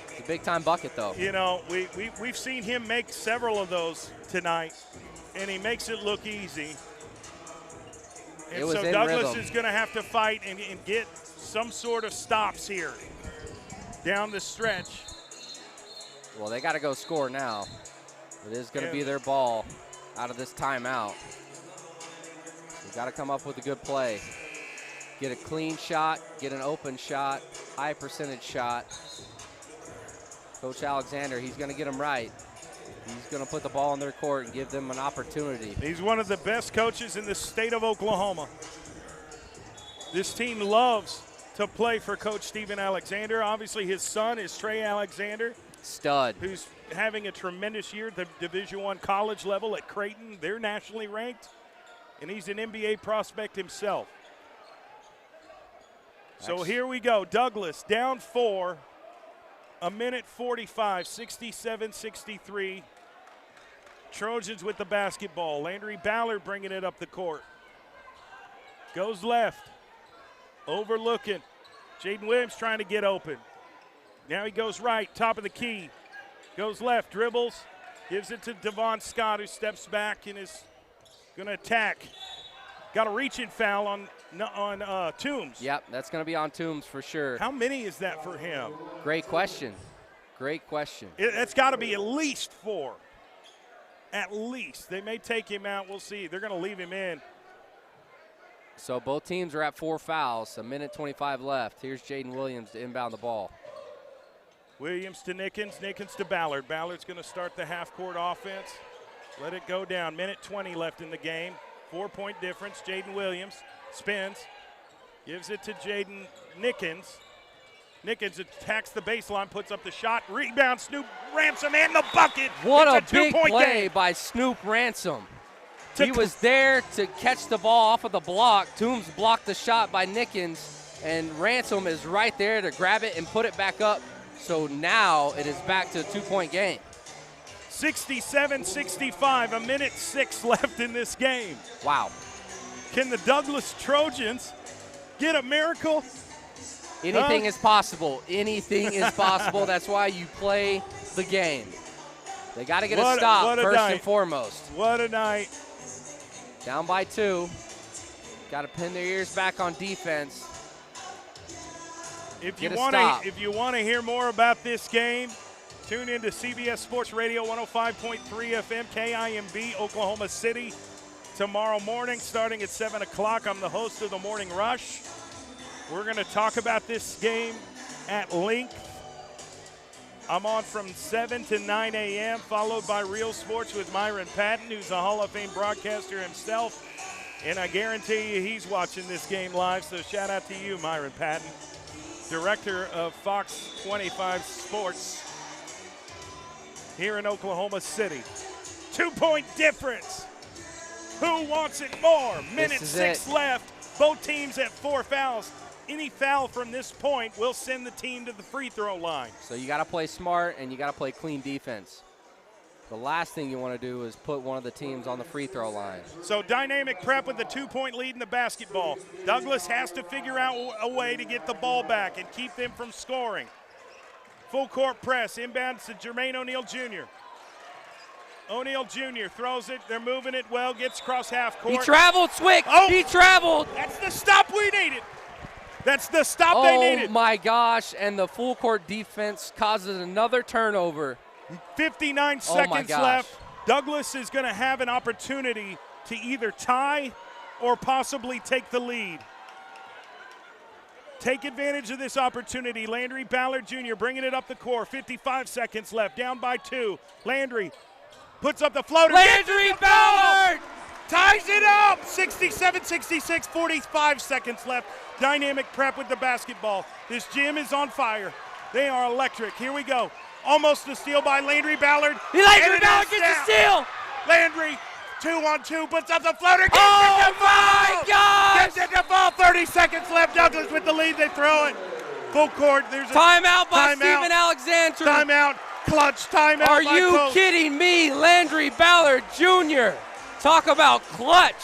It's a big-time bucket, though. You know, we've seen him make several of those tonight, and he makes it look easy. And so Douglas is going to have to fight and get some sort of stops here down the stretch. Well, they got to go score now. It is going to be their ball out of this timeout. We've got to come up with a good play. Get a clean shot, get an open shot, high percentage shot. Coach Alexander, he's going to get them right. He's going to put the ball in their court and give them an opportunity. He's one of the best coaches in the state of Oklahoma. This team loves to play for Coach Steven Alexander. Obviously, his son is Trey Alexander. Stud. Who's having a tremendous year at the Division I college level at Creighton. They're nationally ranked, and he's an NBA prospect himself. So here we go. Douglas down 4, a minute 45, 67-63. Trojans with the basketball. Landry Ballard bringing it up the court. Goes left. Overlooking. Jaden Williams trying to get open. Now he goes right, top of the key. Goes left, dribbles, gives it to Devon Scott, who steps back and is going to attack. Got a reaching foul on Toombs. Yep, that's going to be on Toombs for sure. How many is that for him? Great question. Great question. It's got to be at least 4. At least. They may take him out. We'll see. They're going to leave him in. So both teams are at 4 fouls. A minute 25 left. Here's Jaden Williams to inbound the ball. Williams to Nickens, Nickens to Ballard. Ballard's going to start the half-court offense. Let it go down. Minute 20 left in the game. 4-point difference. Jaden Williams spins, gives it to Jaden Nickens. Nickens attacks the baseline, puts up the shot, rebound, Snoop Ransom, and the bucket. What it's a big play game by Snoop Ransom. He was there to catch the ball off of the block. Toombs blocked the shot by Nickens, and Ransom is right there to grab it and put it back up. So now it is back to a 2-point game. 67-65, a minute 6 left in this game. Wow. Can the Douglas Trojans get a miracle? Anything is possible. Anything is possible. That's why you play the game. They got to get a stop first and foremost. What a night. Down by 2. Got to pin their ears back on defense. If you want to hear more about this game, tune in to CBS Sports Radio 105.3 FM, KIMB, Oklahoma City, tomorrow morning starting at 7 o'clock. I'm the host of the Morning Rush. We're going to talk about this game at length. I'm on from 7 to 9 a.m., followed by Real Sports with Myron Patton, who's a Hall of Fame broadcaster himself. And I guarantee you he's watching this game live, so shout out to you, Myron Patton, director of Fox 25 Sports here in Oklahoma City. 2-point difference. Who wants it more? Minute 6 left. Both teams at 4 fouls. Any foul from this point will send the team to the free throw line. So you got to play smart and you got to play clean defense. The last thing you want to do is put one of the teams on the free throw line. So Dynamic Prep with the 2-point lead in the basketball. Douglas has to figure out a way to get the ball back and keep them from scoring. Full court press, inbounds to Jermaine O'Neal Jr. O'Neal Jr. throws it. They're moving it well, gets across half court. He traveled, Swick. Oh, he traveled. That's the stop we needed. That's the stop they needed. Oh, my gosh, and the full court defense causes another turnover. 59 seconds left. Douglas is going to have an opportunity to either tie or possibly take the lead. Take advantage of this opportunity. Landry Ballard Jr. bringing it up the court. 55 seconds left, down by 2. Landry puts up the floater. Landry Ballard ties it up. 67-66, 45 seconds left. Dynamic Prep with the basketball. This gym is on fire. They are electric. Here we go. Almost a steal by Landry Ballard. Landry Ballard gets a steal. Landry, 2-on-2, puts up the floater. Oh, my gosh. Gets it to fall. 30 seconds left. Douglas with the lead. They throw it. Full court. There's a timeout by Steven Alexander. Timeout. Clutch. Timeout. Are you kidding me? Landry Ballard Jr. Talk about clutch.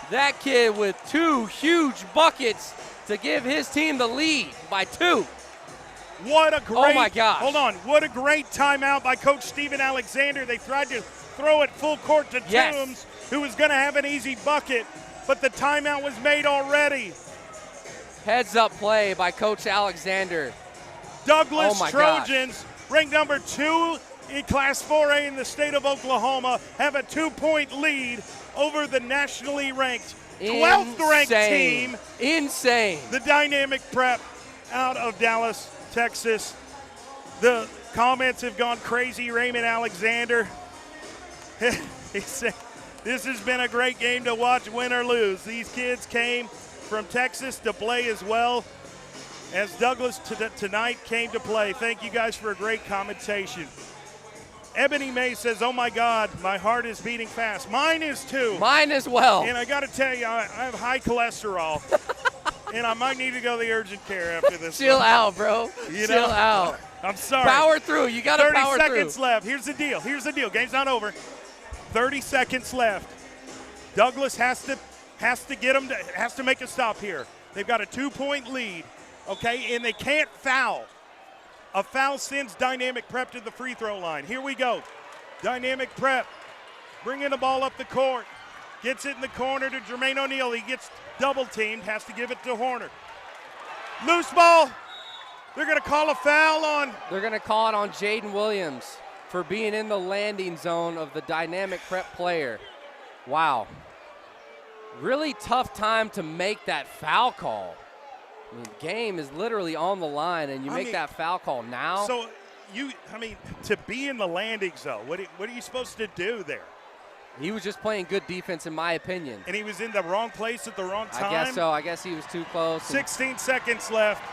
That kid with 2 huge buckets to give his team the lead by 2. What a great, oh my gosh. Hold on. What a great timeout by Coach Steven Alexander. They tried to throw it full court to Toombs, who was going to have an easy bucket, but the timeout was made already. Heads up play by Coach Alexander. Douglas Trojans, ranked number 2 in Class 4A in the state of Oklahoma, have a 2-point lead over the nationally ranked 12th ranked team. Insane. The Dynamic Prep out of Dallas, Texas. The comments have gone crazy. Raymond Alexander, he said, this has been a great game to watch, win or lose. These kids came from Texas to play as well as Douglas tonight came to play. Thank you guys for a great commentation. Ebony May says, oh my God, my heart is beating fast. Mine is too. Mine as well. And I got to tell you, I have high cholesterol. And I might need to go to the urgent care after this. Chill out, bro. Chill out. I'm sorry. Power through. You got to power through. 30 seconds left. Here's the deal. Game's not over. 30 seconds left. Douglas has to make a stop here. They've got a 2-point lead, okay, and they can't foul. A foul sends Dynamic Prep to the free throw line. Here we go. Dynamic Prep bringing the ball up the court. Gets it in the corner to Jermaine O'Neal. He gets double-teamed, has to give it to Horner. Loose ball. They're going to call a foul on. They're going to call it on Jaden Williams for being in the landing zone of the Dynamic Prep player. Wow. Really tough time to make that foul call. I mean, the game is literally on the line, and you make that foul call now. So, to be in the landing zone, what are you supposed to do there? He was just playing good defense, in my opinion. And he was in the wrong place at the wrong time? I guess so. I guess he was too close. 16 seconds left.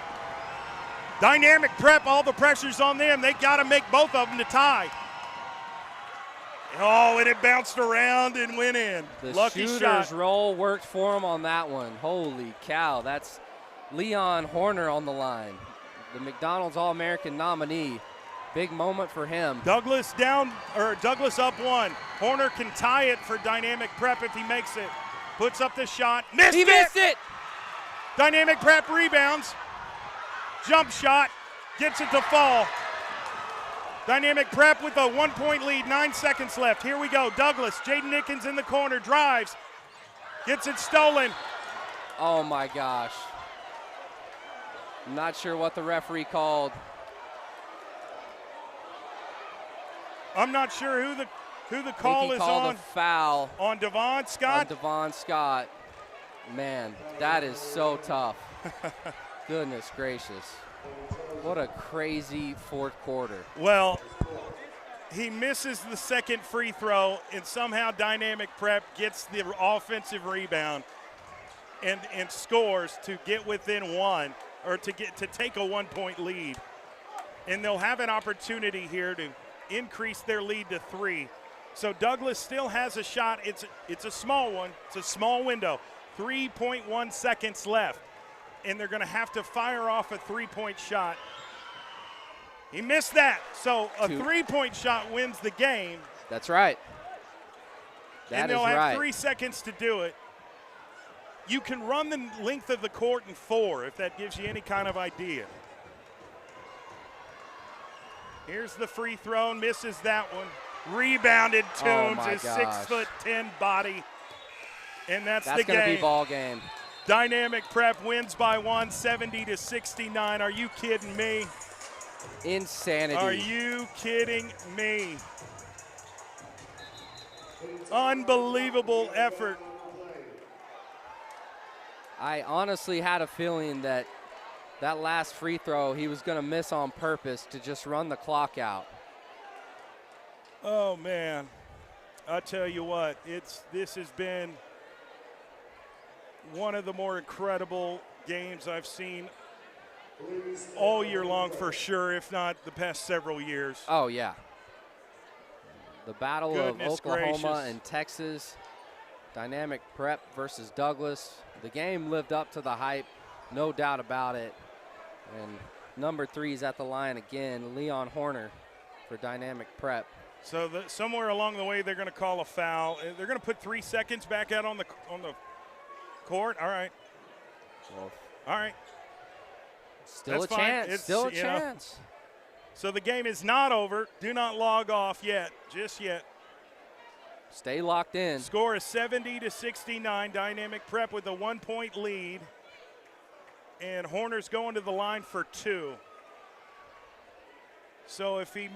Dynamic Prep, all the pressure's on them. They got to make both of them to tie. Oh, and it bounced around and went in. The Lucky shooter's shot. roll worked for him on that one. Holy cow. That's Leon Horner on the line, the McDonald's All-American nominee. Big moment for him. Douglas up one. Horner can tie it for Dynamic Prep if he makes it. Puts up the shot. He missed it! Dynamic Prep rebounds. Jump shot. Gets it to fall. Dynamic Prep with a 1-point lead. 9 seconds left. Here we go. Douglas. Jaden Nickens in the corner. Drives. Gets it stolen. Oh, my gosh. I'm not sure what the referee called. I'm not sure who the call is on. A foul on Devon Scott. On Devon Scott. Man, that is so tough. Goodness gracious. What a crazy fourth quarter. Well, he misses the second free throw, and somehow Dynamic Prep gets the offensive rebound and scores to get within one, or to take a 1-point lead. And they'll have an opportunity here to increase their lead to 3. So Douglas still has a shot. It's a small one. It's a small window. 3.1 seconds left. And they're going to have to fire off a 3-point shot. He missed that. So a 3-point shot wins the game. That's right. And they'll have 3 seconds to do it. You can run the length of the court in 4, if that gives you any kind of idea. Here's the free throw, misses that one. Rebounded Toombs, his 6'10" body. And that's the game. That's going to be ball game. Dynamic Prep wins by 1, 70-69. Are you kidding me? Insanity. Are you kidding me? Unbelievable effort. I honestly had a feeling that last free throw he was going to miss on purpose to just run the clock out. Oh, man. I tell you what, this has been one of the more incredible games I've seen all year long for sure, if not the past several years. Oh, yeah. The battle of Oklahoma gracious. And Texas, Dynamic Prep versus Douglas. The game lived up to the hype, no doubt about it. And number 3 is at the line again, Leon Horner for Dynamic Prep. So somewhere along the way they're going to call a foul. They're going to put 3 seconds back out on the court. All right. Well, all right. Still That's a fine. chance. Still a chance. So the game is not over. Do not log off yet. Just yet. Stay locked in. Score is 70-69. Dynamic Prep with a 1-point lead. And Horner's going to the line for 2. So if he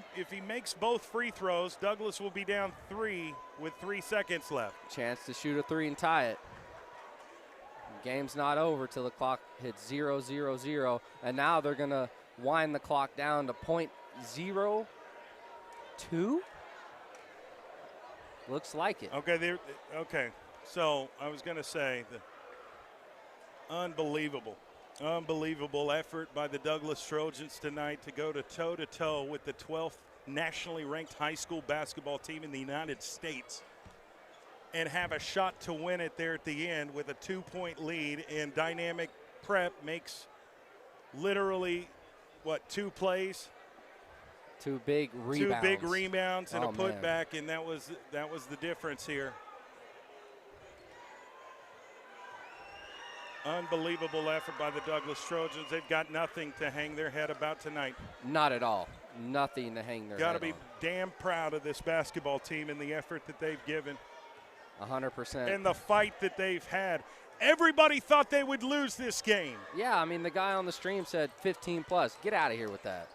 makes both free throws, Douglas will be down 3 with 3 seconds left. Chance to shoot a 3 and tie it. Game's not over till the clock hits 0-0-0. And now they're going to wind the clock down to .02. Looks like it. Okay, okay. So I was going to say, unbelievable effort by the Douglas Trojans tonight to go toe-to-toe with the 12th nationally ranked high school basketball team in the United States and have a shot to win it there at the end with a 2-point lead. And Dynamic Prep makes literally, 2 plays? 2 big rebounds. 2 big rebounds and a putback, man. And that was the difference here. Unbelievable effort by the Douglas Trojans. They've got nothing to hang their head about tonight. Not at all. Nothing to hang their head on. Got to be damn proud of this basketball team and the effort that they've given. 100%. And the fight that they've had. Everybody thought they would lose this game. Yeah, I mean, the guy on the stream said 15 plus. Get out of here with that.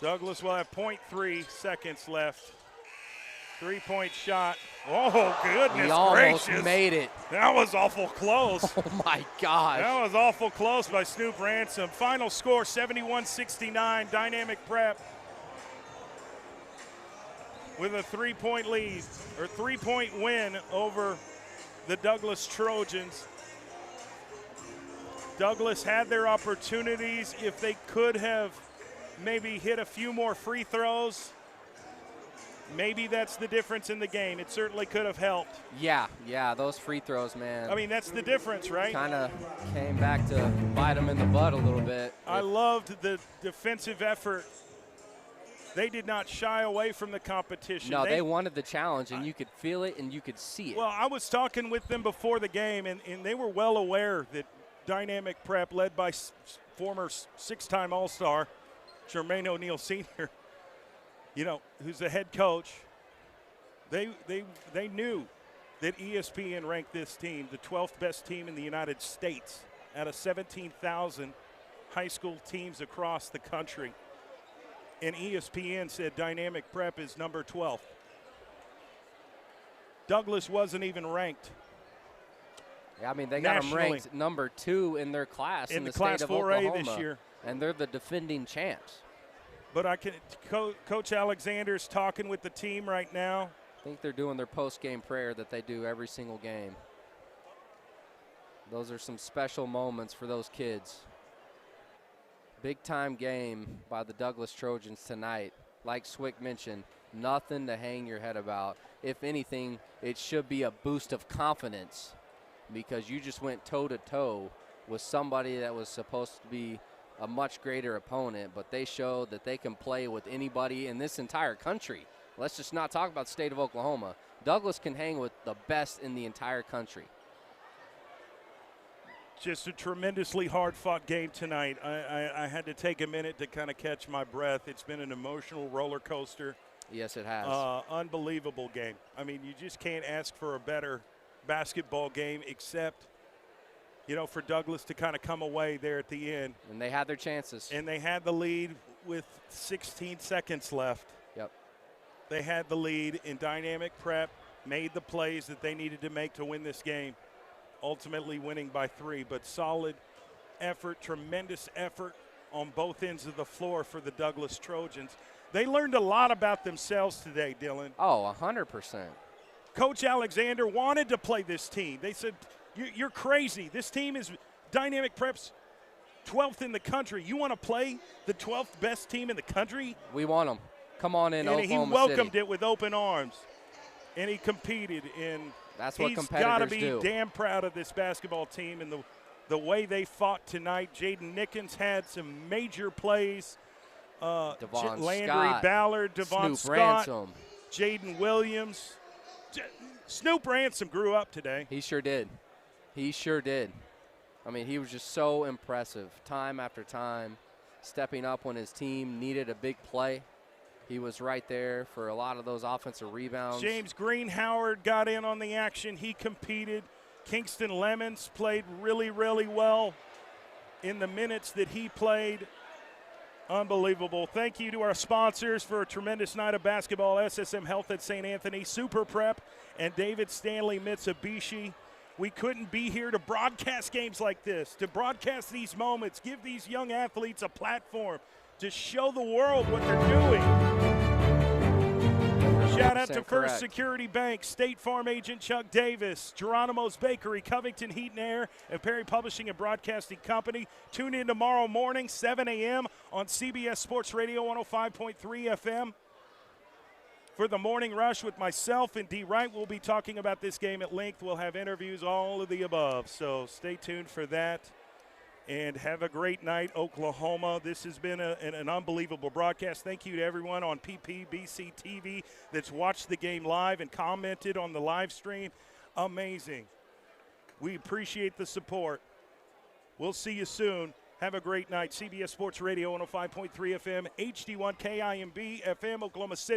Douglas will have .3 seconds left. Three-point shot. Oh, goodness He almost gracious. made it. That was awful close. Oh, my gosh. That was awful close by Snoop Ransom. Final score, 71-69. Dynamic Prep with a three-point lead, or three-point win over the Douglas Trojans. Douglas had their opportunities. If they could have maybe hit a few more free throws, maybe that's the difference in the game. It certainly could have helped. Yeah, those free throws, man. I mean, that's the difference, right? Kind of came back to bite them in the butt a little bit. I loved the defensive effort. They did not shy away from the competition. No, they wanted the challenge, and you could feel it and you could see it. Well, I was talking with them before the game, and they were well aware that Dynamic Prep, led by former six-time All-Star Jermaine O'Neal Sr., who's the head coach, they knew that ESPN ranked this team the 12th best team in the United States out of 17,000 high school teams across the country. And ESPN said Dynamic Prep is number 12. Douglas wasn't even ranked. Yeah, I mean, they got them nationally ranked number 2 in their class in the Class state of 4A Oklahoma. this year. And they're the defending champs. But Coach Alexander's talking with the team right now. I think they're doing their post-game prayer that they do every single game. Those are some special moments for those kids. Big-time game by the Douglas Trojans tonight. Like Swick mentioned, nothing to hang your head about. If anything, it should be a boost of confidence because you just went toe-to-toe with somebody that was supposed to be a much greater opponent, but they showed that they can play with anybody in this entire country. Let's just not talk about the state of Oklahoma. Douglas can hang with the best in the entire country. Just a tremendously hard-fought game tonight. I had to take a minute to kind of catch my breath. It's been an emotional roller coaster. Yes, it has. Unbelievable game. I mean, you just can't ask for a better basketball game except, for Douglas to kind of come away there at the end. And they had their chances. And they had the lead with 16 seconds left. Yep. They had the lead, and Dynamic Prep made the plays that they needed to make to win this game, ultimately winning by 3. But solid effort, tremendous effort on both ends of the floor for the Douglas Trojans. They learned a lot about themselves today, Dylan. Oh, 100%. Coach Alexander wanted to play this team. They said, you're crazy. This team is Dynamic Prep's 12th in the country. You want to play the 12th best team in the country? We want them. Come on in, and Oklahoma he welcomed City. it with open arms. And he competed. And that's what he's got to competitors be do. damn proud of this basketball team and the way they fought tonight. Jaden Nickens had some major plays. Devon Landry Scott, Ballard, Devon Snoop Scott, Ransom. Jaden Williams. Snoop Ransom grew up today. He sure did. He sure did. I mean, he was just so impressive time after time, stepping up when his team needed a big play. He was right there for a lot of those offensive rebounds. James Greenhoward got in on the action. He competed. Kingston Lemons played really, really well in the minutes that he played. Unbelievable. Thank you to our sponsors for a tremendous night of basketball. SSM Health at St. Anthony, Super Prep, and David Stanley Mitsubishi. We couldn't be here to broadcast games like this, to broadcast these moments, give these young athletes a platform to show the world what they're doing. Shout out to First correct. Security Bank, State Farm agent Chuck Davis, Geronimo's Bakery, Covington Heat and Air, and Perry Publishing and Broadcasting Company. Tune in tomorrow morning, 7 a.m. on CBS Sports Radio 105.3 FM. For the Morning Rush with myself and D. Wright, we'll be talking about this game at length. We'll have interviews, all of the above. So stay tuned for that. And have a great night, Oklahoma. This has been an unbelievable broadcast. Thank you to everyone on PPBC TV that's watched the game live and commented on the live stream. Amazing. We appreciate the support. We'll see you soon. Have a great night. CBS Sports Radio 105.3 FM, HD1 KIMB FM, Oklahoma City.